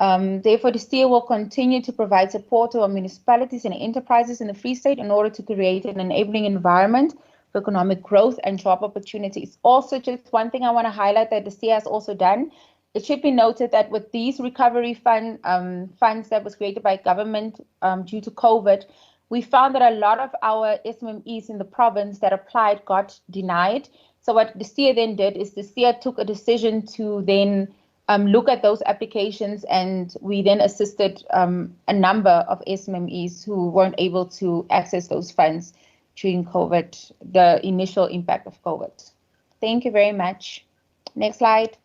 Therefore, the STEER will continue to provide support to our municipalities and enterprises in the Free State in order to create an enabling environment for economic growth and job opportunities. Also, just one thing I want to highlight that the STEER has also done, it should be noted that with these recovery funds that was created by government due to COVID, we found that a lot of our SMMEs in the province that applied got denied. So what the STEER then did is the STEER took a decision to then look at those applications, and we then assisted a number of SMMEs who weren't able to access those funds during COVID, the initial impact of COVID. Thank you very much. Next slide.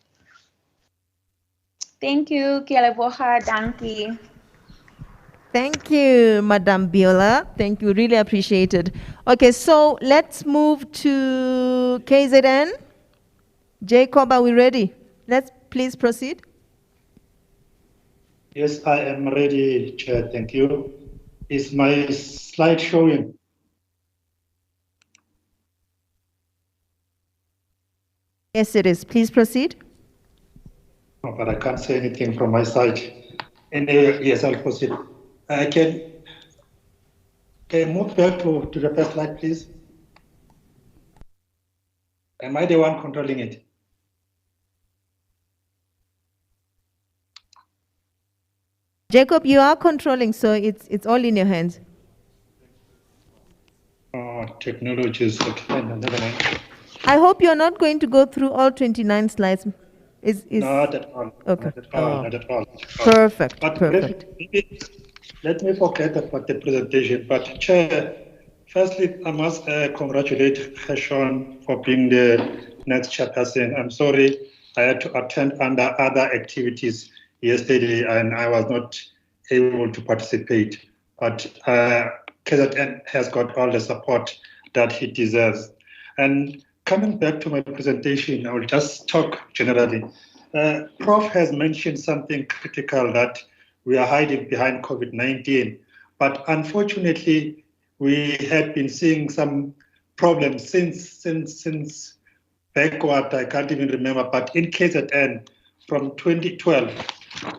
Thank you, Ke a leboga, dankie. Thank you, Madam Biola. Thank you, really appreciate it. Okay, so let's move to KZN. Jacob, are we ready? Let's please proceed. Yes, I am ready, Chair. Thank you. Is my slide showing? Yes, it is. Please proceed. Oh, but I can't say anything from my side. Anyway, yes, I'll proceed. Can you move back to the first slide, please? Am I the one controlling it? Jacob, you are controlling, so it's all in your hands. Oh, technology is okay. I hope you're not going to go through all 29 slides. Not at all. Okay. Not at all. Not at all. Perfect. But perfect. Let me forget about the presentation. But Chair, firstly, I must congratulate Heshon for being the next chairperson. I'm sorry I had to attend under other activities yesterday and I was not able to participate. But KZN has got all the support that he deserves. And coming back to my presentation, I will just talk generally. Prof has mentioned something critical, that we are hiding behind COVID-19. But unfortunately, we had been seeing some problems since backward, I can't even remember, but in KZN from 2012,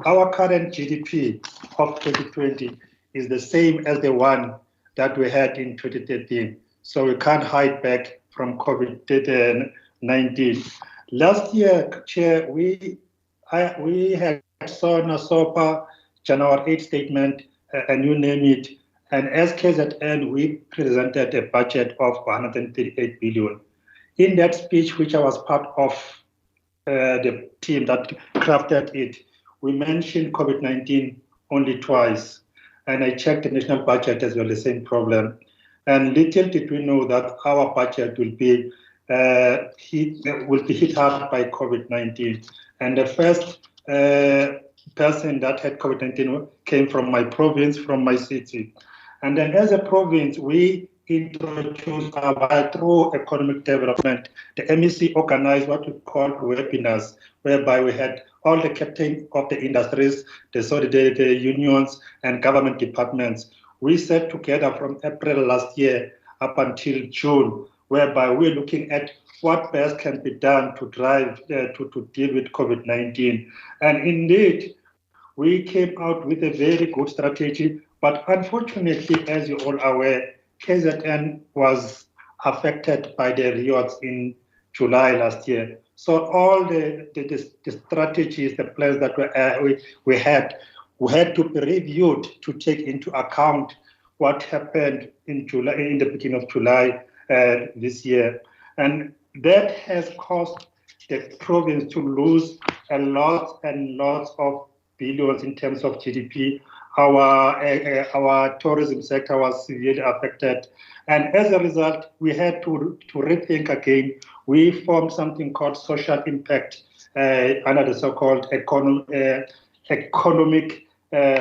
our current GDP of 2020 is the same as the one that we had in 2013. So we can't hide back from COVID-19. Last year, Chair, we had SOPA, January 8 statement, and you name it. And as KZN, we presented a budget of 138 billion. In that speech, which I was part of the team that crafted it, we mentioned COVID-19 only twice. And I checked the national budget as well, the same problem. And little did we know that our budget will be hit hard by COVID-19. And the first person that had COVID-19 came from my province, from my city. And then as a province, we introduced through economic development. The MEC organized what we call webinars, whereby we had all the captains of the industries, the solidarity unions, and government departments. We sat together from April last year up until June, whereby we're looking at what best can be done to drive, to deal with COVID-19. And indeed, we came out with a very good strategy, but unfortunately, as you're all aware, KZN was affected by the riots in July last year. So all the strategies, the plans that we had to be reviewed to take into account what happened in July, in the beginning of July this year. And that has caused the province to lose a lot and lots of billions in terms of GDP. Our tourism sector was severely affected. And as a result, we had to rethink again. We formed something called social impact under the so-called economic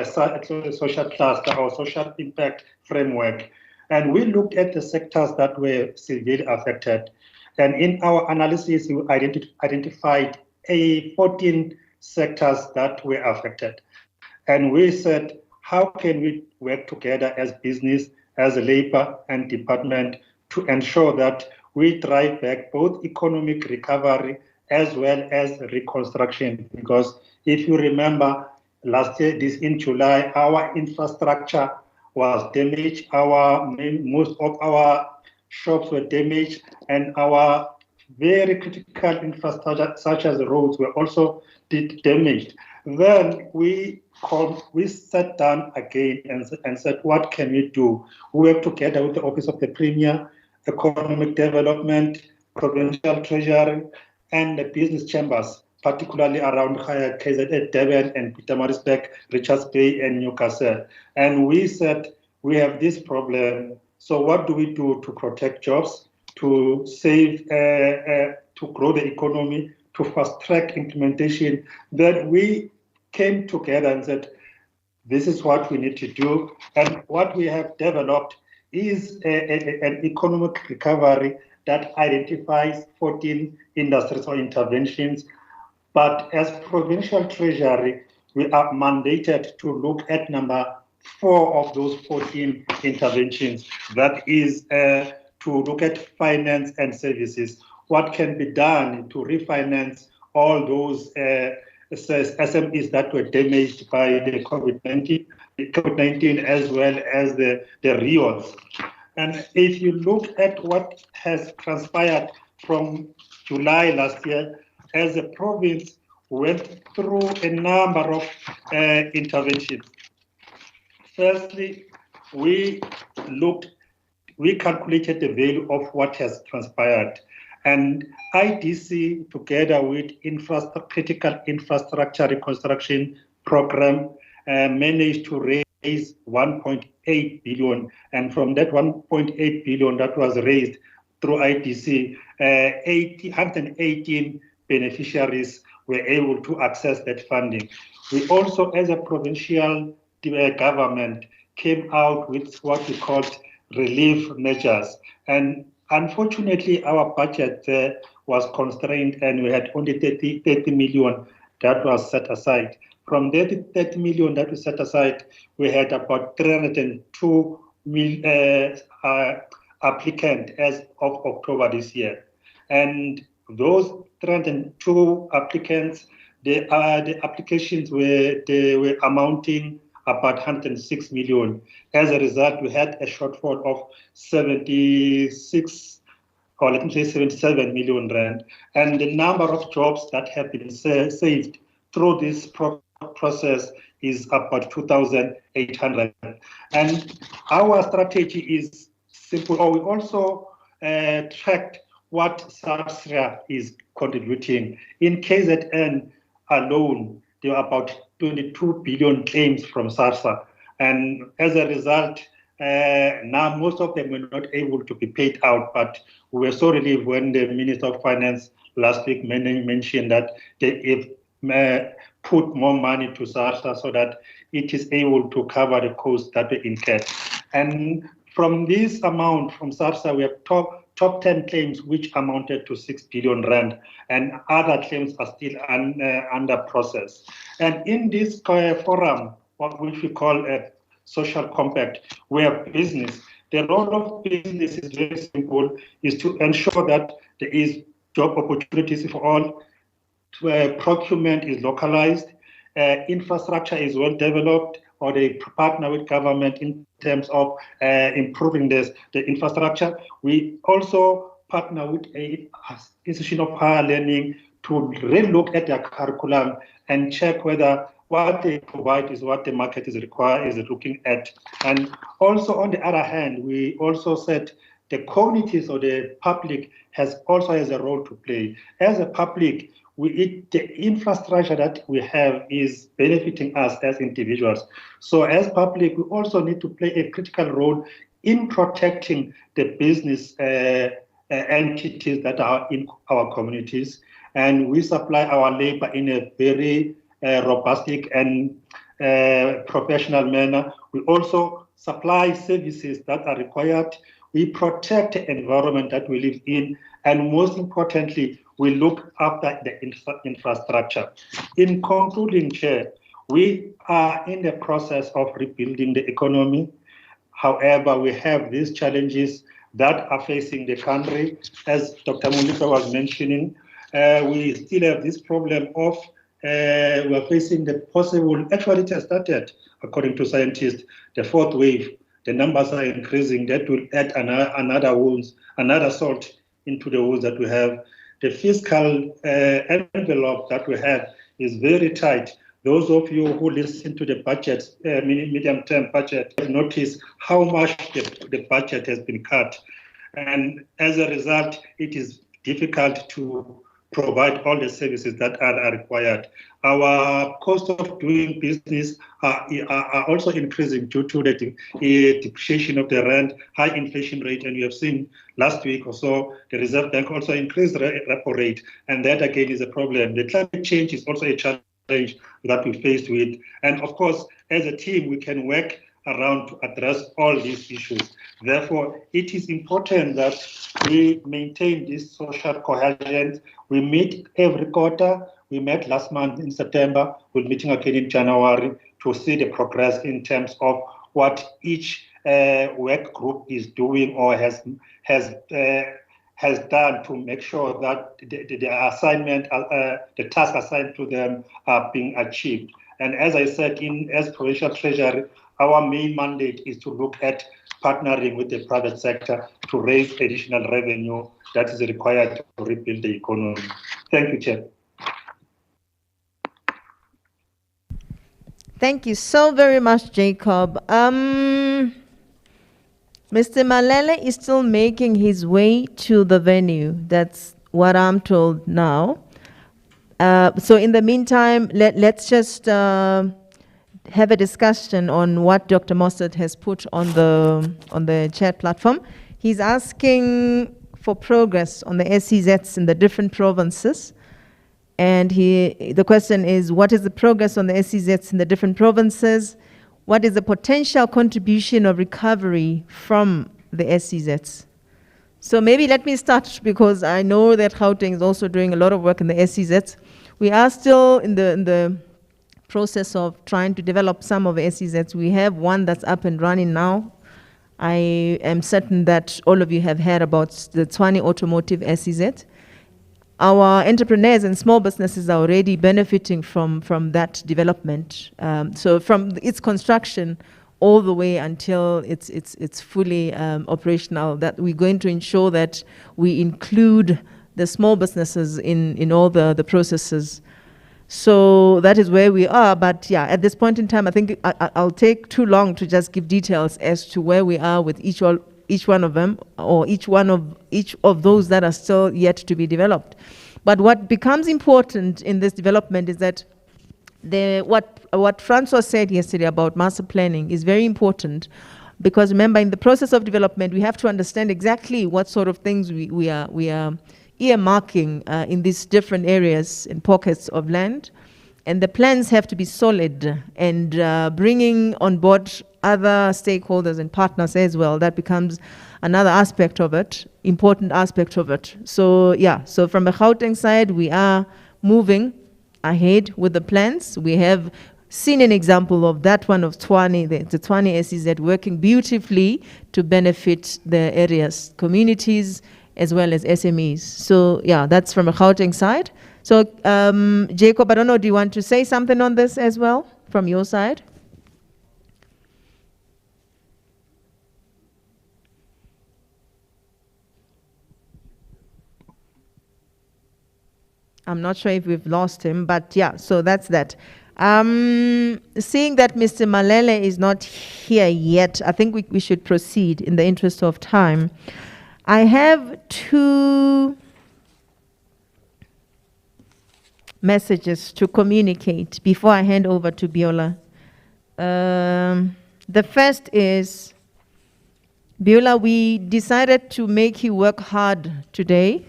social cluster or social impact framework. And we looked at the sectors that were severely affected. And in our analysis, we identified 14 sectors that were affected. And we said, how can we work together as business, as labor and department to ensure that we drive back both economic recovery as well as reconstruction? Because if you remember, last year, in July, our infrastructure was damaged. Most of our shops were damaged, and our very critical infrastructure, such as roads, were also damaged. Then we sat down again and said, what can we do? We worked together with the Office of the Premier, Economic Development, Provincial Treasury, and the business chambers, particularly around KZN, Durban, and Pietermaritzburg, Richards Bay, and Newcastle. And we said, we have this problem. So what do we do to protect jobs, to save, to grow the economy, to fast track implementation? Then we came together and said, this is what we need to do. And what we have developed is an economic recovery that identifies 14 industries or interventions. But as Provincial Treasury, we are mandated to look at number 4 of those 14 interventions. That is to look at finance and services. What can be done to refinance all those SMEs that were damaged by the COVID-19 as well as the RIOs. And if you look at what has transpired from July last year, as a province went through a number of interventions. Firstly, we calculated the value of what has transpired. And IDC, together with critical infrastructure reconstruction program, managed to raise 1.8 billion. And from that 1.8 billion that was raised through IDC, 118 beneficiaries were able to access that funding. We also, as a provincial government, came out with what we called relief measures. And unfortunately, our budget was constrained and we had only 30 million that was set aside. From that 30 million that we set aside, we had about 302 applicants as of October this year. And those 302 applicants, the applications were amounting about 106 million. As a result, we had a shortfall of 76, or let me say 77 million rand. And the number of jobs that have been saved through this process is about 2,800. And our strategy is simple. We also tracked what SARSRA is contributing. In KZN alone, there are about 22 billion claims from SARSRA. And as a result, now most of them were not able to be paid out, but we were so relieved when the Minister of Finance last week mentioned that they put more money to SARSRA so that it is able to cover the costs that were incurred. And from this amount from SARSRA, we have top 10 claims which amounted to 6 billion rand, and other claims are still under process. And in this forum, which we call a social compact, where business, the role of business is very simple, is to ensure that there is job opportunities for all, procurement is localized, infrastructure is well developed, or they partner with government in terms of improving the infrastructure. We also partner with an institution of higher learning to relook at their curriculum and check whether what they provide is what the market is looking at. And also on the other hand, we also said the communities or the public also has a role to play. As a public, the infrastructure that we have is benefiting us as individuals. So as public, we also need to play a critical role in protecting the business entities that are in our communities. And we supply our labor in a very robust and professional manner. We also supply services that are required. We protect the environment that we live in. And most importantly, we look after the infrastructure. In concluding, Chair, we are in the process of rebuilding the economy. However, we have these challenges that are facing the country. As Dr. Monica was mentioning, we still have this problem of we're facing the possible, actually it has started, according to scientists, the fourth wave. The numbers are increasing. That will add another salt into the wounds that we have. The fiscal envelope that we have is very tight. Those of you who listen to the budget, medium-term budget, notice how much the budget has been cut. And as a result, it is difficult to provide all the services that are required. Our cost of doing business are also increasing due to the depreciation of the rand, high inflation rate, and you have seen last week or so, the Reserve Bank also increased the repo rate, and that again is a problem. The climate change is also a challenge that we faced with. And of course, as a team, we can work around to address all these issues. Therefore, it is important that we maintain this social cohesion. We meet every quarter. We met last month in September. We're meeting again in January to see the progress in terms of what each work group is doing or has done to make sure that the assignment, the task assigned to them are being achieved. And as I said, as Provincial Treasury, our main mandate is to look at partnering with the private sector to raise additional revenue that is required to rebuild the economy. Thank you, Chair. Thank you so very much, Jacob. Mr. Malele is still making his way to the venue. That's what I'm told now. So in the meantime, let's just have a discussion on what Dr. Mossad has put on the chat platform. He's asking for progress on the SEZs in the different provinces. And the question is, what is the progress on the SEZs in the different provinces? What is the potential contribution of recovery from the SEZs? So maybe let me start, because I know that Gauteng is also doing a lot of work in the SEZs. We are still in the process of trying to develop some of the SEZs. We have one that's up and running now. I am certain that all of you have heard about the Tshwane Automotive SEZ. Our entrepreneurs and small businesses are already benefiting from that development. So from its construction all the way until it's fully operational, that we're going to ensure that we include the small businesses in all the processes. So that is where we are. But yeah, at this point in time, I think I'll take too long to just give details as to where we are with each one of them, or each of those that are still yet to be developed. But what becomes important in this development is that what Francois said yesterday about master planning is very important, because remember, in the process of development, we have to understand exactly what sort of things we are earmarking in these different areas and pockets of land. And the plans have to be solid, and bringing on board other stakeholders and partners as well. That becomes another aspect of it, important aspect of it. So yeah, so from the Gauteng side, we are moving ahead with the plans. We have seen an example of that one of Tshwane, the Tshwane SEZ working beautifully to benefit the areas, communities, as well as SMEs. So yeah, that's from a Gauteng side. So Jacob, I don't know, do you want to say something on this as well from your side? I'm not sure if we've lost him, but yeah, so that's that. Seeing that Mr. Malele is not here yet, I think we should proceed in the interest of time. I have 2 messages to communicate before I hand over to Biola. The first is, Biola, we decided to make you work hard today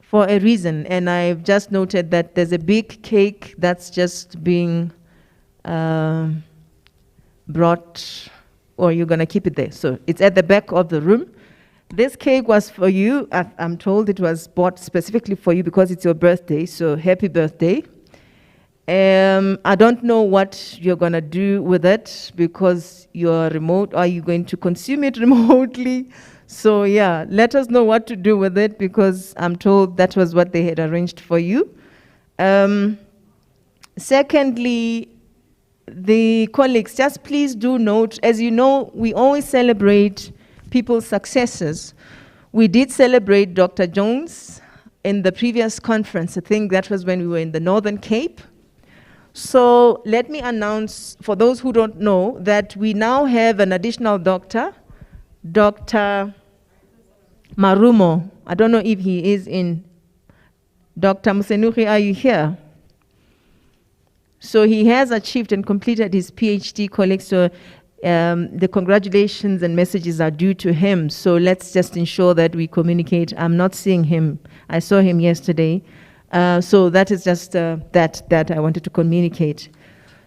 for a reason, and I've just noted that there's a big cake that's just being brought, or you're gonna keep it there. So it's at the back of the room. This cake was for you. I'm told it was bought specifically for you because it's your birthday, so happy birthday. I don't know what you're gonna do with it because you're remote. Are you going to consume it remotely? So yeah, let us know what to do with it because I'm told that was what they had arranged for you. Secondly, the colleagues, just please do note, as you know, we always celebrate people's successes. We did celebrate Dr. Jones in the previous conference. I think that was when we were in the Northern Cape. So let me announce, for those who don't know, that we now have an additional doctor, Dr. Marumo. I don't know if he is in. Dr. Musenuki, are you here? So he has achieved and completed his PhD, colleagues. So the congratulations and messages are due to him. So let's just ensure that we communicate. I'm not seeing him. I saw him yesterday. So that is just that I wanted to communicate.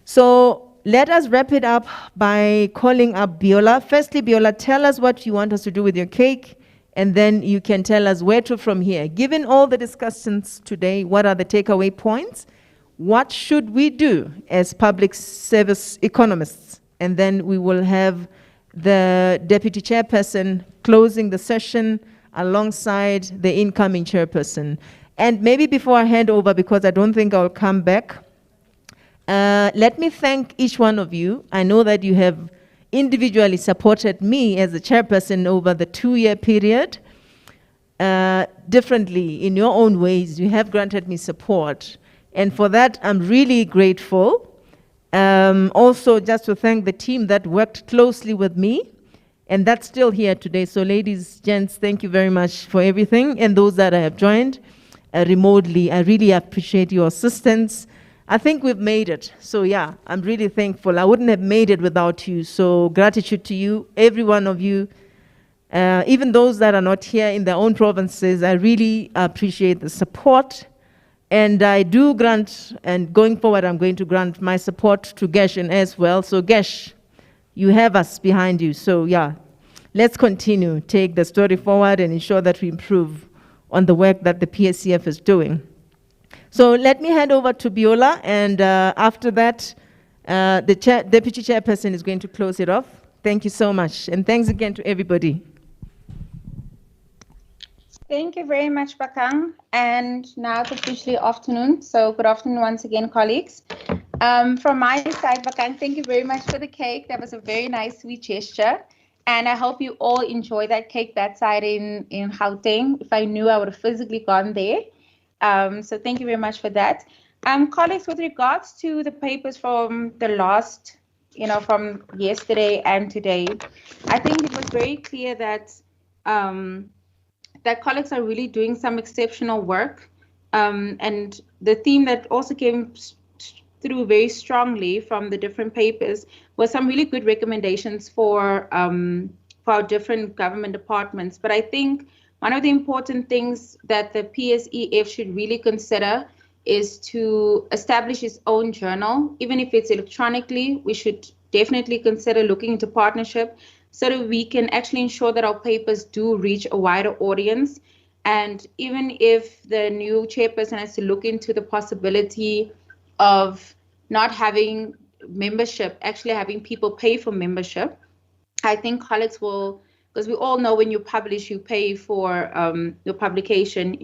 So let us wrap it up by calling up Biola. Firstly, Biola, tell us what you want us to do with your cake, and then you can tell us where to from here. Given all the discussions today, what are the takeaway points? What should we do as public service economists? And then we will have the deputy chairperson closing the session alongside the incoming chairperson. And maybe before I hand over, because I don't think I'll come back, let me thank each one of you. I know that you have individually supported me as a chairperson over the 2-year period. Differently, in your own ways, you have granted me support. And for that, I'm really grateful. Also, just to thank the team that worked closely with me, and that's still here today. So ladies, gents, thank you very much for everything. And those that I have joined remotely, I really appreciate your assistance. I think we've made it. So yeah, I'm really thankful. I wouldn't have made it without you. So gratitude to you, every one of you. Even those that are not here in their own provinces, I really appreciate the support. And I do grant, and going forward, I'm going to grant my support to Geshen as well. So Gesh, you have us behind you. So yeah, let's continue, take the story forward and ensure that we improve on the work that the PSEF is doing. So let me hand over to Biola, and after that, the deputy chairperson is going to close it off. Thank you so much, and thanks again to everybody. Thank you very much, Bakang. And now it's officially afternoon. So good afternoon once again, colleagues. From my side, Bakang, thank you very much for the cake. That was a very nice, sweet gesture. And I hope you all enjoy that cake that side in Gauteng. If I knew, I would have physically gone there. So thank you very much for that. Colleagues, with regards to the papers from the last, from yesterday and today, I think it was very clear that that colleagues are really doing some exceptional work. And the theme that also came through very strongly from the different papers was some really good recommendations for our different government departments. But I think one of the important things that the PSEF should really consider is to establish its own journal. Even if it's electronically, we should definitely consider looking into partnership so that we can actually ensure that our papers do reach a wider audience. And even if the new chairperson has to look into the possibility of not having membership, actually having people pay for membership, I think colleagues will, because we all know when you publish, you pay for your publication,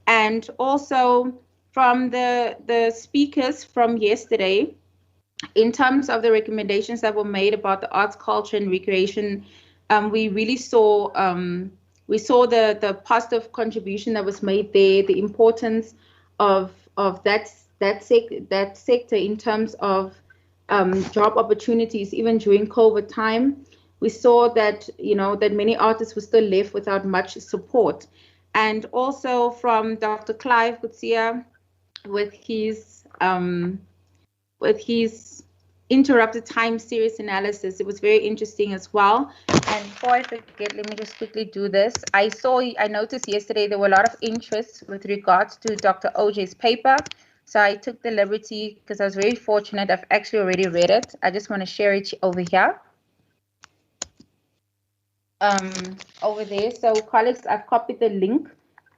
And also from the speakers from yesterday, in terms of the recommendations that were made about the arts, culture, and recreation, we really saw the positive contribution that was made there, the importance of that that sector in terms of job opportunities, even during COVID time. We saw that, that many artists were still left without much support. And also from Dr. Clive Kutsia with his interrupted time series analysis. It was very interesting as well. And before I forget, let me just quickly do this. I noticed yesterday there were a lot of interest with regards to Dr. OJ's paper. So I took the liberty, because I was very fortunate, I've actually already read it. I just want to share it over here. Over there. So colleagues, I've copied the link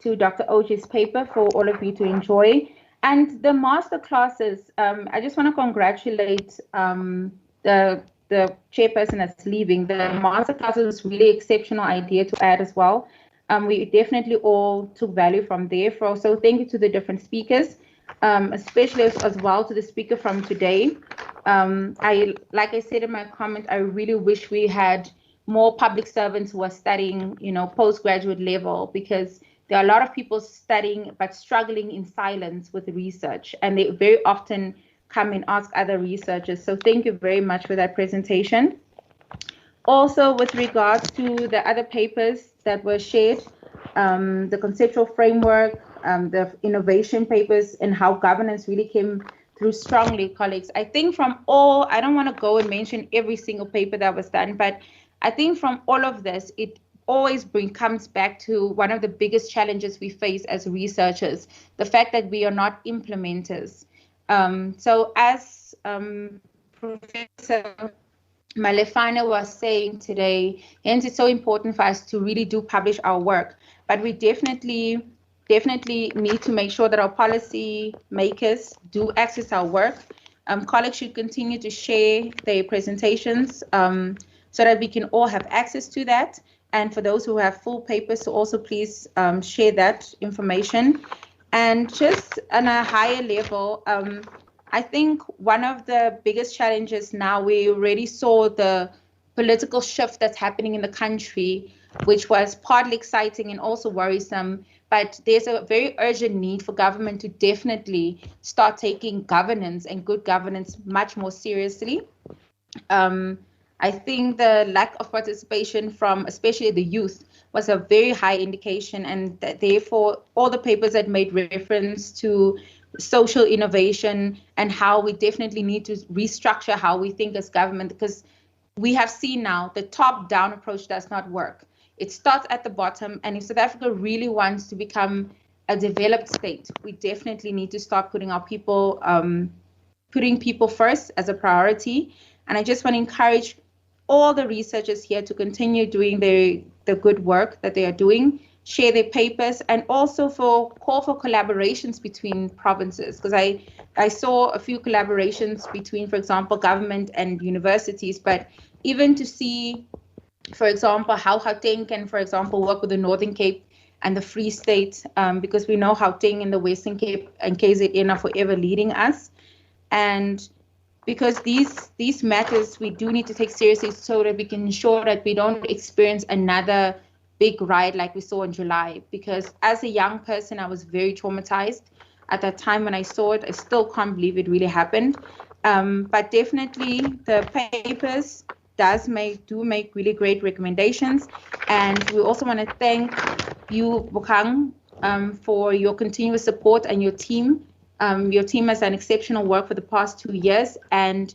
to Dr. OJ's paper for all of you to enjoy. And the master classes, I just want to congratulate the chairperson that's leaving. The master classes was really exceptional idea to add as well. We definitely all took value from there. So thank you to the different speakers, especially as well to the speaker from today. Like I said in my comment, I really wish we had more public servants who are studying, postgraduate level, because there are a lot of people studying but struggling in silence with research, and they very often come and ask other researchers. So thank you very much for that presentation. Also, with regards to the other papers that were shared, the conceptual framework, the innovation papers, and how governance really came through strongly, colleagues. I think from all, I don't want to go and mention every single paper that was done, but I think from all of this, it always comes back to one of the biggest challenges we face as researchers, the fact that we are not implementers. So as Professor Malefane was saying today, hence it's so important for us to really do publish our work, but we definitely need to make sure that our policy makers do access our work. Colleagues should continue to share their presentations so that we can all have access to that. And for those who have full papers, so also please share that information. And just on a higher level, I think one of the biggest challenges now, we already saw the political shift that's happening in the country, which was partly exciting and also worrisome, but there's a very urgent need for government to definitely start taking governance and good governance much more seriously. I think the lack of participation from especially the youth was a very high indication, and that therefore all the papers that made reference to social innovation and how we definitely need to restructure how we think as government, because we have seen now the top-down approach does not work. It starts at the bottom, and if South Africa really wants to become a developed state, we definitely need to start putting our people, putting people first as a priority. And I just want to encourage all the researchers here to continue doing the good work that they are doing, share their papers, and also call for collaborations between provinces, because I saw a few collaborations between, for example, government and universities, but even to see, for example, how Gauteng can, for example, work with the Northern Cape and the Free State, because we know Gauteng and the Western Cape and KZN are forever leading us. And because these matters we do need to take seriously so that we can ensure that we don't experience another big riot like we saw in July. Because as a young person, I was very traumatized at that time when I saw it. I still can't believe it really happened. But definitely the papers do make really great recommendations. And we also want to thank you, Bokang, for your continuous support, and your team. Your team has done exceptional work for the past 2 years. And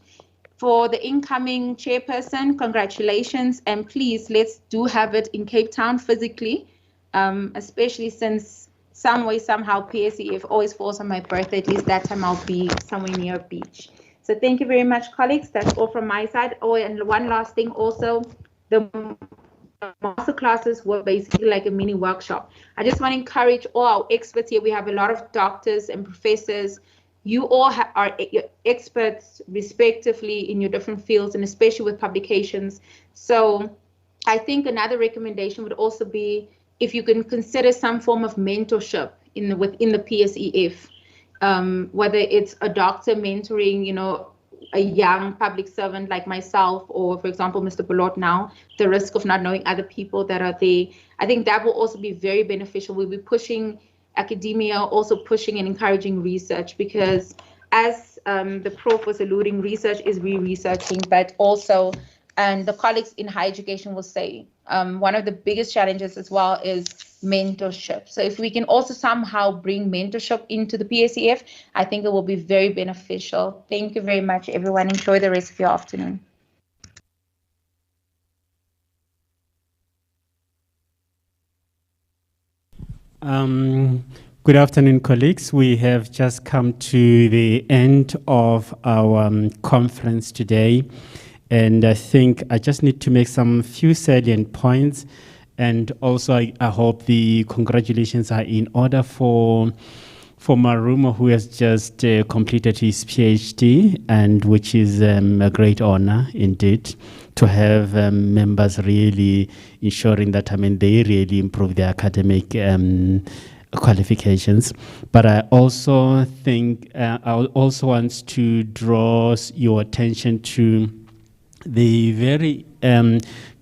for the incoming chairperson, congratulations. And please, let's have it in Cape Town physically, especially since somehow PSEF always falls on my birthday. At least that time I'll be somewhere near a beach. So thank you very much, colleagues. That's all from my side. Oh, and one last thing also, the master classes were basically like a mini workshop. I just want to encourage all our experts here. We have a lot of doctors and professors. You all are experts respectively in your different fields, and especially with publications. So I think another recommendation would also be if you can consider some form of mentorship within the PSEF, whether it's a doctor mentoring, a young public servant like myself, or for example, Mr. Bolot now, the risk of not knowing other people that are there. I think that will also be very beneficial. We'll be pushing academia also pushing and encouraging research, because as the prof was alluding, research is re-researching, but also, and the colleagues in higher education will say, one of the biggest challenges as well is mentorship. So if we can also somehow bring mentorship into the PSEF, I think it will be very beneficial. Thank you very much, everyone. Enjoy the rest of your afternoon. Good afternoon, colleagues. We have just come to the end of our conference today, and I think I just need to make some few salient points, and also I hope the congratulations are in order for Marumo, who has just completed his PhD, and which is a great honor indeed to have members really ensuring that, they really improve their academic qualifications. But I also think, I also want to draw your attention to the very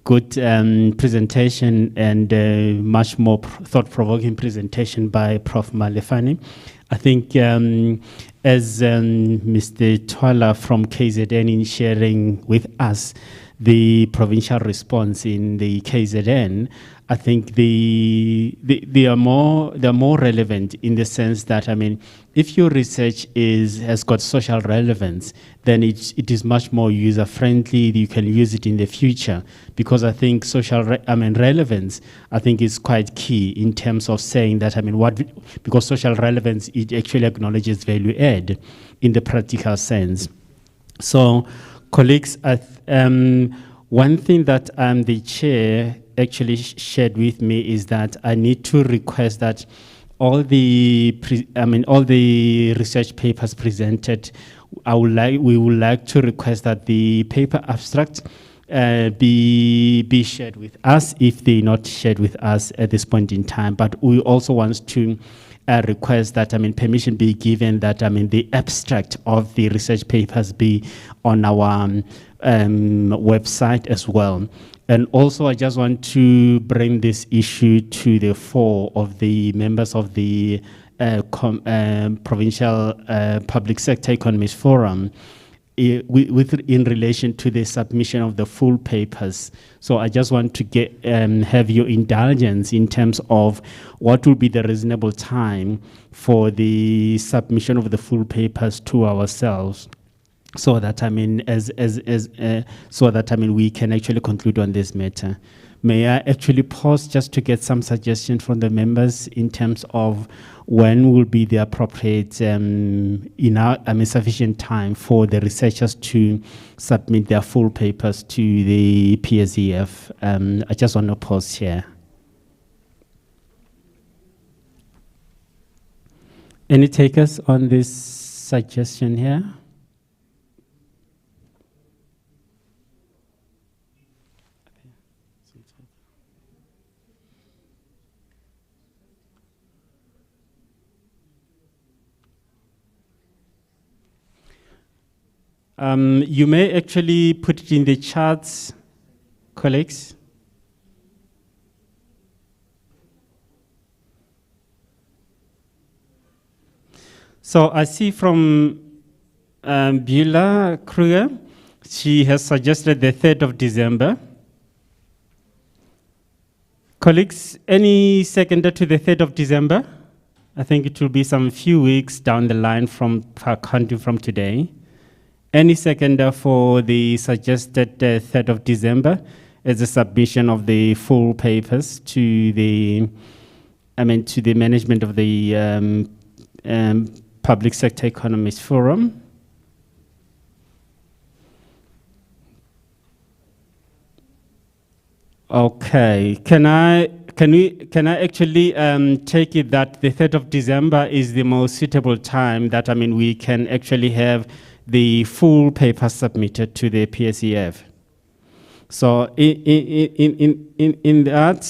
good presentation and much more thought-provoking presentation by Prof. Malefane. I think as Mr. Twala from KZN in sharing with us the provincial response in the KZN, I think they are more relevant in the sense that, if your research has got social relevance, then it is much more user friendly. You can use it in the future, because I think relevance, I think, is quite key in terms of saying that, because social relevance, it actually acknowledges value add in the practical sense. So, colleagues, one thing that the chair actually shared with me is that I need to request that all the research papers presented, we would like to request that the paper abstract be shared with us if they're not shared with us at this point in time. But we also want to request that permission be given that the abstract of the research papers be on our website as well. And also, I just want to bring this issue to the fore of the members of the Provincial Public Sector Economist Forum in relation to the submission of the full papers. So I just want to have your indulgence in terms of what will be the reasonable time for the submission of the full papers to ourselves, so that we can actually conclude on this matter. May I actually pause just to get some suggestions from the members in terms of when will be the appropriate sufficient time for the researchers to submit their full papers to the PSEF. I just want to pause here. Any takers on this suggestion here? You may actually put it in the charts, colleagues. So I see from Beulah Kruger, she has suggested the 3rd of December. Colleagues, any seconder to the 3rd of December? I think it will be some few weeks down the line from counting from today. Any seconder for the suggested 3rd of December as a submission of the full papers to the management of the Public Sector Economist Forum? Okay, can I actually take it that the 3rd of December is the most suitable time that we can actually have the full paper submitted to the PSEF? So in that,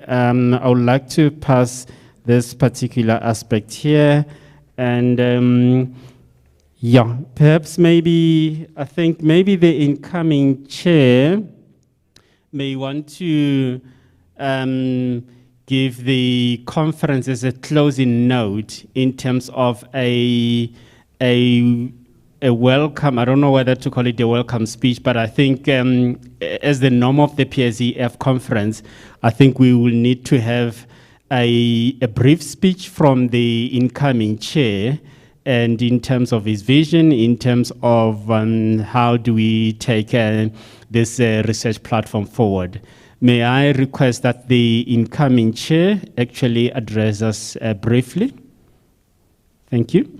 I would like to pass this particular aspect here, and yeah, perhaps maybe the incoming chair may want to give the conference as a closing note in terms of a welcome. I don't know whether to call it a welcome speech, but I think as the norm of the PSEF conference, I think we will need to have a brief speech from the incoming chair, and in terms of his vision, in terms of how do we take this research platform forward. May I request that the incoming chair actually address us briefly? Thank you.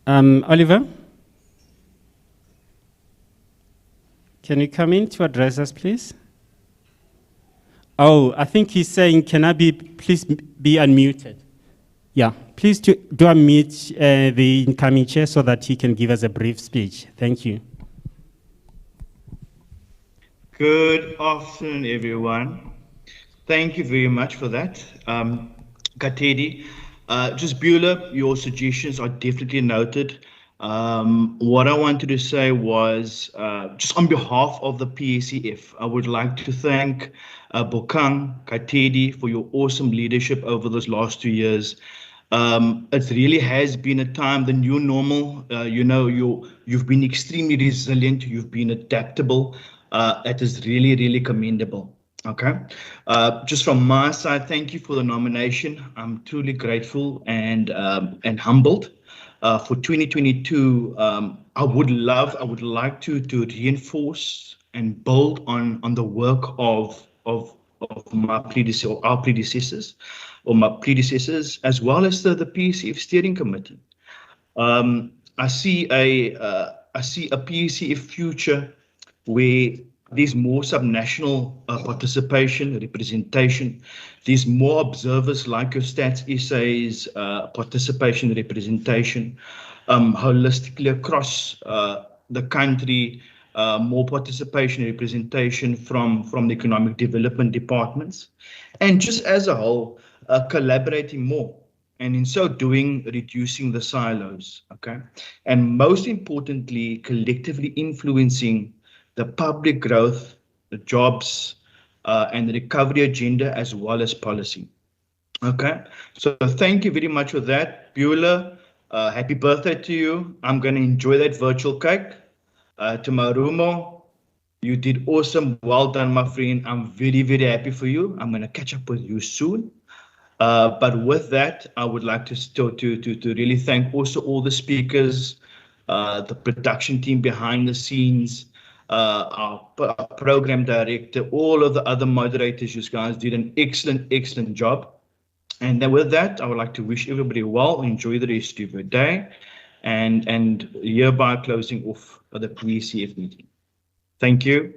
Oliver, can you come in to address us, please? Oh, I think he's saying, please be unmuted. Yeah, please do unmute the incoming chair so that he can give us a brief speech. Thank you. Good afternoon, everyone. Thank you very much for that. Katedi, just Beulah, your suggestions are definitely noted. What I wanted to say was, just on behalf of the PSEF, I would like to thank Bokang, Katedi for your awesome leadership over those last 2 years. It really has been a time, the new normal. You've been extremely resilient. You've been adaptable. It is really, really commendable. Okay. Just from my side, thank you for the nomination. I'm truly grateful and humbled. For 2022, I would like to reinforce and build on the work of my predecessors, as well as the PSEF steering committee. I see a PSEF future where there's more subnational participation, representation. There's more observers like your stats essays, participation, representation, holistically across the country, more participation and representation from the economic development departments, and just as a whole, collaborating more, and in so doing, reducing the silos, okay? And most importantly, collectively influencing the public growth, the jobs, and the recovery agenda, as well as policy. Okay, so thank you very much for that. Beulah, happy birthday to you. I'm going to enjoy that virtual cake. To Marumo, you did awesome. Well done, my friend. I'm very, very happy for you. I'm going to catch up with you soon. But with that, I would like to really thank also all the speakers, the production team behind the scenes, our program director, all of the other moderators. You guys did an excellent job. And then with that, I would like to wish everybody well, enjoy the rest of your day, and hereby closing off the PSEF meeting. Thank you.